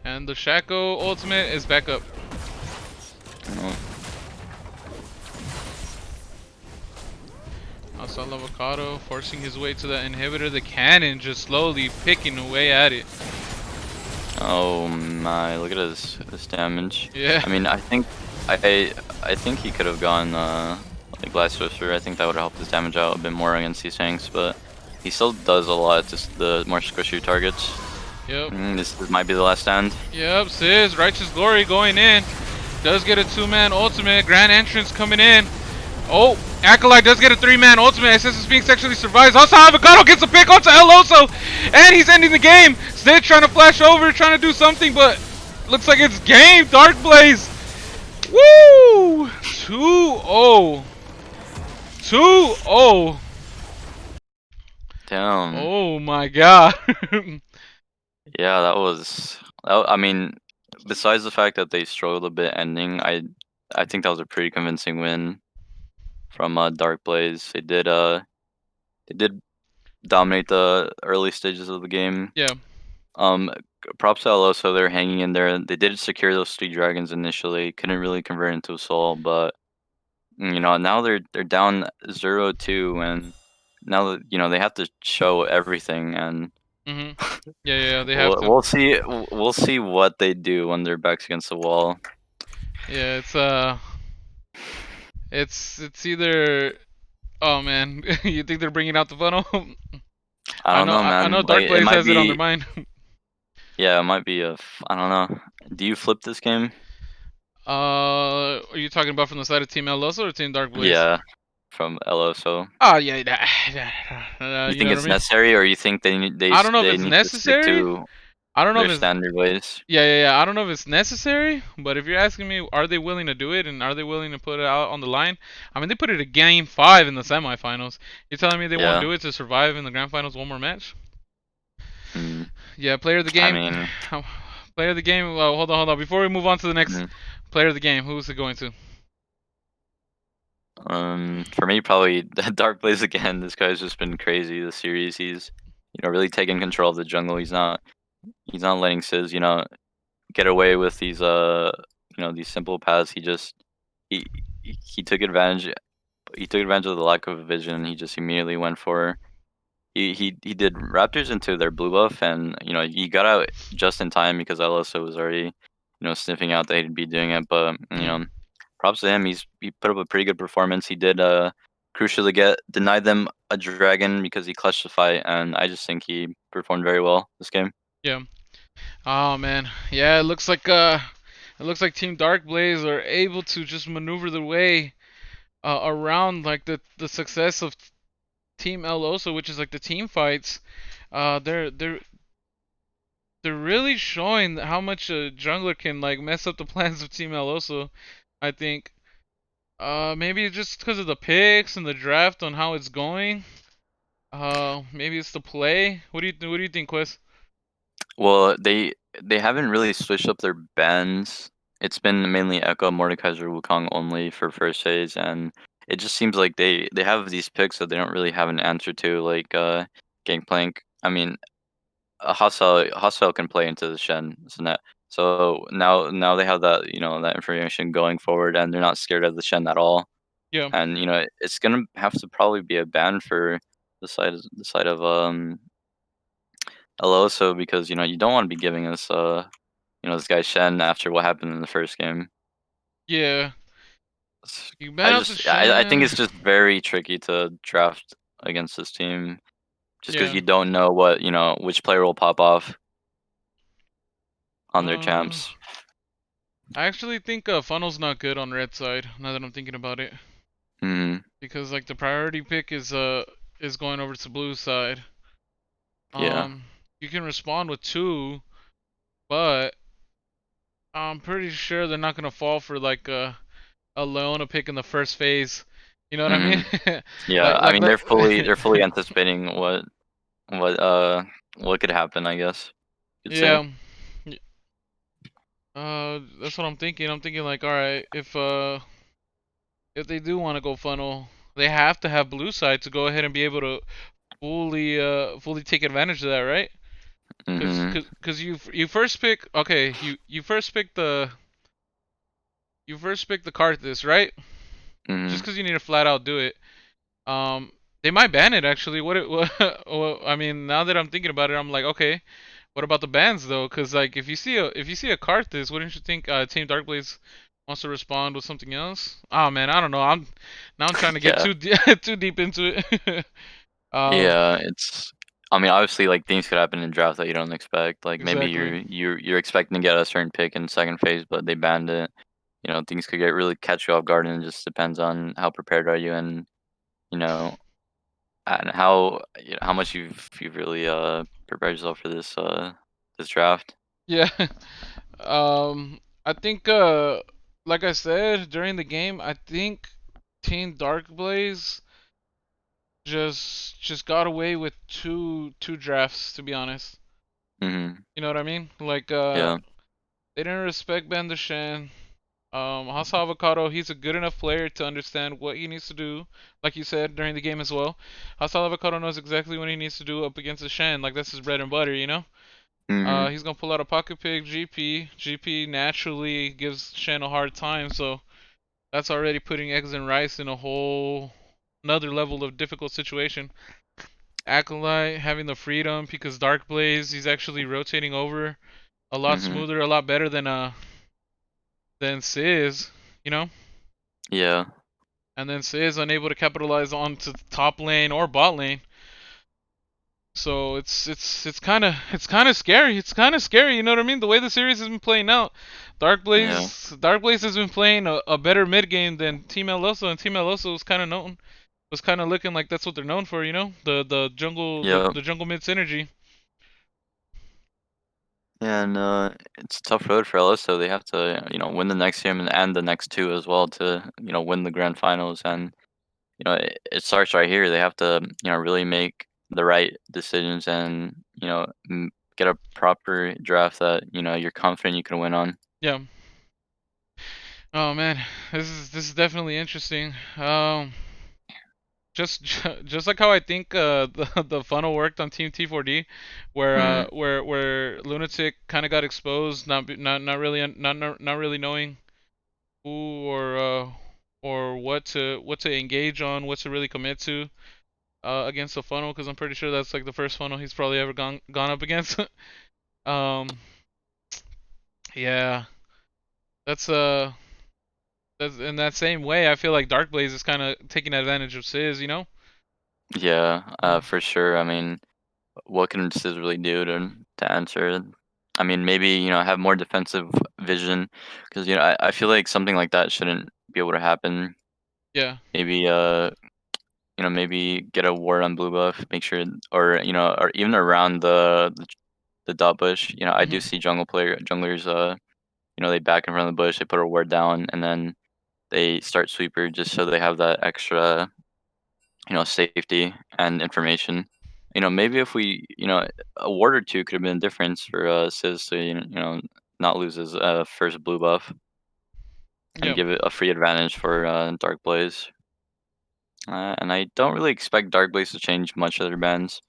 Speaker 3: And the Shaco ultimate is back up. Hostile Avocado forcing his way to the inhibitor. The cannon just slowly picking away at it.
Speaker 4: Oh my! Look at this damage.
Speaker 3: Yeah.
Speaker 4: I mean, I think he could have gone like Glass Swifter. I think that would have helped his damage out a bit more against these tanks, but He still does a lot, just the more squishy targets.
Speaker 3: Yep.
Speaker 4: This might be the last stand.
Speaker 3: Yep, Sis, Righteous Glory going in. Does get a 2-man ultimate. Grand Entrance coming in. Oh, Acolyte does get a 3-man ultimate. SS Sphinx actually survives. Also, Avocado gets a pick onto El Oso. And he's ending the game. Sid trying to flash over, trying to do something, but looks like it's game. Darkblaze. Woo! 2-0. 2-0.
Speaker 4: Damn.
Speaker 3: Oh my god.
Speaker 4: Yeah, that was. I mean, besides the fact that they struggled a bit ending, I think that was a pretty convincing win from Darkblaze. They did dominate the early stages of the game.
Speaker 3: Yeah.
Speaker 4: Props to LO, they're hanging in there. They did secure those 3 dragons initially. Couldn't really convert into a soul, but now they're down 0-2, and now that they have to show everything, and
Speaker 3: Mhm. Yeah, they have
Speaker 4: we'll,
Speaker 3: to.
Speaker 4: we'll see we'll see what they do when their backs against the wall.
Speaker 3: Yeah, it's either. Oh man, you think they're bringing out the funnel?
Speaker 4: I
Speaker 3: I
Speaker 4: don't
Speaker 3: know,
Speaker 4: know,
Speaker 3: I know.
Speaker 4: man. Like it
Speaker 3: Darkblaze
Speaker 4: might
Speaker 3: has it on their
Speaker 4: be,
Speaker 3: mind.
Speaker 4: yeah, it might be I don't know. Do you flip this game?
Speaker 3: Are you talking about from the side of Team Eloso or Team Darkblaze?
Speaker 4: Yeah, from LO. So
Speaker 3: Oh yeah,
Speaker 4: you
Speaker 3: you
Speaker 4: think
Speaker 3: know what I
Speaker 4: it's
Speaker 3: mean.
Speaker 4: necessary, or you think they need
Speaker 3: I don't know if
Speaker 4: they
Speaker 3: it's
Speaker 4: need to stick
Speaker 3: necessary.
Speaker 4: to
Speaker 3: I don't know
Speaker 4: their
Speaker 3: if it's
Speaker 4: standard ways?
Speaker 3: yeah. I don't know if it's necessary, but if you're asking me, are they willing to do it and are they willing to put it out on the line? I mean, they put it at Game 5 in the semifinals. You're telling me they won't
Speaker 4: Yeah.
Speaker 3: do it to survive in the grand finals one more match?
Speaker 4: Hmm.
Speaker 3: Yeah, player of the
Speaker 4: I
Speaker 3: game.
Speaker 4: mean,
Speaker 3: Player of the game. Well, hold on. Before we move on to the next
Speaker 4: mhm.
Speaker 3: player of the game, who's it going to?
Speaker 4: For me, probably Darkblaze again. This guy's just been crazy this series. He's really taking control of the jungle. He's not letting Sizz get away with these simple paths. He took advantage. He took advantage of the lack of vision. He just immediately went for. He did Raptors into their blue buff, and he got out just in time because LSO was already sniffing out that he'd be doing it. But props to him. He put up a pretty good performance. He did crucially get denied them a dragon because he clutched the fight, and I just think he performed very well this game.
Speaker 3: Yeah. Oh man. Yeah, it looks like Team Darkblaze are able to just maneuver the way around like the success of Team El Oso, which is like the team fights. They're really showing how much a jungler can like mess up the plans of Team El Oso. I think. Maybe just because of the picks and the draft on how it's going. Maybe it's the play. What do you think, Quest?
Speaker 4: Well, they haven't really switched up their bans. It's been mainly Echo, Mordekaiser, Wukong only for first phase, and it just seems like they have these picks that they don't really have an answer to, like Gangplank. I mean, a hostile can play into the Shen, isn't it? So now they have that information going forward, and they're not scared of the Shen at all.
Speaker 3: Yeah.
Speaker 4: And it's gonna have to probably be a ban for the side of Eloso, because you don't want to be giving us this guy Shen after what happened in the first game.
Speaker 3: Yeah.
Speaker 4: S-
Speaker 3: You ban out the
Speaker 4: I think
Speaker 3: Shen.
Speaker 4: it's just very tricky to draft against this team, just because
Speaker 3: Yeah.
Speaker 4: you don't know which player will pop off on their
Speaker 3: Uh,
Speaker 4: champs.
Speaker 3: I actually think Funnel's not good on red side. Now that I'm thinking about it,
Speaker 4: Hmm.
Speaker 3: because like the priority pick is going over to blue side.
Speaker 4: Yeah.
Speaker 3: You can respond with 2, but I'm pretty sure they're not gonna fall for like a Leona pick in the first phase. You know what I
Speaker 4: Hmm.
Speaker 3: mean?
Speaker 4: Yeah.
Speaker 3: like
Speaker 4: I
Speaker 3: like
Speaker 4: mean,
Speaker 3: let
Speaker 4: they're fully anticipating what what could happen, I guess you'd say.
Speaker 3: yeah. That's what I'm thinking. I'm thinking like, all right, if they do want to go funnel, they have to have blue side to go ahead and be able to fully take advantage of that, right? Cause
Speaker 4: Hmm.
Speaker 3: cause, cause you first pick okay, you first pick the Karthus, right?
Speaker 4: Hmm.
Speaker 3: Just cause you need to flat out do it. Um, they might ban it actually. Well, I mean, now that I'm thinking about it, I'm like, okay, what about the bans though? Cause like if you see a Karthus, wouldn't you think Team Darkblaze wants to respond with something else? Oh man, I don't know. I'm trying to get
Speaker 4: Yeah.
Speaker 3: too deep into it. Uh,
Speaker 4: Yeah, it's. I mean, obviously, like things could happen in draft that you don't expect. Like maybe
Speaker 3: exactly.
Speaker 4: you're expecting to get a certain pick in second phase, but they banned it. You know, things could get really catch you off guard, and it just depends on how prepared are you, and you know, and how how much you've really prepared yourself for this draft.
Speaker 3: Yeah. I think like I said during the game, I think Team Darkblaze just got away with two drafts, to be honest.
Speaker 4: Mhm.
Speaker 3: You know what I mean? Like
Speaker 4: Yeah.
Speaker 3: they didn't respect Ben Deshawn. Hasa Avocado, he's a good enough player to understand what he needs to do, like you said during the game as well. Hasa Avocado knows exactly what he needs to do up against the Shen, like that's his bread and butter, you know?
Speaker 4: Mhm.
Speaker 3: He's gonna pull out a pocket pick GP. GP naturally gives Shen a hard time, so that's already putting eggs and rice in a whole another level of difficult situation. Acolyte having the freedom because Dark Blaze he's actually rotating over a lot
Speaker 4: Mhm.
Speaker 3: smoother, a lot better than Sizz, you know?
Speaker 4: Yeah.
Speaker 3: And then Sizz unable to capitalize onto the top lane or bot lane. So it's kind of scary. It's kind of scary, you know what I mean? The way the series has been playing out,
Speaker 4: Yeah.
Speaker 3: Dark Blaze has been playing a better mid game than Team Eloso, and Team Eloso was kind of looking like that's what they're known for, you know? The jungle
Speaker 4: Yeah.
Speaker 3: the jungle mid synergy.
Speaker 4: Yeah, and it's a tough road for LSO. They have to, win the next game and the next two as well to, win the grand finals. And it starts right here. They have to, really make the right decisions and, get a proper draft that you're confident you can win on.
Speaker 3: Yeah. Oh man, this is definitely interesting. Just just like how I think the funnel worked on Team T4D, where
Speaker 4: Hmm.
Speaker 3: where Lunatic kind of got exposed, not really not really knowing who or what to engage on, what to really commit to against the funnel, because I'm pretty sure that's like the first funnel he's probably ever gone up against. um, yeah, that's that's in that same way. I feel like Darkblaze is kind of taking advantage of Sizz, you know?
Speaker 4: Yeah,
Speaker 3: Mm.
Speaker 4: for sure. I mean, what can Sis really do to answer? I mean, maybe have more defensive vision because I feel like something like that shouldn't be able to happen.
Speaker 3: Yeah.
Speaker 4: Maybe maybe get a ward on blue buff, make sure, or or even around the dot bush. I do
Speaker 3: Hmm.
Speaker 4: see junglers. They back in front of the bush, they put a ward down, and then they start sweeper just so they have that extra, safety and information. Maybe if we, a ward or two could have been a difference for Sis to not lose his first blue buff and
Speaker 3: Yeah.
Speaker 4: give it a free advantage for Dark Blaze. And I don't really expect Dark Blaze to change much of their bans.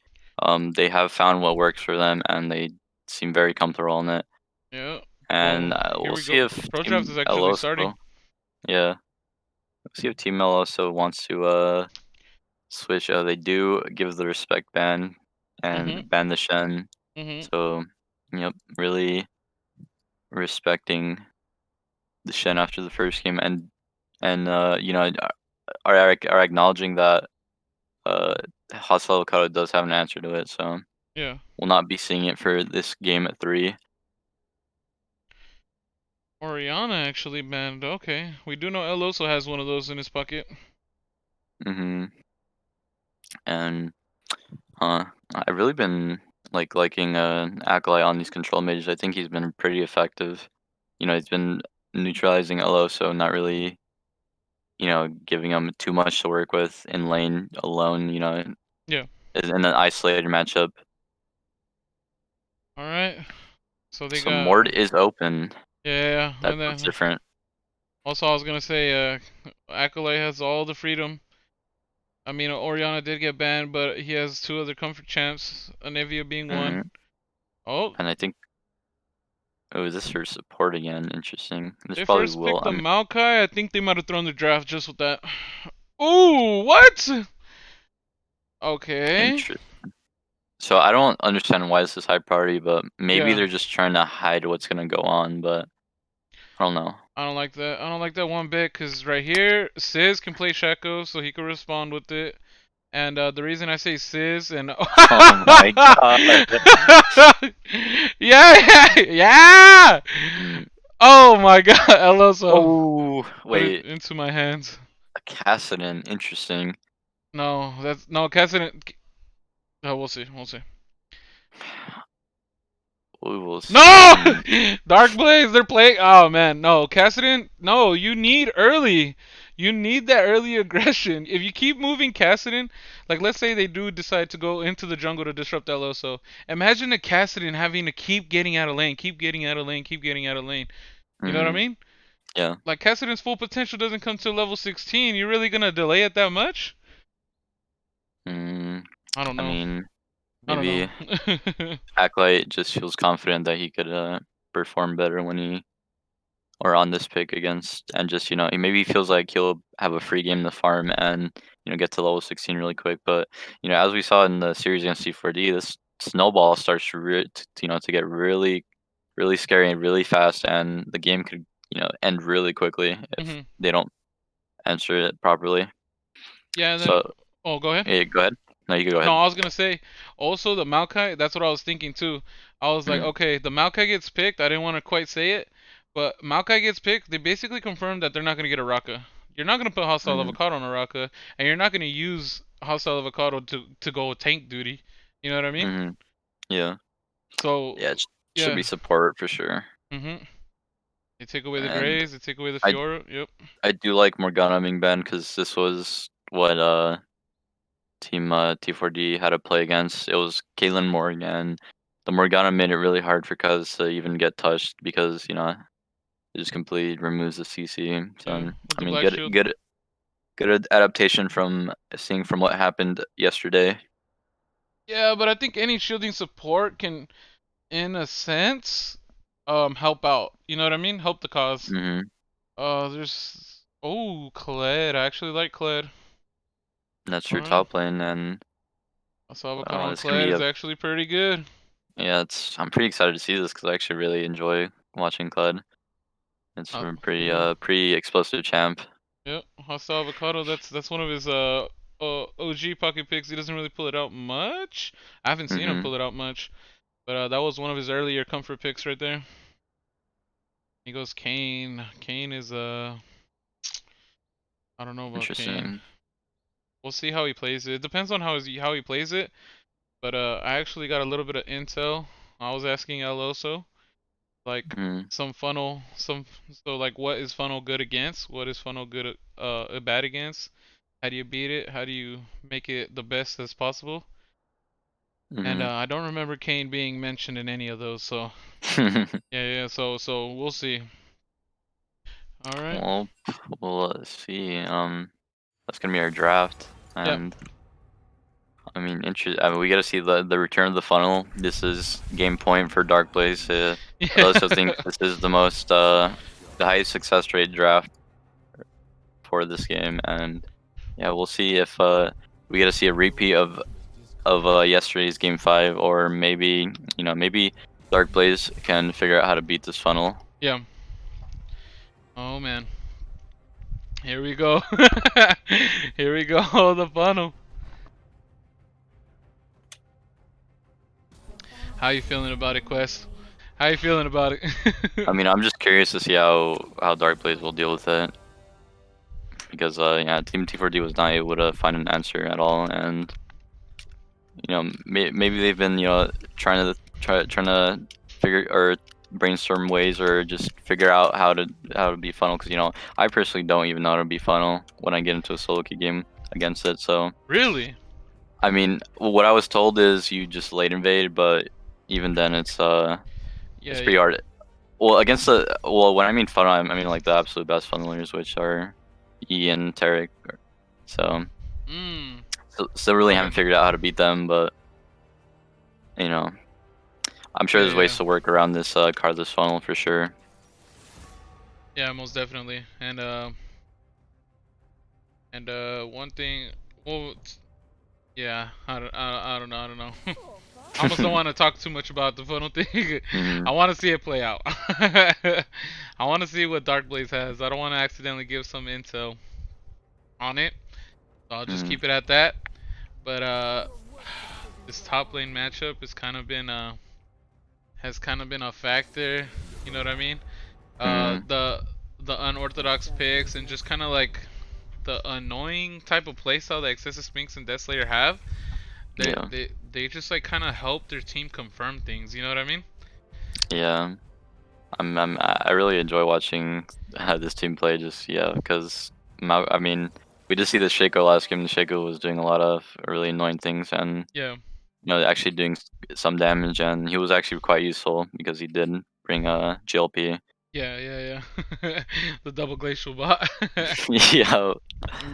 Speaker 4: They have found what works for them, and they seem very comfortable in it.
Speaker 3: Yeah.
Speaker 4: And
Speaker 3: Well, here
Speaker 4: we'll
Speaker 3: we
Speaker 4: see
Speaker 3: go.
Speaker 4: if
Speaker 3: Pro draft
Speaker 4: Team
Speaker 3: is actually starting.
Speaker 4: Eloso, yeah, we'll see if Team Eloso wants to switch. They do give the respect ban
Speaker 3: Mhm.
Speaker 4: and ban the Shen.
Speaker 3: Mhm.
Speaker 4: So, yep, really respecting the Shen after the first game, and are acknowledging that uh Hostile Avocado does have an answer to it. So
Speaker 3: Yeah.
Speaker 4: we'll not be seeing it for this game at 3.
Speaker 3: Oriana actually banned. Okay. We do know L also has one of those in his pocket.
Speaker 4: Mm-hmm. And I've really been liking Acolyte on these control mages. I think he's been pretty effective. He's been neutralizing LO, so not really giving him too much to work with in lane alone.
Speaker 3: Yeah.
Speaker 4: In an isolated matchup.
Speaker 3: All right. So they
Speaker 4: So
Speaker 3: got
Speaker 4: Mord is open.
Speaker 3: yeah,
Speaker 4: That's
Speaker 3: and
Speaker 4: what's
Speaker 3: then
Speaker 4: different.
Speaker 3: also I was gonna say Acolyte has all the freedom. I mean Oriana did get banned, but he has two other comfort champs, Anivia being one.
Speaker 4: Hmm.
Speaker 3: Oh,
Speaker 4: And I think oh, is this for support again? Interesting. This
Speaker 3: they
Speaker 4: probably
Speaker 3: first
Speaker 4: will.
Speaker 3: picked the Maokai. I think they might have thrown the draft just with that. Ooh, what? Okay.
Speaker 4: Interesting. So I don't understand why this is high priority, but maybe
Speaker 3: Yeah.
Speaker 4: they're just trying to hide what's gonna go on. But I don't know.
Speaker 3: I don't like that. I don't like that one bit because right here, Sizz can play Shaco, so he can respond with it. And the reason I say Sis and
Speaker 4: Oh my god.
Speaker 3: yeah, yeah.
Speaker 4: Mm.
Speaker 3: Oh my god, Eloso,
Speaker 4: Oh,
Speaker 3: put it
Speaker 4: wait.
Speaker 3: into my hands.
Speaker 4: A Cassidon. Interesting.
Speaker 3: No, that's no Cassidy. Oh, we'll see, we'll see.
Speaker 4: We will
Speaker 3: No!
Speaker 4: see.
Speaker 3: Darkblaze, they're playing. Oh man, no. Cassidon, no, you need early. You need that early aggression. If you keep moving Cassidon, like let's say they do decide to go into the jungle to disrupt Eloso. Imagine a Cassidon having to keep getting out of lane, keep getting out of lane, keep getting out of lane. You know what I
Speaker 4: Mm,
Speaker 3: mean?
Speaker 4: yeah.
Speaker 3: Like Cassidon's full potential doesn't come till level 16. You really gonna delay it that much?
Speaker 4: Mm,
Speaker 3: I don't
Speaker 4: I
Speaker 3: know.
Speaker 4: mean,
Speaker 3: I don't
Speaker 4: maybe
Speaker 3: know.
Speaker 4: Acolyte just feels confident that he could perform better when he or on this pick against, and just he maybe feels like he'll have a free game to farm and get to level 16 really quick. But as we saw in the series against C4D, this snowball starts to get really really scary and really fast, and the game could end really quickly if
Speaker 3: hmm
Speaker 4: they don't answer it properly.
Speaker 3: Yeah, and then
Speaker 4: So
Speaker 3: oh, go ahead.
Speaker 4: yeah, go ahead. No, you can go
Speaker 3: No,
Speaker 4: ahead.
Speaker 3: I was gonna say also the Maokai. That's what I was thinking too. I was like,
Speaker 4: Mm,
Speaker 3: okay, the Maokai gets picked. I didn't want to quite say it, but Maokai gets picked. They basically confirmed that they're not gonna get a Raka. You're not gonna put hostile
Speaker 4: mm,
Speaker 3: avocado on a Raka, and you're not gonna use hostile avocado to go tank duty. You know what I mean?
Speaker 4: mm-hmm. Yeah,
Speaker 3: So
Speaker 4: yeah, it should
Speaker 3: yeah.
Speaker 4: be support for sure.
Speaker 3: They take away the
Speaker 4: And
Speaker 3: Grays. They take away the
Speaker 4: I
Speaker 3: Fiora. Yep.
Speaker 4: I do like Morgana being banned because this was what Team T4D had to play against. It was Caitlyn Morgan. The Morgana made it really hard for Cuz to even get touched because it just completely removes the CC. So
Speaker 3: Yeah. With
Speaker 4: I
Speaker 3: the
Speaker 4: mean,
Speaker 3: Black
Speaker 4: good
Speaker 3: Shield.
Speaker 4: good good adaptation from seeing from what happened yesterday.
Speaker 3: Yeah, but I think any shielding support can, in a sense, help out. You know what I mean? Help the cause.
Speaker 4: Hmm.
Speaker 3: There's Kled. I actually like Kled.
Speaker 4: That's your
Speaker 3: Alright.
Speaker 4: top lane, and
Speaker 3: I saw avocado on
Speaker 4: it's gonna
Speaker 3: Kled
Speaker 4: be
Speaker 3: is
Speaker 4: a
Speaker 3: actually pretty good.
Speaker 4: yeah. I'm pretty excited to see this because I actually really enjoy watching Cled. It's a
Speaker 3: Yeah.
Speaker 4: pretty explosive champ.
Speaker 3: Yep. Hostile avocado. That's one of his OG pocket picks. He doesn't really pull it out much. I haven't seen him
Speaker 4: Hmm.
Speaker 3: pull it out much, but that was one of his earlier comfort picks right there. He goes Kane. Kane is I don't know about Kane.
Speaker 4: Interesting.
Speaker 3: We'll see how he plays it. It depends on how he plays it. But I actually got a little bit of intel. I was asking El Oso, like
Speaker 4: Mm,
Speaker 3: some funnel, so like what is funnel good against? What is funnel good bad against? How do you beat it? How do you make it the best as possible? And
Speaker 4: hmm.
Speaker 3: I don't remember Kane being mentioned in any of those. So yeah. So we'll see. All right.
Speaker 4: Well, we'll see. That's gonna be our draft,
Speaker 3: Yep.
Speaker 4: and I mean, we gotta see the return of the funnel. This is game point for Darkblaze. I also think
Speaker 3: Yeah.
Speaker 4: this is the highest success rate draft for this game, and yeah, we'll see if we get to see a repeat of yesterday's game 5, or maybe Darkblaze can figure out how to beat this funnel.
Speaker 3: Yeah. Oh man. Here we go. Here we go. The funnel. How you feeling about it, Quest? How you feeling about it?
Speaker 4: I mean, I'm just curious to see how Darkblaze will deal with it, because yeah, Team T4D was not able to find an answer at all, and maybe they've been trying to figure or brainstorm ways or just figure out how to be funnel, because I personally don't even know how to be funnel when I get into a solo queue game against it. So
Speaker 3: Really?
Speaker 4: I mean, what I was told is you just late invade, but even then it's
Speaker 3: Yeah.
Speaker 4: pretty hard. Well, when I mean funnel, I mean like the absolute best funnelers, which are E and Tarek. So
Speaker 3: Mm.
Speaker 4: still really
Speaker 3: Okay.
Speaker 4: haven't figured out how to beat them, but you know I'm sure there's
Speaker 3: Yeah.
Speaker 4: ways to work around this cardless funnel for sure.
Speaker 3: Yeah, most definitely. And one thing. Well, yeah. I don't know. I don't know. I almost don't want to talk too much about the funnel thing.
Speaker 4: Hmm.
Speaker 3: I want to see it play out. I want to see what Darkblaze has. I don't want to accidentally give some intel on it. So I'll just
Speaker 4: Hmm.
Speaker 3: keep it at that. But this top lane matchup has kind of been a factor. You know what I mean?
Speaker 4: Mm,
Speaker 3: The unorthodox picks and just kind of like the annoying type of playstyle that Excessive Sphinx and Death Slayer have. They
Speaker 4: yeah,
Speaker 3: they they just like kind of help their team confirm things. You know what I mean?
Speaker 4: yeah. I really enjoy watching this team play. Just yeah, because I mean, we did see the Shaco last game. The Shaco was doing a lot of really annoying things, and
Speaker 3: Yeah.
Speaker 4: actually doing some damage, and he was actually quite useful because he did bring a GLP.
Speaker 3: Yeah. The double glacial bot.
Speaker 4: Yeah.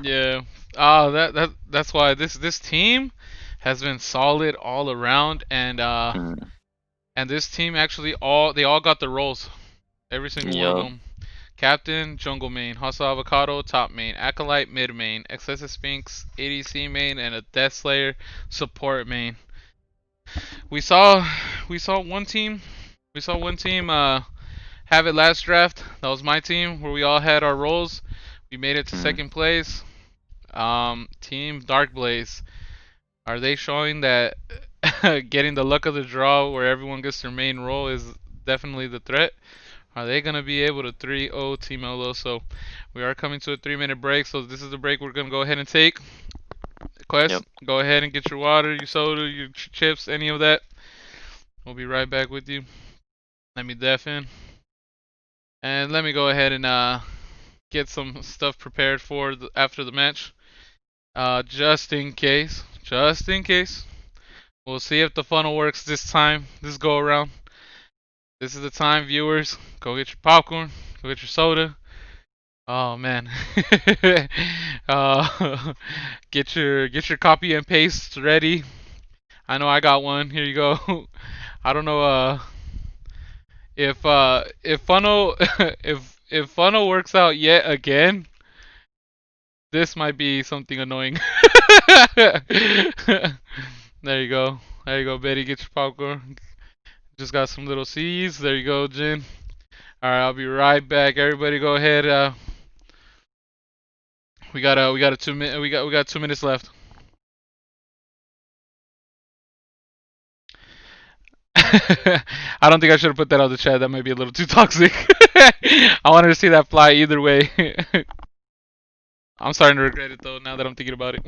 Speaker 3: Yeah. That's why this team has been solid all around,
Speaker 4: Mm,
Speaker 3: and this team actually all got the roles. Every single one of
Speaker 4: yep.
Speaker 3: them. Captain, jungle main. Hostile Avocado, top main. Acolyte, mid main. Excessive Sphinx, ADC main, and a Death Slayer, support main. We saw we saw one team we saw one team have it last draft. That was my team where we all had our roles. We made it to
Speaker 4: Mm,
Speaker 3: second place. Team Darkblaze. Are they showing that getting the luck of the draw where everyone gets their main role is definitely the threat? Are they going to be able to 3-0 Team LO? So we are coming to a 3-minute break. So this is the break we're going to go ahead and take.
Speaker 4: yep.
Speaker 3: Quest, go ahead and get your water, your soda, your chips, any of that. We'll be right back with you. Let me def in. And let me go ahead and get some stuff prepared for after the match. Just in case. Just in case. We'll see if the funnel works this time, this go around. This is the time, viewers. Go get your popcorn. Go get your soda. Oh man. Get your copy and paste ready. I know I got one. Here you go. I don't know if funnel if funnel works out yet again, this might be something annoying. There you go. There you go, Betty. Get your popcorn. Just got some little C's. There you go, Jin. Alright, I'll be right back. Everybody go ahead. We got a 2 minute we got 2 minutes left. I don't think I should have put that on the chat. That might be a little too toxic. I wanted to see that fly either way. I'm starting to regret it though now that I'm thinking about it.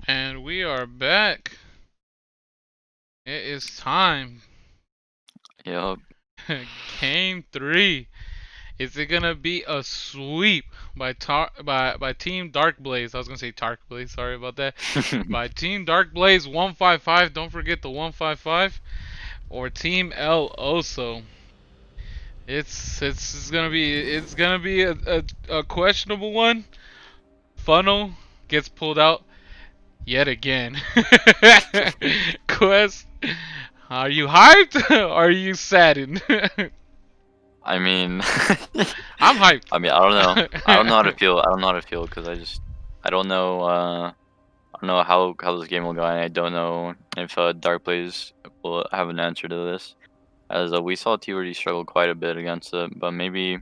Speaker 3: And we are back. It is time.
Speaker 4: Yep.
Speaker 3: Game 3. Is it gonna be a sweep by Team Darkblaze? I was gonna say Darkblaze. Sorry about that. By Team Darkblaze155. Don't forget the 155. Or Team El Oso. It's gonna be a questionable one. Funnel gets pulled out yet again. Quest, are you hyped? Or are you saddened?
Speaker 4: I mean,
Speaker 3: I'm hyped.
Speaker 4: I mean, I don't know. I don't know how to feel. I don't know how to feel because I don't know. I don't know how this game will go, and I don't know if Darkblaze will have an answer to this. As we saw TVD struggle quite a bit against it, but maybe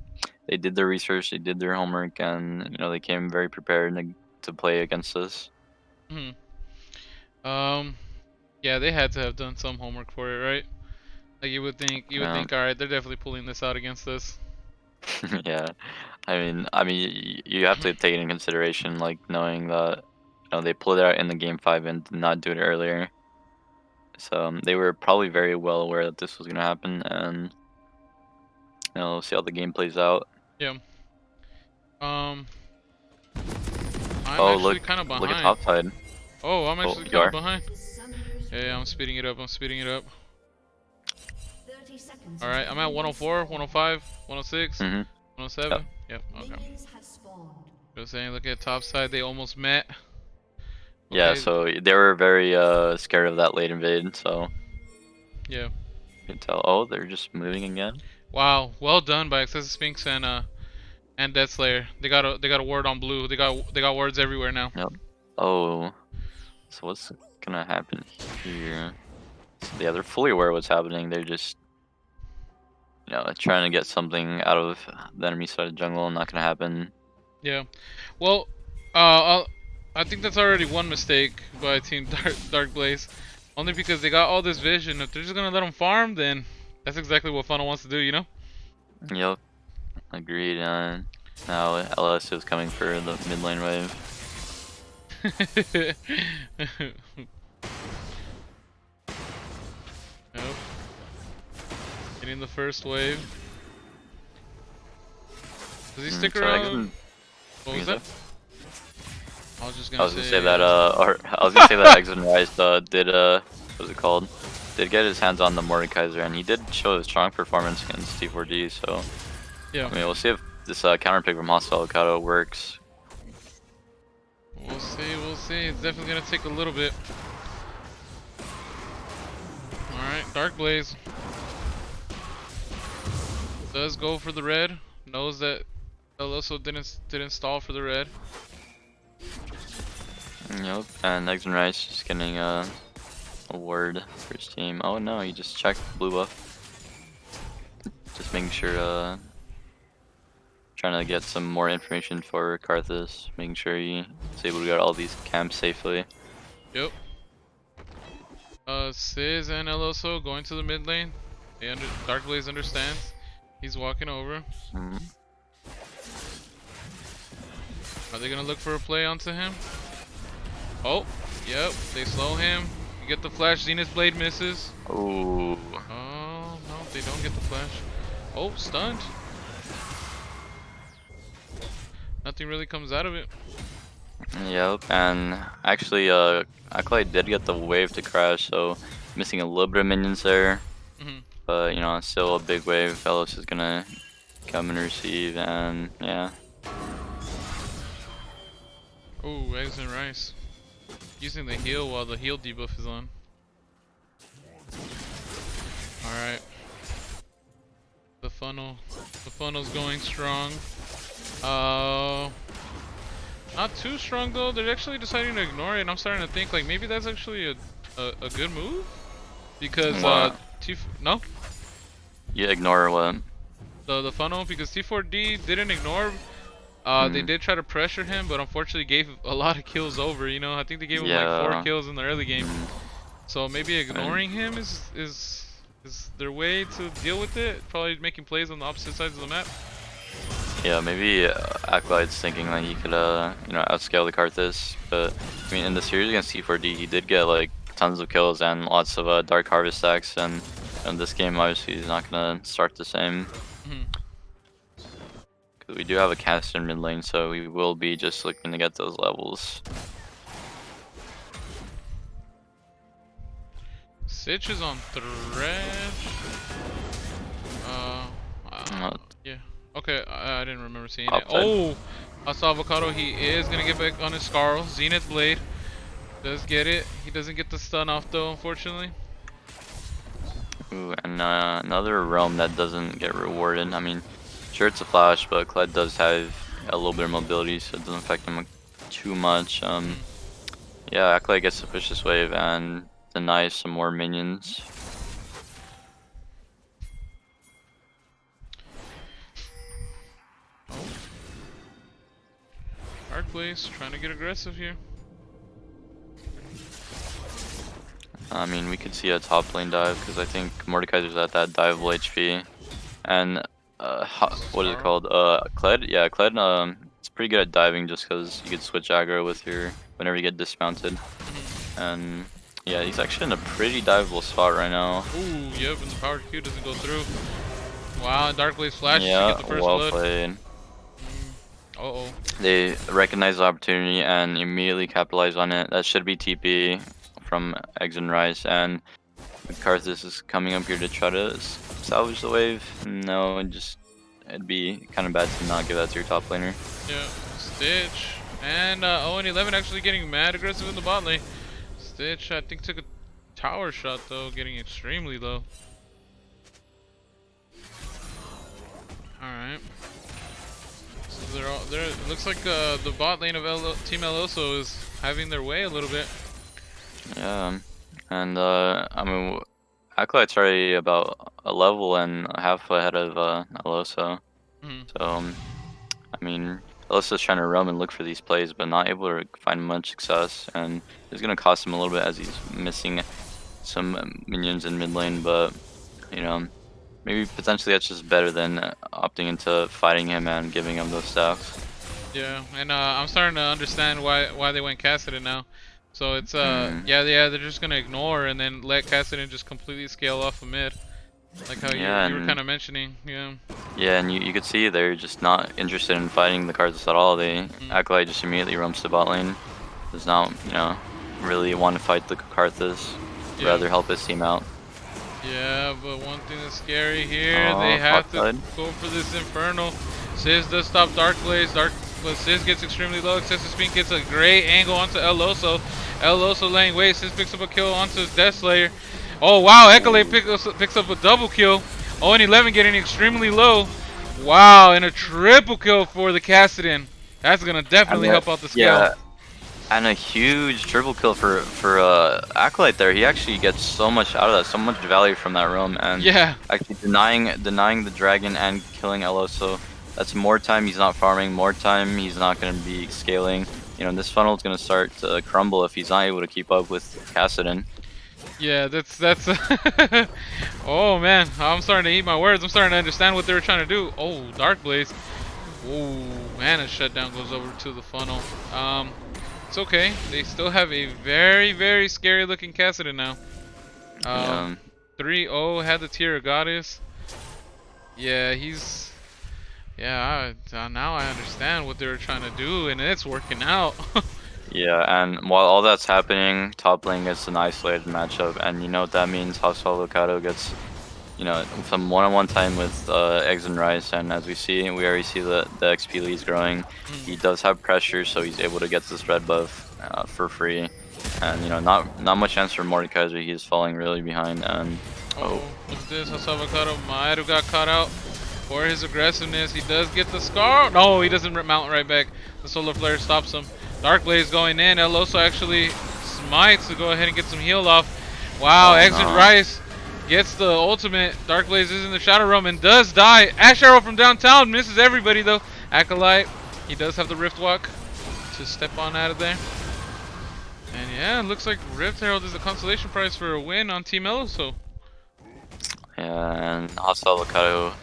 Speaker 4: they did their research, they did their homework, and they came very prepared to play against us.
Speaker 3: Mhm. Yeah, they had to have done some homework for it, right? Like you would think,
Speaker 4: Yeah.
Speaker 3: all right, they're definitely pulling this out against us.
Speaker 4: Yeah, you have to take it in consideration, like knowing that they pulled it out in the game 5 and did not do it earlier. So they were probably very well aware that this was gonna happen, and see how the game plays out.
Speaker 3: Yeah. I'm
Speaker 4: Oh,
Speaker 3: actually kind of
Speaker 4: look at
Speaker 3: behind.
Speaker 4: top side.
Speaker 3: Oh, I'm
Speaker 4: Oh,
Speaker 3: actually
Speaker 4: you
Speaker 3: kind
Speaker 4: are?
Speaker 3: of behind.
Speaker 5: The summoner's
Speaker 3: Yeah, I'm speeding it up. I'm speeding it up.
Speaker 5: 30 seconds.
Speaker 3: All right, I'm at 104, 105, 106,
Speaker 4: Mm-hmm.
Speaker 3: 107. Yep. Okay.
Speaker 5: Minions have spawned.
Speaker 3: Just saying. Look at top side. They almost met.
Speaker 4: Yeah,
Speaker 3: Okay.
Speaker 4: so they were very scared of that late invade, so
Speaker 3: Yeah.
Speaker 4: you can tell. Oh, they're just moving again.
Speaker 3: Wow. Well done by Excessive Sphinx and Death Slayer. They got a ward on blue. They got wards everywhere now.
Speaker 4: Yep. Oh, so what's gonna happen here? So yeah, they're fully aware of what's happening. They're just trying to get something out of the enemy side of the jungle. Not gonna happen.
Speaker 3: Yeah. Well, I think that's already one mistake by Team Darkblaze. Only because they got all this vision. If they're just gonna let them farm, then that's exactly what Funnel wants to do, you know?
Speaker 4: Yep. Agreed. Now LS is coming for the mid lane wave.
Speaker 3: Nope. Getting the first wave. Does he stick
Speaker 4: So
Speaker 3: around? What was that?
Speaker 4: that?
Speaker 3: I was just
Speaker 4: I
Speaker 3: gonna
Speaker 4: was gonna say that
Speaker 3: uh,
Speaker 4: I was gonna say that Exit and Rise did what's it called? Did get his hands on the Mordekaiser, and he did show a strong performance against T4D. So
Speaker 3: yeah.
Speaker 4: I mean, we'll see if this counter pick from Hostile Okado works.
Speaker 3: We'll see. We'll see. It's definitely gonna take a little bit. All right, Darkblaze does go for the red. Knows that Eloso didn't stall for the red.
Speaker 4: Yep, and Exit and Rise just getting a word for his team. Oh no, he just checked blue buff. Just making sure, trying to get some more information for Karthus, making sure he's able to get all these camps safely.
Speaker 3: Yep. Sizz and Eloso going to the mid lane. Darkblaze understands. He's walking over.
Speaker 4: Mhm.
Speaker 3: Are they gonna look for a play onto him? Oh, yep. They slow him. You get the flash. Zenith Blade misses.
Speaker 4: Ooh.
Speaker 3: Oh no, they don't get the flash. Oh, stunned. Nothing really comes out of it.
Speaker 4: Yep, and actually, Acolyte did get the wave to crash, so missing a little bit of minions there.
Speaker 3: Mhm.
Speaker 4: But, it's still a big wave. Velos is gonna come and receive, and yeah.
Speaker 3: Oh, eggs and rice. Using the heal while the heal debuff is on. Alright. The funnel's going strong. Not too strong though. They're actually deciding to ignore it, and I'm starting to think like maybe that's actually a good move. Because no?
Speaker 4: You ignore what?
Speaker 3: The funnel, because T4D didn't ignore. They did try to pressure him, but unfortunately gave a lot of kills over. I think they gave him like 4 kills in the early game. So maybe ignoring him is their way to deal with it. Probably making plays on the opposite sides of the map.
Speaker 4: Yeah, maybe Acolyte's thinking that he could, outscale the Karthus. But I mean, in the series against T4D, he did get like tons of kills and lots of Dark Harvest stacks. And in this game, obviously, he's not gonna start the same. We do have a caster in mid lane, so we will be just looking to get those levels.
Speaker 3: Sitch is on Thresh. Yeah. Okay, I didn't remember seeing it.
Speaker 4: Upside.
Speaker 3: Oh, Hostile Avocado. He is gonna get back on his Scarl. Zenith Blade does get it. He doesn't get the stun off though, unfortunately.
Speaker 4: Ooh, and another realm that doesn't get rewarded. I mean, sure it's a flash, but Kled does have a little bit of mobility, so it doesn't affect him too much. Yeah, Acolyte gets to push this wave and deny some more minions.
Speaker 3: Darkblaze trying to get aggressive here.
Speaker 4: I mean, we could see a top lane dive because I think Mordekaiser's at that diveable HP. And what is it called? Kled? Yeah, Kled. It's pretty good at diving just because you could switch aggro with your whenever you get dismounted. And yeah, he's actually in a pretty diveable spot right now.
Speaker 3: Ooh, yep, and the power Q doesn't go through. Wow, and Darkblaze flashes to
Speaker 4: Yeah,
Speaker 3: get the first
Speaker 4: well
Speaker 3: blood.
Speaker 4: played.
Speaker 3: Uh-oh.
Speaker 4: They recognize the opportunity and immediately capitalize on it. That should be TP from Eggs and Rice, and Karthus is coming up here to try to salvage the wave. No, it'd be kind of bad to not give that to your top laner.
Speaker 3: Yeah, Stitch. And Owen 11 actually getting mad aggressive in the bot lane. Stitch, I think, took a tower shot though, getting extremely low. Alright. So it looks like the bot lane of Team Eloso is having their way a little bit.
Speaker 4: Yeah, and I mean, Acolyte's already about a level and a half ahead of Eloso. So, I mean, Eloso's trying to roam and look for these plays, but not able to find much success, and it's gonna cost him a little bit as he's missing some minions in mid lane. But you know, maybe potentially that's just better than opting into fighting him and giving him those stacks.
Speaker 3: Yeah, and I'm starting to understand why they went Kassadin now. So it's yeah, they're just gonna ignore and then let Kassadin just completely scale off of mid, like how you were kind of mentioning. Yeah.
Speaker 4: Yeah, and you could see they're just not interested in fighting the Karthus at all. They Acolyte just immediately roams to bot lane. Does not, really want to fight the Karthus.
Speaker 3: Yeah.
Speaker 4: Rather help his team out.
Speaker 3: Yeah, but one thing that's scary here,
Speaker 4: Oh,
Speaker 3: they have to
Speaker 4: Hawkside.
Speaker 3: go for this Infernal. Sizz does stop Darkblaze. But Sizz gets extremely low. Excessive Spin gets a great angle onto Eloso. Eloso laying wait. Sizz picks up a kill onto Death Slayer. Oh wow, Ekalate picks up a double kill. Owen 11 getting extremely low. Wow, and a triple kill for the Kassadin. That's gonna definitely help out the scale.
Speaker 4: Yeah, and a huge triple kill for Acolyte there. He actually gets so much out of that, so much value from that roam, and
Speaker 3: Yeah.
Speaker 4: actually denying the dragon and killing Eloso. That's more time he's not farming, more time he's not going to be scaling. This funnel is going to start to crumble if he's not able to keep up with Kassadin.
Speaker 3: Yeah, that's oh man, I'm starting to eat my words. I'm starting to understand what they were trying to do. Oh, Darkblaze. Oh, man, a shutdown goes over to the funnel. It's okay. They still have a very, very scary looking Kassadin now. 3-0 had the Tier of Goddess. Yeah, now I understand what they were trying to do, and it's working out.
Speaker 4: Yeah, and while all that's happening, top lane gets an isolated matchup, and you know what that means? Hostile Avocado gets, some one-on-one time with Eggs and Rice, and as we already see the XP leads growing. He does have pressure, so he's able to get this red buff for free, and not much chance for Mordekaiser. He's falling really behind, and
Speaker 3: oh, look at this, Hostile Avocado might have got caught out for his aggressiveness. He does get the scar. No, he doesn't mount right back. The Solar Flare stops him. Darkblaze going in. Eloso actually smites to go ahead and get some heal off. Wow, Exit Rice gets the ultimate. Darkblaze is in the Shadow Realm and does die. Ash Arrow from downtown misses everybody though. Acolyte, he does have the Rift Walk to step on out of there. And yeah, it looks like Rift Herald is the consolation prize for a win on Team Eloso.
Speaker 4: Yeah, and Hostile Avocado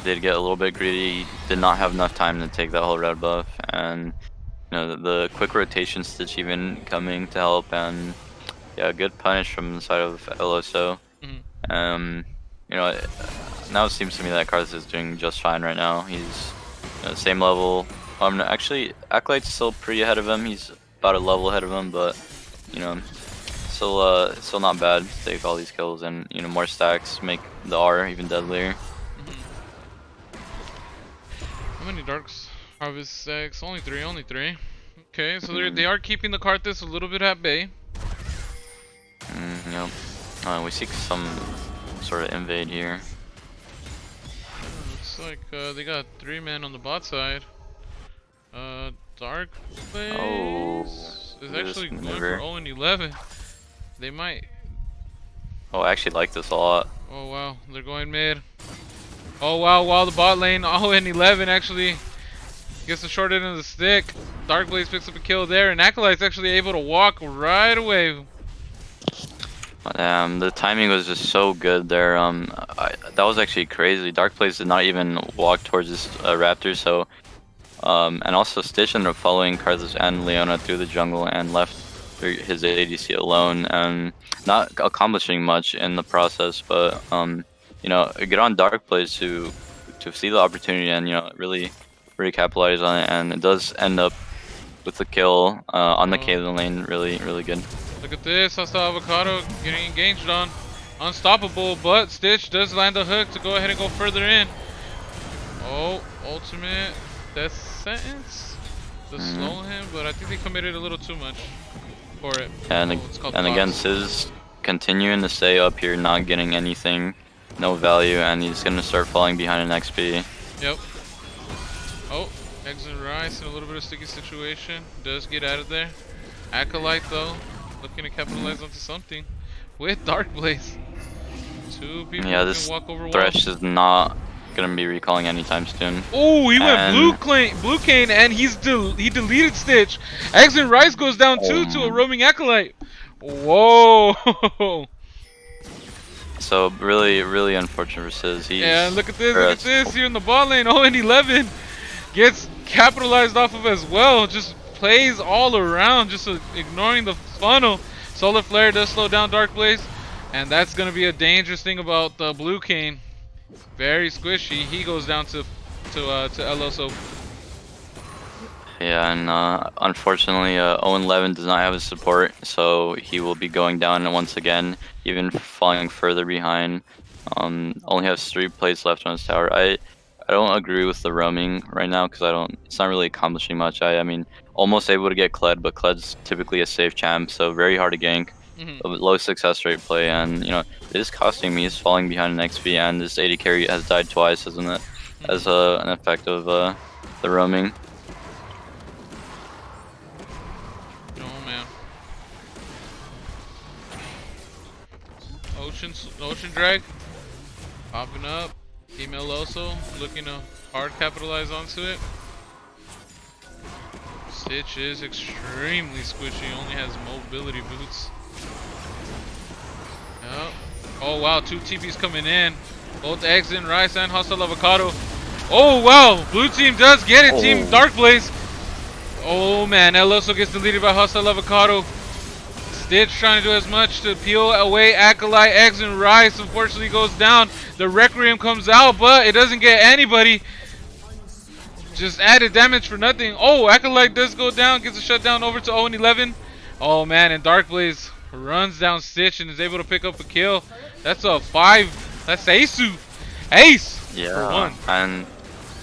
Speaker 4: did get a little bit greedy. He did not have enough time to take that whole red buff, and the quick rotation Stitch even coming to help, and yeah, good punish from the side of Eloso. Now it seems to me that Karthus is doing just fine right now. He's same level. Actually, Acolyte's still pretty ahead of him. He's about a level ahead of him, but you know, still not bad to take all these kills, and you know, more stacks make the R even deadlier.
Speaker 3: How many Darks Harvest stacks? Only three. Okay, so they are keeping the Karthus a little bit at bay.
Speaker 4: Yep. We seek some sort of invade here.
Speaker 3: Looks like they got 3 men on the bot side. Darkblaze is
Speaker 4: look at this
Speaker 3: actually going
Speaker 4: maneuver.
Speaker 3: for 0-11. They might.
Speaker 4: Oh, I actually like this a lot.
Speaker 3: Oh wow, they're going mid. Oh wow, while the bot lane 0-11 actually gets the short end of the stick. Darkblaze picks up a kill there, and Acolyte's actually able to walk right away.
Speaker 4: The timing was just so good there. That was actually crazy. Darkblaze did not even walk towards this Raptor, so and also Stitch ended up following Karthus and Leona through the jungle and left his ADC alone, and not accomplishing much in the process. But you know, good on Darkblaze to see the opportunity and you know really capitalize on it, and it does end up with the kill on the Caitlyn lane. Really good.
Speaker 3: Look at this, hostile avocado getting engaged on. Unstoppable, but Stitch does land the hook to go ahead and go further in. Oh, ultimate death sentence to slow him, but I think they committed a little too much for it.
Speaker 4: And again,
Speaker 3: Fox.
Speaker 4: Sizz continuing to stay up here, not getting anything, no value, and he's gonna start falling behind an XP.
Speaker 3: Yep. Oh, Eggs and Rice in a little bit of sticky situation. Does get out of there. Acolyte though, looking to capitalize onto something with Darkblaze. 2 people
Speaker 4: Yeah,
Speaker 3: who
Speaker 4: this
Speaker 3: can walk over
Speaker 4: Thresh
Speaker 3: walls.
Speaker 4: is not gonna be recalling anytime soon.
Speaker 3: Oh, he went
Speaker 4: And-
Speaker 3: blue cane, and he deleted Stitch. Eggs and Rice goes down too to a roaming Acolyte. Whoa.
Speaker 4: So really unfortunate for Sizz.
Speaker 3: Yeah, look at this here in the bot lane. 0-11 gets capitalized off of as well. Just plays all around, just ignoring the funnel. Solar Flare does slow down Darkblaze, and that's gonna be a dangerous thing about the blue cane. Very squishy. He goes down to Eloso.
Speaker 4: Yeah, and unfortunately, 0-11 does not have his support, so he will be going down once again, even falling further behind. Only has 3 plates left on his tower. I don't agree with the roaming right now because it's not really accomplishing much. I mean, almost able to get Kled, but Kled's typically a safe champ, so very hard to gank. A low success rate play, and you know it is costing me. He's falling behind an XP, and this AD carry has died twice, isn't it? As an effect of the roaming.
Speaker 3: Oh man. Ocean drag popping up. Team Eloso looking to hard capitalize onto it. Stitch is extremely squishy, only has mobility boots. Yep. Oh wow, 2 TPs coming in. Both Eggs and Rice and Hostile Avocado. Oh wow, blue team does get it, Team Darkblaze. Oh man, Eloso gets deleted by Hostile Avocado. Stitch trying to do as much to peel away Acolyte. Eggs and Rice unfortunately goes down. The Requiem comes out, but it doesn't get anybody. Just added damage for nothing. Oh, Acolyte does go down, gets a shutdown over to 0-11. Oh man, and Darkblaze runs down Stitch and is able to pick up a kill. That's a 5. That's Ace for
Speaker 4: Yeah,
Speaker 3: 1.
Speaker 4: and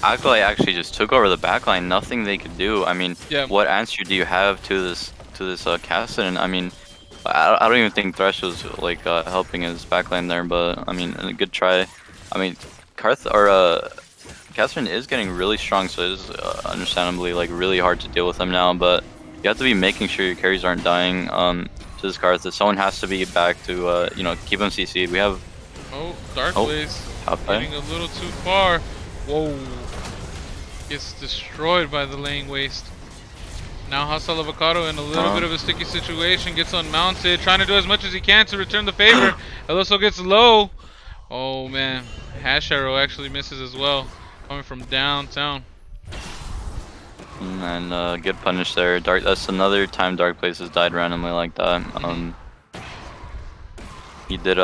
Speaker 4: Acolyte actually just took over the backline. Nothing they could do. I mean,
Speaker 3: Yeah.
Speaker 4: what answer do you have to this Cassidy? I mean, I don't even think Thresh was like helping his backline there, but I mean, a good try. I mean, Cassidy is getting really strong, so it is understandably like really hard to deal with him now. But you have to be making sure your carries aren't dying to this Karthus. Someone has to be back to you know, keep him CC'd. We have
Speaker 3: Darkblaze
Speaker 4: top play.
Speaker 3: getting a little too far. Whoa. Gets destroyed by the lane waste. Now Hostile Avocado in a little bit of a sticky situation, gets unmounted, trying to do as much as he can to return the favor. Eloso gets low. Oh man, Hash Arrow actually misses as well, coming from downtown.
Speaker 4: And good punish there. That's another time Darkblaze has died randomly like that. He did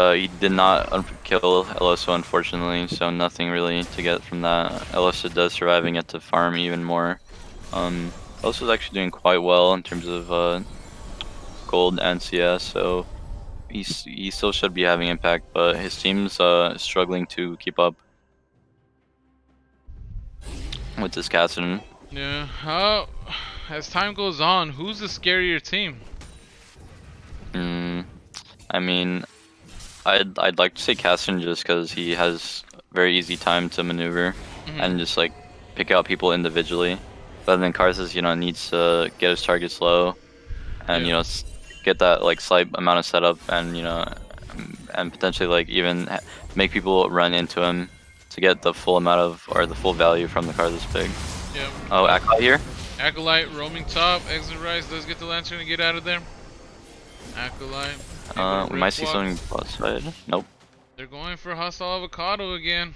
Speaker 4: not kill Eloso, unfortunately, so nothing really to get from that. Eloso does survive and get to farm even more. Eloso's actually doing quite well in terms of gold and CS, so he still should be having impact, but his team's struggling to keep up with this Cassidon.
Speaker 3: Yeah. As time goes on, who's the scarier team?
Speaker 4: I mean, I'd like to say Cassidon just because he has very easy time to maneuver and just like pick out people individually. But then Karthus, needs to get his targets low and
Speaker 3: Yeah.
Speaker 4: get that like slight amount of setup and and potentially like even make people run into him to get the full amount of or the full value from the Karthus pick.
Speaker 3: Yeah.
Speaker 4: Oh, Acolyte here.
Speaker 3: Acolyte roaming top. Exit Rise does get the Lantern to get out of there. Acolyte.
Speaker 4: We might see something bot side. Nope.
Speaker 3: They're going for hostile avocado again.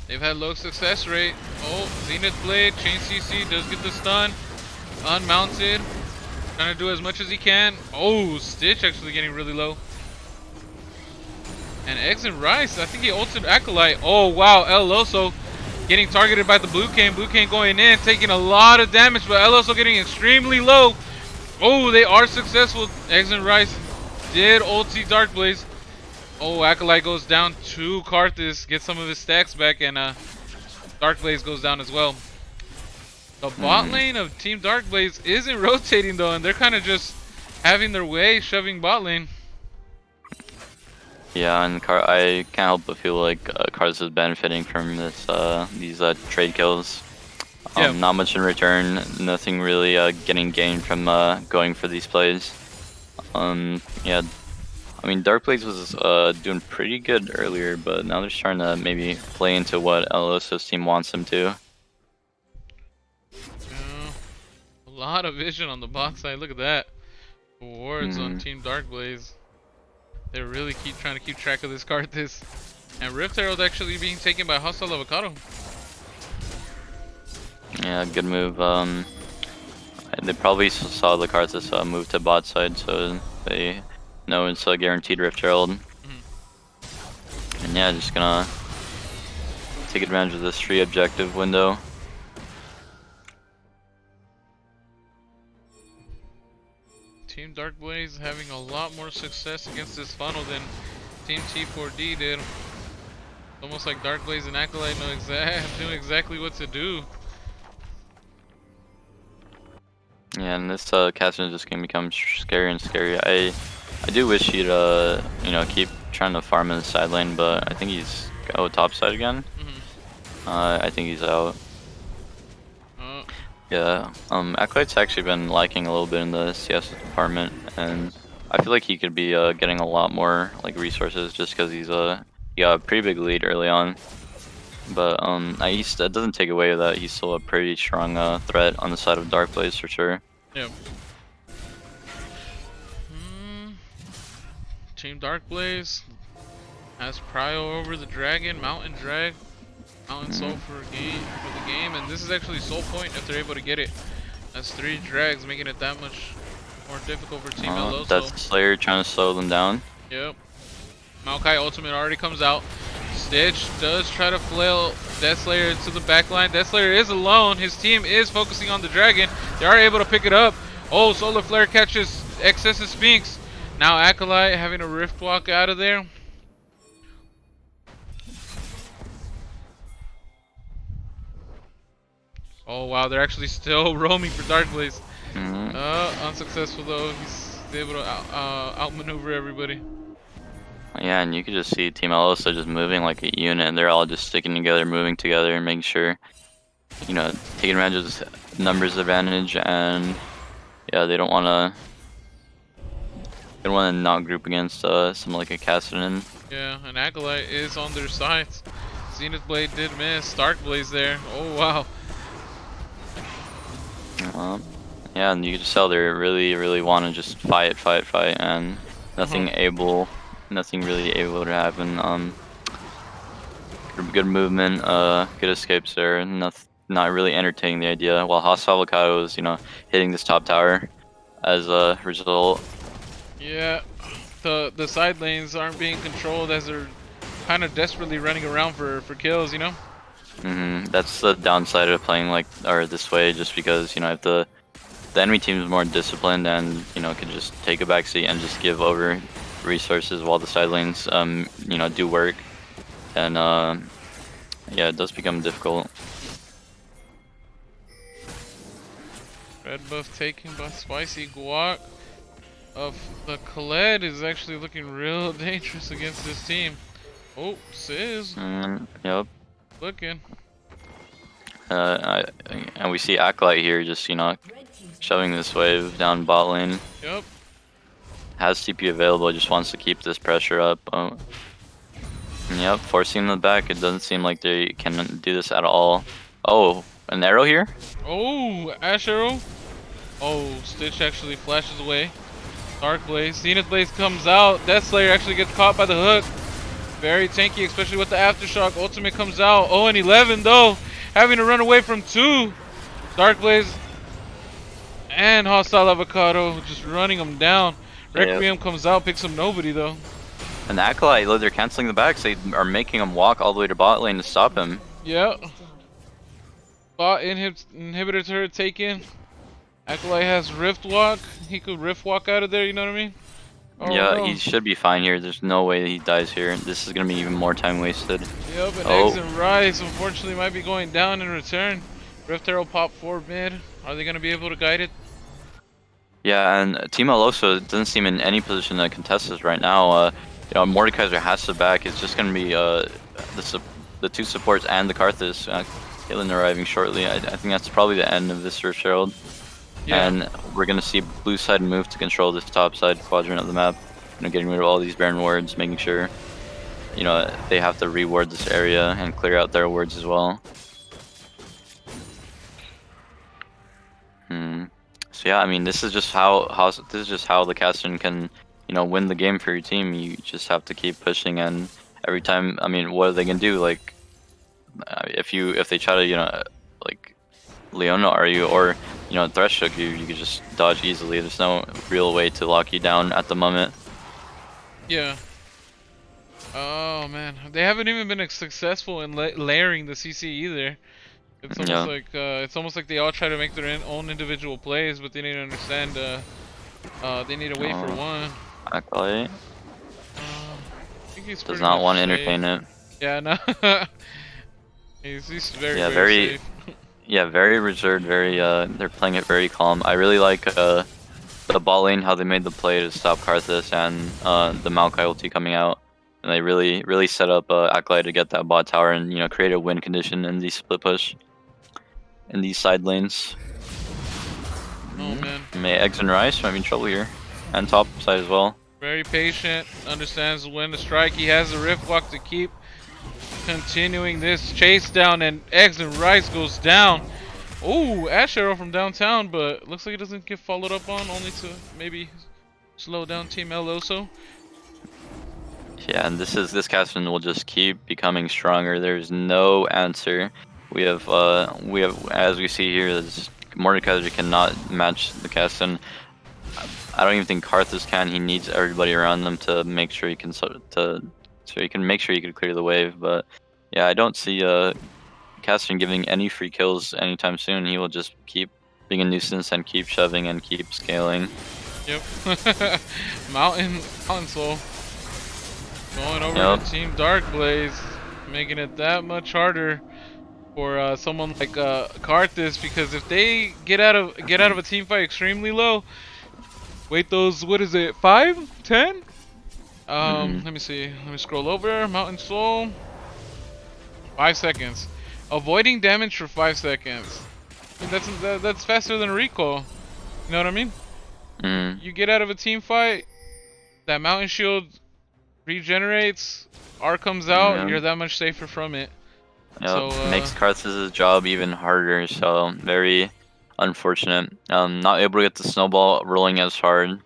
Speaker 3: They've had low success rate. Oh, Zenith Blade, Chain CC does get the stun. Unmounted. Trying to do as much as he can. Oh, Stitch actually getting really low. And Exit Rice, I think he ulted Acolyte. Oh wow, El Oso getting targeted by the Blue Cane. Blue Cane going in, taking a lot of damage, but El Oso getting extremely low. Oh, they are successful. Exit Rice did ulti Darkblaze. Oh, Acolyte goes down to Karthus, gets some of his stacks back, and Darkblaze goes down as well. The bot lane of Team Darkblaze isn't rotating though, and they're kind of just having their way, shoving bot lane.
Speaker 4: Yeah, and I can't help but feel like Karthus is benefiting from these trade kills.
Speaker 3: Yeah.
Speaker 4: Not much in return, nothing really getting gained from going for these plays. Yeah, I mean Darkblaze was doing pretty good earlier, but now they're starting to maybe play into what Eloso's team wants them to.
Speaker 3: Yeah. A lot of vision on the bot side. Look at that. Wards on Team Darkblaze. They really trying to keep track of this Karthus. And Rift Herald actually being taken by Hostile Avocado.
Speaker 4: Yeah, good move. They probably saw the Karthus move to bot side, so they know it's a guaranteed Rift Herald. And yeah, just gonna take advantage of this free objective window.
Speaker 3: Team Darkblaze having a lot more success against this funnel than Team T4D did. Almost like Darkblaze and Acolyte knew exactly what to do.
Speaker 4: Yeah, and this Cassidon is just gonna become scarier and scarier. I do wish he'd keep trying to farm in the side lane, but I think he's top side again. I think he's out. Yeah, Acolyte's actually been lacking a little bit in the CS department, and I feel like he could be getting a lot more like resources just because he got a pretty big lead early on. But that doesn't take away that he's still a pretty strong threat on the side of Darkblaze for sure.
Speaker 3: Yep. Team Darkblaze has prio over the dragon, Mountain Drag, Mountain Soul for the game, and this is actually Soul Point if they're able to get it. That's 3 drags, making it that much more difficult for Team Eloso.
Speaker 4: That's Slayer trying to slow them down.
Speaker 3: Yep. Maokai ultimate already comes out. Stitch does try to flail Death Slayer into the backline. Death Slayer is alone. His team is focusing on the dragon. They are able to pick it up. Oh, Solar Flare catches Excessive Sphinx. Now Acolyte having a Rift Walk out of there. Oh wow, they're actually still roaming for Darkblaze. Unsuccessful though. He's able to outmaneuver everybody.
Speaker 4: Yeah, and you could just see Team Eloso just moving like a unit, and they're all just sticking together, moving together, and making sure, taking advantage of this numbers advantage, and yeah, they don't want to not group against something like a Cassidon.
Speaker 3: Yeah, and Acolyte is on their sides. Zenith Blade did miss. Darkblaze there. Oh wow.
Speaker 4: Yeah, and you can just tell they really want to just fight, and nothing really able to happen. Good movement, good escapes there. Not really entertaining the idea. While Hostile Avocado is, hitting this top tower as a result.
Speaker 3: Yeah, the side lanes aren't being controlled as they're kind of desperately running around for kills, you know?
Speaker 4: That's the downside of playing like or this way, just because, you know, if the enemy team is more disciplined and, you know, can just take a backseat and just give over resources while the side lanes you know, do work, and yeah, it does become difficult.
Speaker 3: Red buff taken by Spicy Guac of the Khaled is actually looking real dangerous against this team. Oh, Sizz
Speaker 4: Yep.
Speaker 3: looking.
Speaker 4: And we see Acolyte here just, you know, shoving this wave down bot lane.
Speaker 3: Yep.
Speaker 4: Has TP available, just wants to keep this pressure up. Yep, forcing them back. It doesn't seem like they can do this at all. Oh, an arrow here?
Speaker 3: Oh, Ash Arrow. Oh, Stitch actually flashes away. Darkblaze. Zenith Blaze comes out. Deathslayer actually gets caught by the hook. Very tanky, especially with the Aftershock. Ultimate comes out. Oh, and 11 though. Having to run away from 2. Darkblaze and Hostile Avocado just running them down. Requiem comes out, picks up nobody though.
Speaker 4: And Acolyte, they're canceling the backs. They are making him walk all the way to bot lane to stop him.
Speaker 3: Yeah. Bot inhibitor turret taken. Acolyte has Rift Walk. He could Rift Walk out of there, you know what I mean? Oh,
Speaker 4: yeah,
Speaker 3: no.
Speaker 4: he should be fine here. There's no way he dies here. This is going to be even more time wasted.
Speaker 3: Yep, and
Speaker 4: Oh.
Speaker 3: Eggs and Rice unfortunately might be going down in return. Rift Arrow pop 4 mid. Are they going to be able to guide it?
Speaker 4: Yeah, and Team Aloso doesn't seem in any position to contest this right now. You know, Mordekaiser has to back. It's just going to be the 2 supports and the Karthus. Caitlyn arriving shortly. I think that's probably the end of this Rift Herald.
Speaker 3: Yeah.
Speaker 4: And we're going to see blue side move to control this top side quadrant of the map. You know, getting rid of all these Baron wards, making sure, you know, they have to reward this area and clear out their wards as well. So yeah, I mean, this is just how the Casterton can, you know, win the game for your team. You just have to keep pushing, and every time, I mean, what are they gonna do? Like, if they try to, you know, like Leona are you, or, you know, Thresh hook you, you could just dodge easily. There's no real way to lock you down at the moment.
Speaker 3: Yeah. Oh man, they haven't even been successful in layering the CC either. It's almost like they all try to make their own individual plays, but they need to understand they need to wait for one.
Speaker 4: Acolyte
Speaker 3: I think he's
Speaker 4: does
Speaker 3: pretty
Speaker 4: not
Speaker 3: much
Speaker 4: want to
Speaker 3: safe.
Speaker 4: entertain it.
Speaker 3: Yeah, no. he's very,
Speaker 4: Yeah,
Speaker 3: very
Speaker 4: very-
Speaker 3: safe.
Speaker 4: Yeah, very reserved, very they're playing it very calm. I really like the bot lane, how they made the play to stop Karthus and the Maokai ulti coming out. And they really set up Acolyte to get that bot tower and, you know, create a win condition in the split push in these side lanes.
Speaker 3: Oh man,
Speaker 4: May Eggs and Rice might be in trouble here. And top side as well.
Speaker 3: very patient, understands when to strike. He has a Rift Walk to keep continuing this chase down, and Eggs and Rice goes down. Oh, Ash Arrow from downtown, but looks like it doesn't get followed up on, only to maybe slow down Team Eloso.
Speaker 4: Yeah, and this Casterton will just keep becoming stronger. There's no answer. We have as we see here, this Mordekaiser cannot match the Casterton. I don't even think Karthus can. He needs everybody around them to make sure he can so he can make sure he can clear the wave. But yeah, I don't see Casterton giving any free kills anytime soon. He will just keep being a nuisance and keep shoving and keep scaling.
Speaker 3: Yep. Mountain Soul going over to Team Darkblaze, making it that much harder for someone like Karthus, because if they get out of a team fight extremely low, wait those, what is it, 5, 10? Let me see. Let me scroll over. Mountain Soul. 5 seconds. Avoiding damage for 5 seconds. I mean, that's faster than a recall. You know what I mean? You get out of a team fight, that Mountain Shield regenerates, R comes out, you're that much safer from it.
Speaker 4: Yep,
Speaker 3: So,
Speaker 4: makes Karthus' job even harder, so very unfortunate. Not able to get the snowball rolling as hard.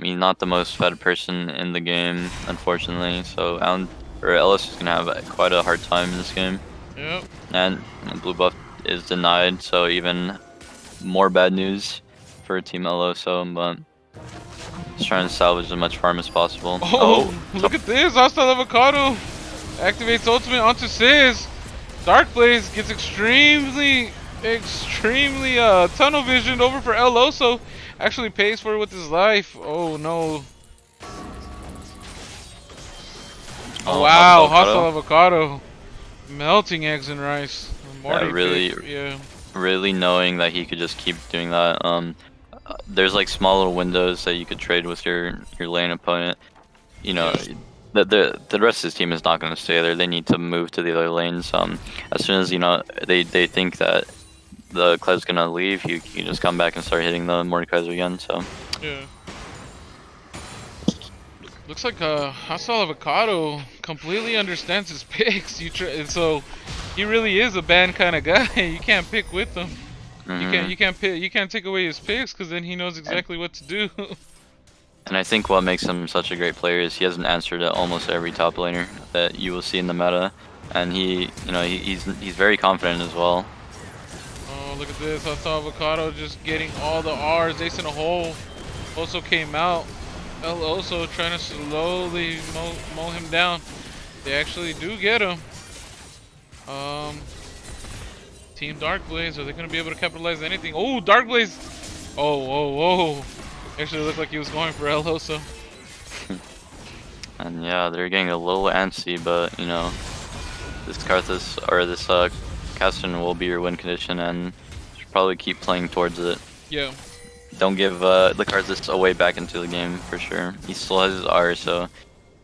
Speaker 4: He's not the most fed person in the game, unfortunately, so Ellis is going to have quite a hard time in this game.
Speaker 3: Yep.
Speaker 4: And blue buff is denied, so even more bad news for Team Eloso, but Just trying to salvage as much farm as possible.
Speaker 3: Oh, look at this! Hostile Avocado activates ultimate onto Sizz. Darkblaze gets extremely tunnel visioned over for El Oso. Actually pays for it with his life. Oh no. Oh, wow, hostile avocado. Melting eggs and rice.
Speaker 4: Yeah, really knowing that he could just keep doing that. There's like small little windows that you could trade with your lane opponent. You know, the rest of his team is not going to stay there. They need to move to the other lanes. As soon as they think that the Clev's gonna leave, you can just come back and start hitting the Mordekaiser again. So
Speaker 3: yeah. Looks like Hostile Avocado completely understands his picks. So he really is a band kind of guy. You can't pick with him. You can't take away his picks because then he knows exactly what to do.
Speaker 4: And I think what makes him such a great player is he has an answer to almost every top laner that you will see in the meta, and he's very confident as well.
Speaker 3: Oh, look at this! Hostile Avocado just getting all the R's. Ace in a hole. Also came out. El Oso trying to slowly mow him down. They actually do get him. Team Darkblaze, are they going to be able to capitalize anything? Oh, Darkblaze! Oh. Actually looked like he was going for El Oso.
Speaker 4: And yeah, they're getting a little antsy, but this Karthus or this Caston will be your win condition, and you should probably keep playing towards it.
Speaker 3: Yeah.
Speaker 4: Don't give the Karthus away back into the game for sure. He still has his R, so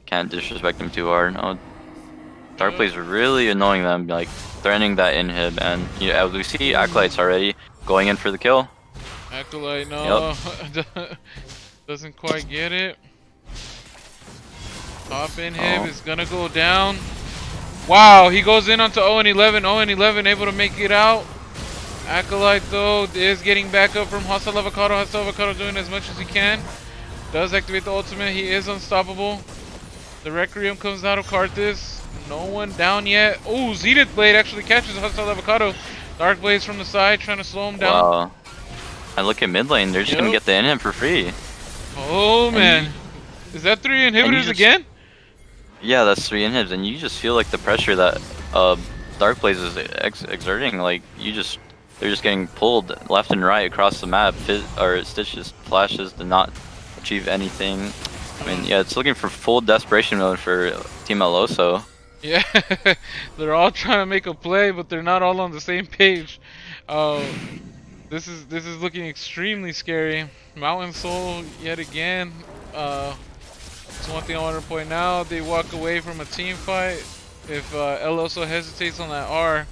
Speaker 4: can't disrespect him too hard. Oh, Darkblaze really annoying them, like threatening that inhib, and as we see Acolytes already going in for the kill.
Speaker 3: Acolyte, no, doesn't quite get it. Top inhib is gonna go down. Wow, he goes in onto Owen 11. Owen 11 able to make it out. Acolyte though is getting back up from Hostile Avocado. Hostile Avocado doing as much as he can. Does activate the ultimate. He is unstoppable. The Requiem comes out of Karthus. No one down yet. Oh, Zenith Blade actually catches Hostile Avocado. Darkblaze from the side trying to slow him down.
Speaker 4: Wow. And look at mid lane. They're just gonna get the inhib for free.
Speaker 3: Oh man, is that 3 inhibitors again?
Speaker 4: Yeah, that's 3 inhibs, and you just feel like the pressure that Darkblaze is exerting. Like they're just getting pulled left and right across the map. Stitch just flashes to not achieve anything. I mean, yeah, it's looking for full desperation mode for Team El Oso.
Speaker 3: Yeah, they're all trying to make a play, but they're not all on the same page. This is looking extremely scary. Mountain Soul yet again. That's one thing I want to point out. They walk away from a team fight if El Oso hesitates on that R.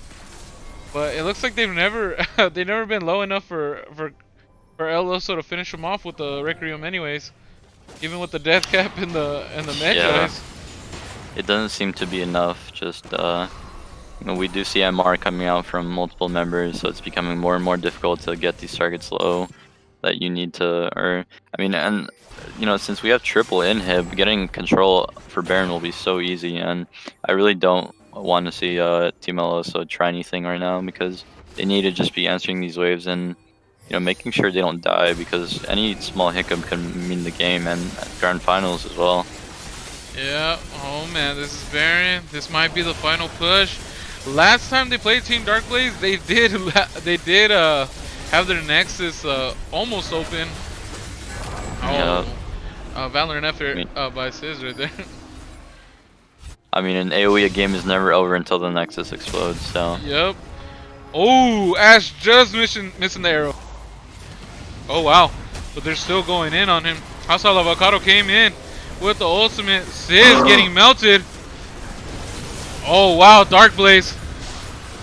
Speaker 3: But it looks like they've never been low enough for El Oso to finish him off with the Requiem anyways. Even with the death cap and the Magi.
Speaker 4: Yeah. It doesn't seem to be enough. Just we do see MR coming out from multiple members, so it's becoming more and more difficult to get these targets low that you need to, and since we have triple inhib, getting control for Baron will be so easy, and I really don't want to see Team El Oso try anything right now because they need to just be answering these waves and making sure they don't die, because any small hiccup can mean the game and grand finals as well.
Speaker 3: Yeah, oh man, this is Baron. This might be the final push. Last time they played Team Darkblaze, they did have their Nexus almost open. Oh, Valorant effort by Sizz right there.
Speaker 4: I mean, in AOE, a game is never over until the Nexus explodes, so.
Speaker 3: Yep. Oh, Ash just missing the arrow. Oh wow, but they're still going in on him. Hostile Avocado came in with the ultimate. Sizz getting melted. Oh wow, Darkblaze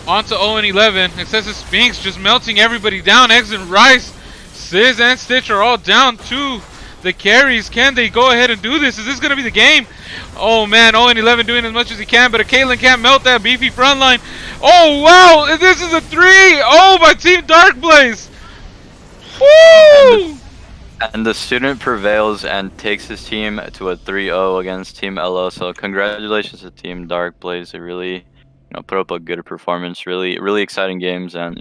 Speaker 3: onto Owen 11. Excessive Sphinx just melting everybody down. Eggs and Rice, Sizz and Stitch are all down to the carries. Can they go ahead and do this? Is this gonna be the game? Oh man, Owen 11 doing as much as he can, but a Caitlyn can't melt that beefy front line. Oh wow, this is a 3. Oh, by Team Darkblaze. Woo!
Speaker 4: And the student prevails and takes his team to a 3-0 against Team El Oso. So congratulations to Team Darkblaze. They really, put up a good performance. Really, really exciting games, and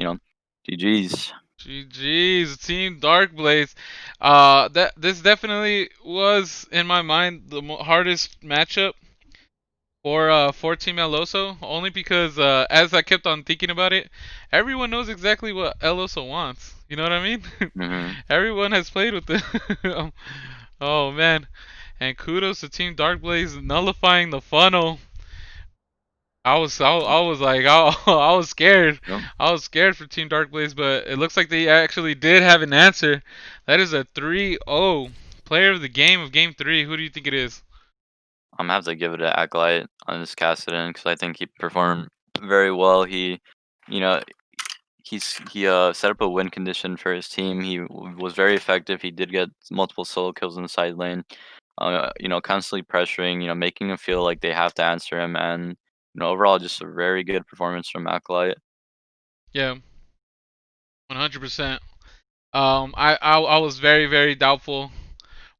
Speaker 4: GG's.
Speaker 3: GG's Team Darkblaze. That this definitely was in my mind the hardest matchup for Team El Oso, only because as I kept on thinking about it, everyone knows exactly what El Oso wants. You know what I mean?
Speaker 4: Hmm.
Speaker 3: Everyone has played with it. Oh man. And kudos to Team Darkblaze nullifying the funnel. I was like I was scared.
Speaker 4: Yep.
Speaker 3: I was scared for Team Darkblaze, but it looks like they actually did have an answer. That is a 3-0 player of the game of game 3. Who do you think it is?
Speaker 4: I'm gonna have to give it an Acolyte on this Kassadin because I think he performed very well. You know, he set up a win condition for his team. Was very effective. He did get multiple solo kills in the side lane. Constantly pressuring. Making him feel like they have to answer him, and overall, just a very good performance from Acolyte.
Speaker 3: Yeah, 100%. I was very doubtful,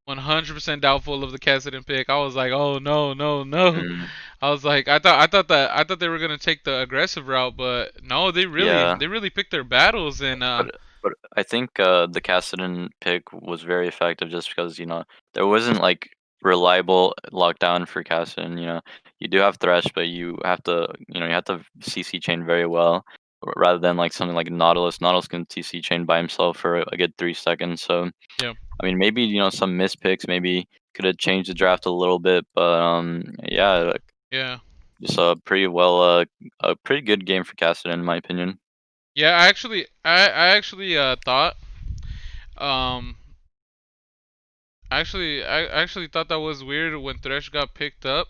Speaker 3: 100% doubtful of the Cassidy pick. I was like, oh no, no, no.
Speaker 4: Mm,
Speaker 3: I was like, I thought they were gonna take the aggressive route, but no,
Speaker 4: yeah.
Speaker 3: they really picked their battles and
Speaker 4: But I think the Kassadin pick was very effective just because there wasn't like reliable lockdown for Kassadin. You do have Thresh, but you have to CC chain very well rather than like something like Nautilus. Nautilus can CC chain by himself for a good 3 seconds. So
Speaker 3: yeah,
Speaker 4: I mean, maybe some mispicks maybe could have changed the draft a little bit, but yeah, like,
Speaker 3: yeah,
Speaker 4: just a pretty good game for Kassadin in my opinion.
Speaker 3: yeah. I actually thought um I actually thought that was weird when Thresh got picked up,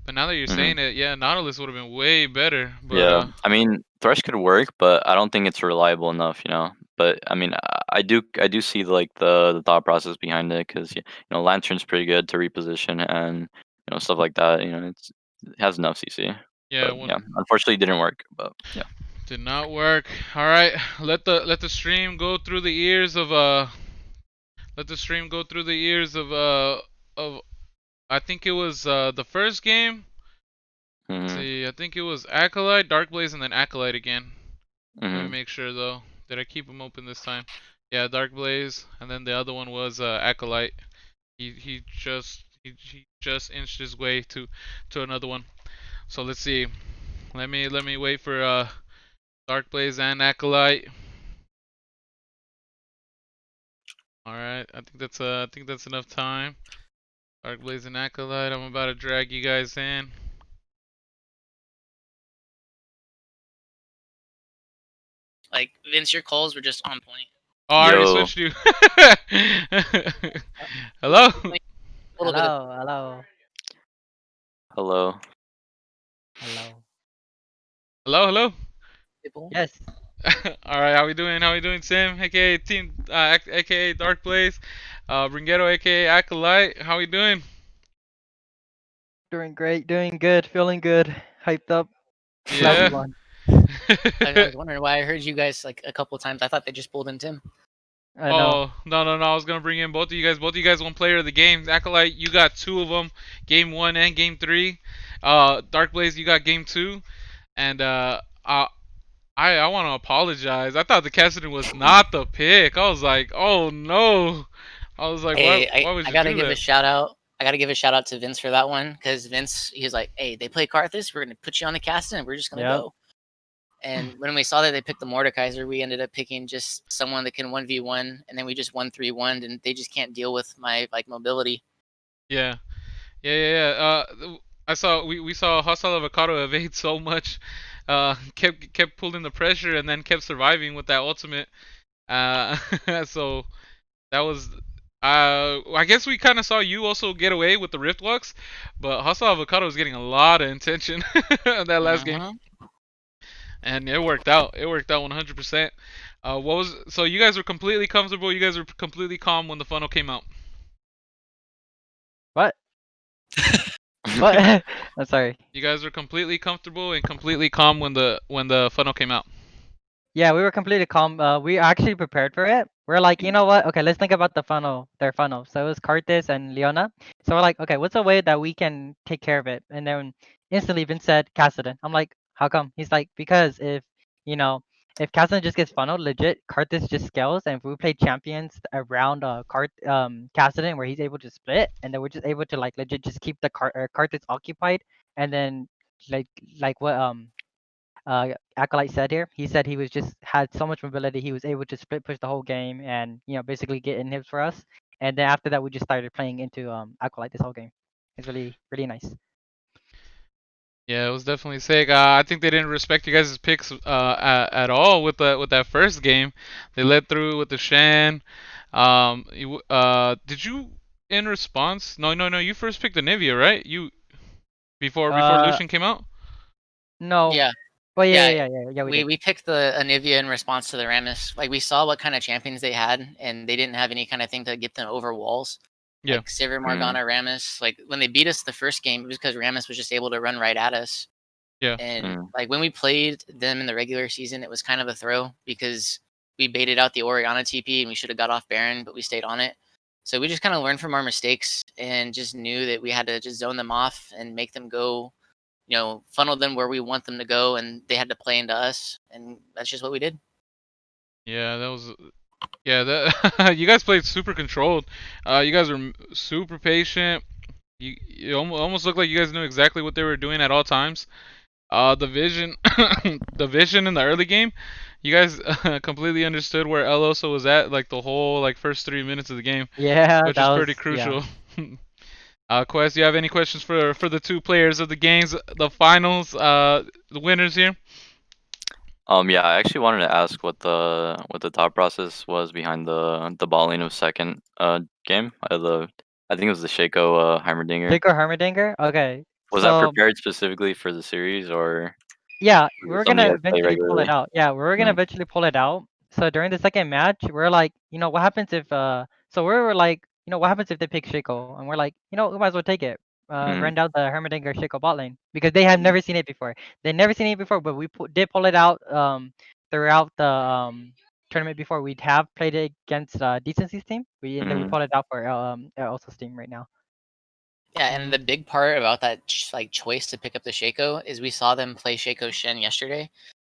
Speaker 3: but now that you're
Speaker 4: Hmm.
Speaker 3: saying it, yeah, Nautilus would have been way better, but
Speaker 4: Yeah, I mean, Thresh could work, but I don't think it's reliable enough. But I mean, I do see like the thought process behind it because Lantern's pretty good to reposition and stuff like that. It has enough CC,
Speaker 3: yeah,
Speaker 4: but
Speaker 3: one
Speaker 4: yeah, unfortunately, it didn't work. But yeah,
Speaker 3: did not work. All right, let the stream go through the ears of let the stream go through the ears of I think it was the first game. Let's
Speaker 4: hmm,
Speaker 3: see, I think it was Acolyte, Darkblaze, and then Acolyte again. Let me
Speaker 4: hmm,
Speaker 3: make sure though. Did I keep them open this time? Yeah, Darkblaze, and then the other one was Acolyte. He just inched his way to another one. So let's see. Let me wait for Darkblaze and Acolyte. All right, I think that's enough time. Darkblaze and Acolyte. I'm about to drag you guys in.
Speaker 6: Like Vince, your calls were just on point.
Speaker 3: Oh, I already
Speaker 4: yo,
Speaker 3: switched you. Hello.
Speaker 6: Like, a little bit of
Speaker 7: Hello, hello,
Speaker 4: hello,
Speaker 7: hello.
Speaker 3: Hello, hello.
Speaker 6: people.
Speaker 7: Yes,
Speaker 3: All right, how we doing? How we doing, Sam? AKA Team, AKA Darkblaze, Bringetto, AKA Acolyte. How we doing?
Speaker 7: doing great, doing good, feeling good, hyped up. Glad we
Speaker 3: Yeah.
Speaker 7: won.
Speaker 6: I was wondering why I heard you guys like a couple of times. I thought they just pulled in Tim.
Speaker 7: I know.
Speaker 3: Oh, no, no, no. I was going to bring in both of you guys. Both of you guys won player of the game. Acolyte, you got two of them, game 1 and game 3. Darkblaze, you got game 2. And I want to apologize. I thought the Cassidy was not the pick. I was like, "Oh no." I was like,
Speaker 6: Hey,
Speaker 3: why would
Speaker 6: I
Speaker 3: you
Speaker 6: gotta
Speaker 3: do
Speaker 6: give a
Speaker 3: that?"
Speaker 6: shout out. I gotta give a shout out to Vince for that one because Vince, he was like, "Hey, they play Karthus. We're gonna put you on the cast and we're just gonna
Speaker 7: Yep.
Speaker 6: go." And when we saw that they picked the Mordekaiser, we ended up picking just someone that can 1v1, and then we just 1-3-1, and they just can't deal with my like mobility.
Speaker 3: Yeah. Yeah. I saw we saw Hostile Avocado evade so much. Kept pulling the pressure and then kept surviving with that ultimate. Uh, so that was I guess we kind of saw you also get away with the Rift Lux, but Hostile Avocado was getting a lot of attention in that last game,
Speaker 6: Mhm.
Speaker 3: and it worked out. It worked out 100%. What was so you guys were completely comfortable? You guys were completely calm when the funnel came out.
Speaker 7: What? What? I'm sorry.
Speaker 3: You guys were completely comfortable and completely calm when the funnel came out.
Speaker 7: Yeah, we were completely calm. We actually prepared for it. We're like, you know what? Okay, let's think about the funnel, their funnel. So it was Cartis and Leona. So we're like, okay, what's a way that we can take care of it? And then instantly Vince said Cassidon. I'm like, how come? He's like, because if, you know, if Kassadin just gets funneled, legit, Karthus just scales, and if we play champions around Kassadin where he's able to split, and then we're just able to like legit just keep the Karthus occupied, and then like like what Acolyte said here, he said he was just had so much mobility, he was able to split push the whole game, and basically get inhibs for us, and then after that we just started playing into Acolyte this whole game. It's really nice.
Speaker 3: Yeah, it was definitely sick. I think they didn't respect you guys' picks at all with that first game. They led through with the Shen. Did you in response? No. You first picked the Nivea, right? You before
Speaker 7: Uh,
Speaker 3: Lucian came out.
Speaker 7: no.
Speaker 6: Yeah.
Speaker 7: Well,
Speaker 6: Yeah,
Speaker 7: yeah, we did.
Speaker 6: we picked the Anivia in response to the Rammus. Like we saw what kind of champions they had, and they didn't have any kind of thing to get them over walls.
Speaker 3: Yeah.
Speaker 6: Like Sivir,
Speaker 4: Mm.
Speaker 6: Morgana, Rammus. Like when they beat us the first game, it was because Rammus was just able to run right at us.
Speaker 3: Yeah.
Speaker 6: And like when we played them in the regular season, it was kind of a throw because we baited out the Oriana TP and we should have got off Baron, but we stayed on it. So we just kind of learned from our mistakes and just knew that we had to just zone them off and make them go, funnel them where we want them to go, and they had to play into us, and that's just what we did.
Speaker 3: Yeah, that was. Yeah, that you guys played super controlled. You guys were super patient. You almost looked like you guys knew exactly what they were doing at all times. The vision, the vision in the early game, you guys completely understood where El Oso was at, like the whole like first 3 minutes of the game,
Speaker 7: Yeah,
Speaker 3: which
Speaker 7: that
Speaker 3: is
Speaker 7: was
Speaker 3: pretty crucial. Quest, you have any questions for the two players of the games, the finals, the winners here?
Speaker 4: Yeah, I actually wanted to ask what the thought process was behind the balling of second game. I think it was the Shaco Heimerdinger.
Speaker 7: Jacob Hermedinger? Okay.
Speaker 4: Was that
Speaker 7: So
Speaker 4: prepared specifically for the series, or
Speaker 7: yeah,
Speaker 4: is
Speaker 7: we
Speaker 4: it
Speaker 7: were
Speaker 4: something you
Speaker 7: gonna
Speaker 4: guys play
Speaker 7: eventually pull it
Speaker 4: regularly?
Speaker 7: out. Yeah, we were gonna
Speaker 4: Mm.
Speaker 7: eventually pull it out. So during the second match, we're like, what happens if so we were like, what happens if they pick Shaco? And we're like, we might as well take it.
Speaker 4: Mm.
Speaker 7: Run down the Hermedinger Shaco bot lane because they have
Speaker 4: Mm.
Speaker 7: never seen it before. They never seen it before, but we did pull it out throughout the tournament before. We'd have played it against Decency's team. And then we
Speaker 4: Mm.
Speaker 7: pulled it out for also team right now.
Speaker 6: Yeah, and the big part about that choice to pick up the Shaco is we saw them play Shaco Shen yesterday.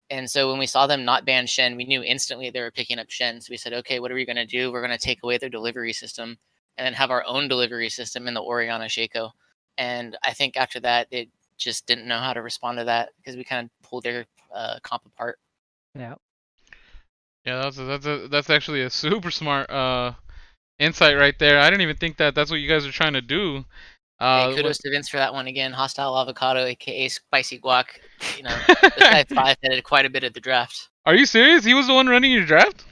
Speaker 6: And so when we saw them not ban Shen, we knew instantly they were picking up Shen. So we said, okay, what are we going to do? We're going to take away their delivery system and then have our own delivery system in the Oriana Shaco. And I think after that, they just didn't know how to respond to that because we kind of pulled their comp apart.
Speaker 7: Yeah.
Speaker 3: Yeah, that's actually a super smart insight right there. I didn't even think that that's what you guys are trying to do.
Speaker 6: Hey, kudos to Vince for that one again. Hostile Avocado, aka Spicy Guac. This guy 5 headed quite a bit of the draft.
Speaker 3: Are you serious? He was the one running your draft?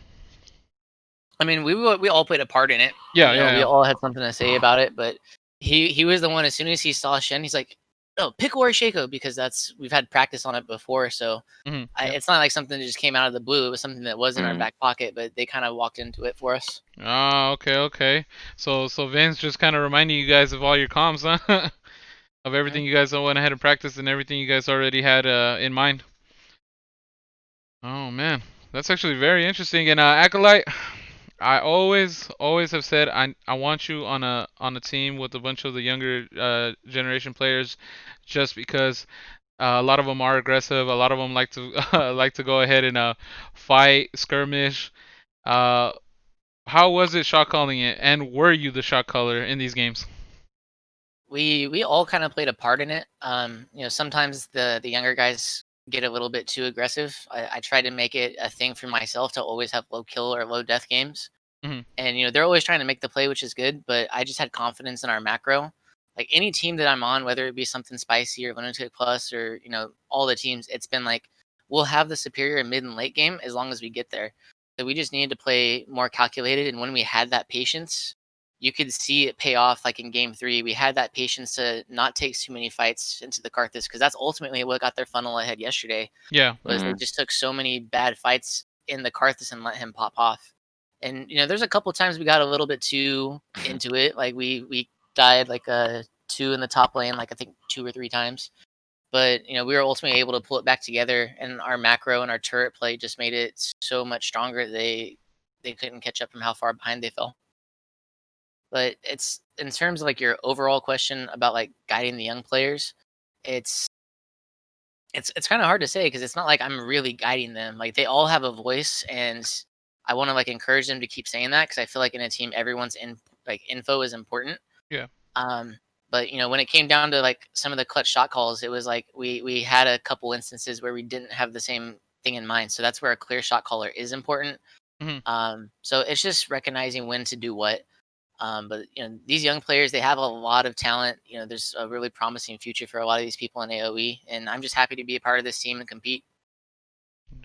Speaker 6: I mean, we all played a part in it.
Speaker 3: Yeah,
Speaker 6: We
Speaker 3: yeah.
Speaker 6: all had something to say about it, but he was the one. As soon as he saw Shen, he's like, "No, pick or Shaco," because we've had practice on it before. So
Speaker 3: Yep.
Speaker 6: it's not like something that just came out of the blue. It was something that was in our
Speaker 4: Mm.
Speaker 6: back pocket, but they kind of walked into it for us.
Speaker 3: Ah, okay. So Vince just kind of reminding you guys of all your comms, huh? Of everything you guys went ahead and practiced and everything you guys already had in mind. Oh man, that's actually very interesting. And Acolyte, I always have said I want you on a team with a bunch of the younger generation players, just because a lot of them are aggressive. A lot of them like to like to go ahead and fight, skirmish. How was it shot calling it, and were you the shot caller in these games?
Speaker 6: We all kind of played a part in it. Sometimes the younger guys get a little bit too aggressive. I try to make it a thing for myself to always have low kill or low death games.
Speaker 3: Mhm.
Speaker 6: And they're always trying to make the play, which is good. But I just had confidence in our macro. Like any team that I'm on, whether it be something spicy or Lunatic Plus or all the teams, it's been like we'll have the superior mid and late game as long as we get there. So we just needed to play more calculated. And when we had that patience, you could see it pay off. Like in game 3, we had that patience to not take too many fights into the Karthus because that's ultimately what got their funnel ahead yesterday.
Speaker 3: Yeah.
Speaker 6: Was they just took so many bad fights in the Karthus and let him pop off. And there's a couple times we got a little bit too into it. Like we died like 2 in the top lane, like I think 2 or 3 times. But we were ultimately able to pull it back together, and our macro and our turret play just made it so much stronger. They couldn't catch up from how far behind they fell. But it's in terms of like your overall question about like guiding the young players, it's It's kind of hard to say because it's not like I'm really guiding them. Like they all have a voice, and I want to like encourage them to keep saying that because I feel like in a team, everyone's info is important.
Speaker 3: Yeah.
Speaker 6: Um, but when it came down to like some of the clutch shot calls, it was like we had a couple instances where we didn't have the same thing in mind. So that's where a clear shot caller is important.
Speaker 3: Mhm.
Speaker 6: So it's just recognizing when to do what. But these young players, they have a lot of talent. There's a really promising future for a lot of these people in AOE, and I'm just happy to be a part of this team and compete.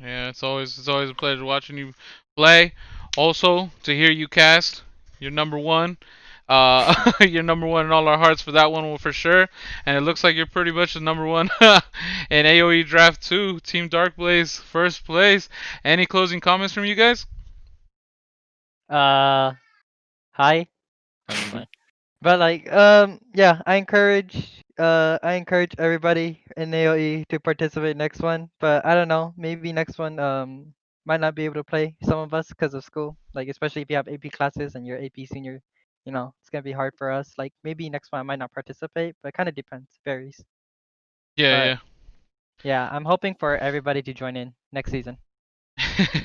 Speaker 3: Yeah, it's always a pleasure watching you play. Also, to hear you cast, you're number one. You're number one in all our hearts for that one for sure. And it looks like you're pretty much the number one in AOE Draft 2. Team Darkblaze, first place. Any closing comments from you guys?
Speaker 7: Hi. But like, yeah, I encourage everybody in AOE to participate next one. But I don't know, maybe next one, might not be able to play some of us because of school. Like, especially if you have AP classes and you're AP senior, it's gonna be hard for us. Like, maybe next one I might not participate, but it kind of depends, varies.
Speaker 3: Yeah,
Speaker 7: But
Speaker 3: yeah.
Speaker 7: yeah, I'm hoping for everybody to join in next season.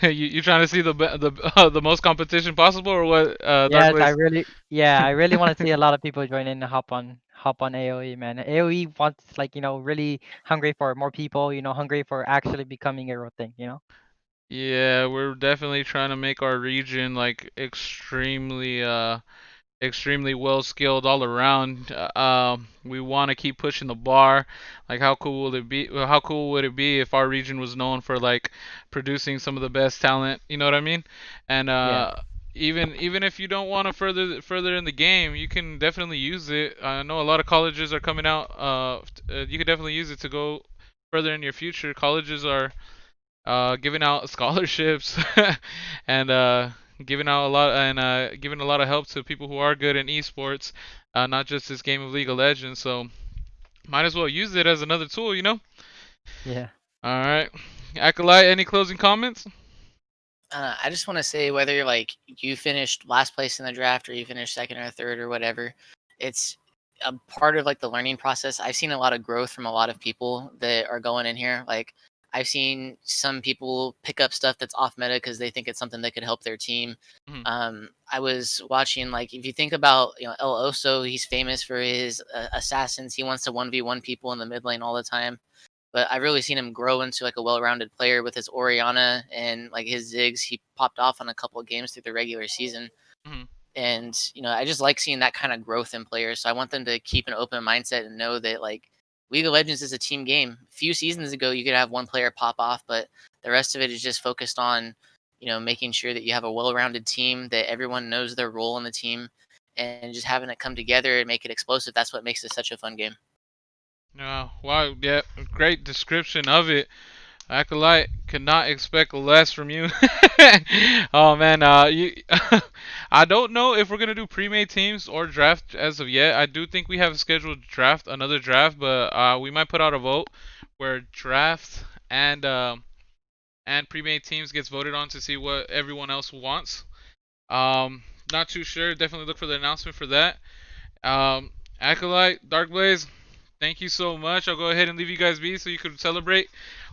Speaker 3: You trying to see the most competition possible or what?
Speaker 7: Yes,
Speaker 3: Darkblaze.
Speaker 7: I really want to see a lot of people join in and hop on AOE, man. AOE wants like, really hungry for more people, hungry for actually becoming a real thing.
Speaker 3: Yeah, we're definitely trying to make our region like extremely well skilled all around. We want to keep pushing the bar. Like, how cool will it be? How cool would it be if our region was known for like producing some of the best talent? You know what I mean? And
Speaker 7: Yeah.
Speaker 3: even if you don't want to further in the game, you can definitely use it. I know a lot of colleges are coming out. You could definitely use it to go further in your future. Colleges are giving out scholarships and giving out a lot and giving a lot of help to people who are good in esports, not just this game of League of Legends. So might as well use it as another tool, you know?
Speaker 7: Yeah.
Speaker 3: All right, Acolyte, any closing comments?
Speaker 6: I just want to say whether like you finished last place in the draft or you finished second or third or whatever, it's a part of like the learning process. I've seen a lot of growth from a lot of people that are going in here. Like I've seen some people pick up stuff that's off meta because they think it's something that could help their team.
Speaker 3: Mhm.
Speaker 6: I was watching like if you think about El Oso, he's famous for his assassins. He wants to 1v1 people in the mid lane all the time, but I've really seen him grow into like a well-rounded player with his Oriana and like his Ziggs. He popped off on a couple of games through the regular season,
Speaker 3: Mhm.
Speaker 6: and I just like seeing that kind of growth in players. So I want them to keep an open mindset and know that like League of Legends is a team game. A few seasons ago, you could have one player pop off, but the rest of it is just focused on making sure that you have a well-rounded team, that everyone knows their role in the team, and just having it come together and make it explosive. That's what makes it such a fun game.
Speaker 3: Wow, yeah, great description of it. Acolyte could not expect less from you. Oh man, I don't know if we're gonna do pre-made teams or draft as of yet. I do think we have a scheduled draft, another draft, but we might put out a vote where draft and pre-made teams gets voted on to see what everyone else wants. Not too sure. Definitely look for the announcement for that. Acolyte, Darkblaze, thank you so much. I'll go ahead and leave you guys be so you can celebrate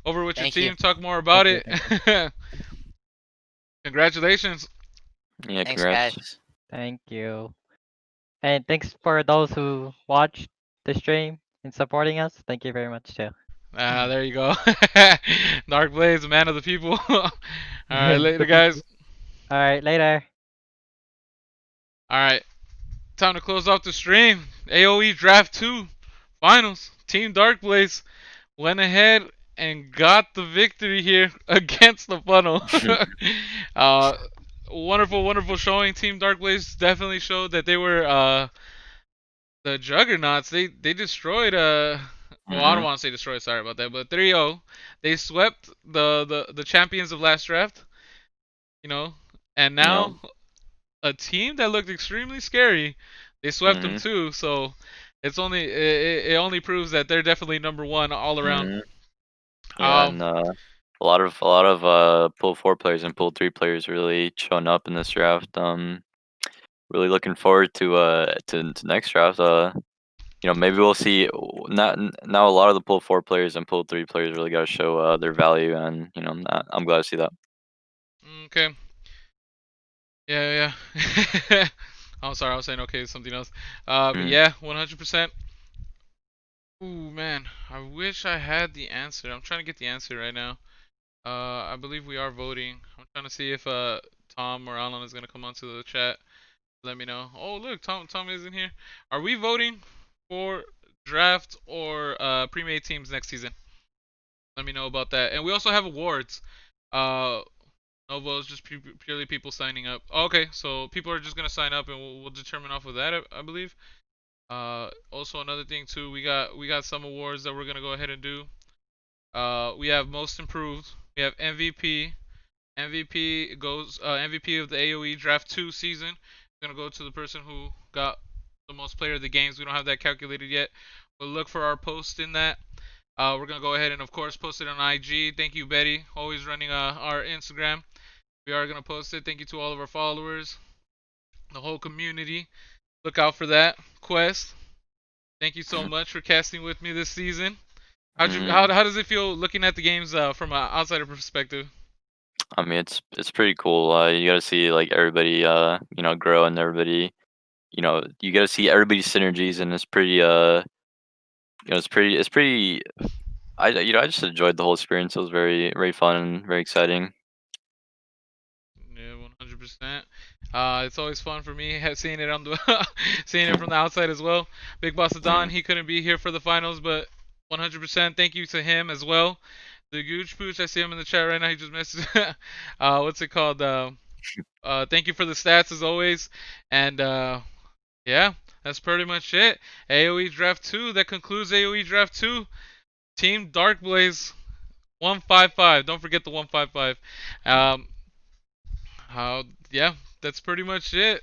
Speaker 3: over with your
Speaker 6: Thank you.
Speaker 3: team, talk more
Speaker 7: Thank
Speaker 3: about
Speaker 7: you.
Speaker 3: it.
Speaker 7: Thank you.
Speaker 3: Congratulations.
Speaker 4: Yeah,
Speaker 6: Thanks,
Speaker 4: congrats.
Speaker 6: guys.
Speaker 7: Thank you. And thanks for those who watched the stream and supporting us. Thank you very much too.
Speaker 3: There you go. Darkblaze, man of the people. All right, later,
Speaker 7: The people.
Speaker 3: guys.
Speaker 7: All right, later.
Speaker 3: All right, time to close off the stream. AOE Draft 2 Finals. Team Darkblaze went ahead and got the victory here against the funnel. uh, wonderful showing. Team Darkblaze definitely showed that they were the juggernauts. They destroyed well, I don't
Speaker 4: Mhm.
Speaker 3: want to say destroyed, sorry about that, but 3-0. They swept the champions of last draft, you know. And
Speaker 4: Yep.
Speaker 3: now a team that looked extremely scary, they swept them
Speaker 4: Mhm.
Speaker 3: too. So it only proves that they're definitely number one all around.
Speaker 4: Mhm. Yeah,
Speaker 3: Um
Speaker 4: and a lot of pool 4 players and pool 3 players really showing up in this draft. Really looking forward to next draft. you know, maybe we'll see. Not now. A lot of the pool 4 players and pool 3 players really got to show their value, and you know, I'm glad to see that.
Speaker 3: Okay. Yeah, yeah. I'm sorry, I was saying okay, something else. But
Speaker 4: Mm.
Speaker 3: yeah, 100%. Ooh, man, I wish I had the answer. I'm trying to get the answer right now. I believe we are voting. I'm trying to see if Tom or Alan is gonna come onto the chat. Let me know. Oh, look, Tom is in here. Are we voting for draft or pre-made teams next season? Let me know about that. And we also have awards. Uh, no votes, just purely people signing up. Okay, so people are just gonna sign up, and we'll determine off of that, I believe. Also another thing too, we got some awards that we're gonna go ahead and do. We have most improved. We have MVP. MVP goes MVP of the AOE Draft 2 season. It's gonna go to the person who got the most player of the games. We don't have that calculated yet. But look for our post in that. We're gonna go ahead and of course post it on IG. Thank you, Betty, always running our Instagram. We are gonna post it. Thank you to all of our followers, the whole community. Look out for that. Quest, thank you so much for casting with me this season. How
Speaker 4: Mm.
Speaker 3: does it feel looking at the games from an outsider perspective?
Speaker 4: I mean, it's pretty cool. You got to see like everybody, you know, grow and everybody, you know, you got to see everybody's synergies, and it's pretty, you know, it's pretty. You know, I just enjoyed the whole experience. It was very fun and very exciting.
Speaker 3: Yeah, 100%. It's always fun for me seeing it on the seeing it from the outside as well. Big Boss Don,
Speaker 4: Mm.
Speaker 3: he couldn't be here for the finals, but 100% thank you to him as well. The Gooch Pooch, I see him in the chat right now. He just messaged. What's it called? Thank you for the stats as always, and yeah, that's pretty much it. AOE Draft 2. That concludes AOE Draft 2. Team Darkblaze 155. Don't forget the 155. Um, yeah, that's pretty much it.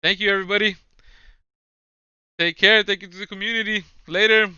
Speaker 3: Thank you, everybody. Take care. Thank you to the community. Later.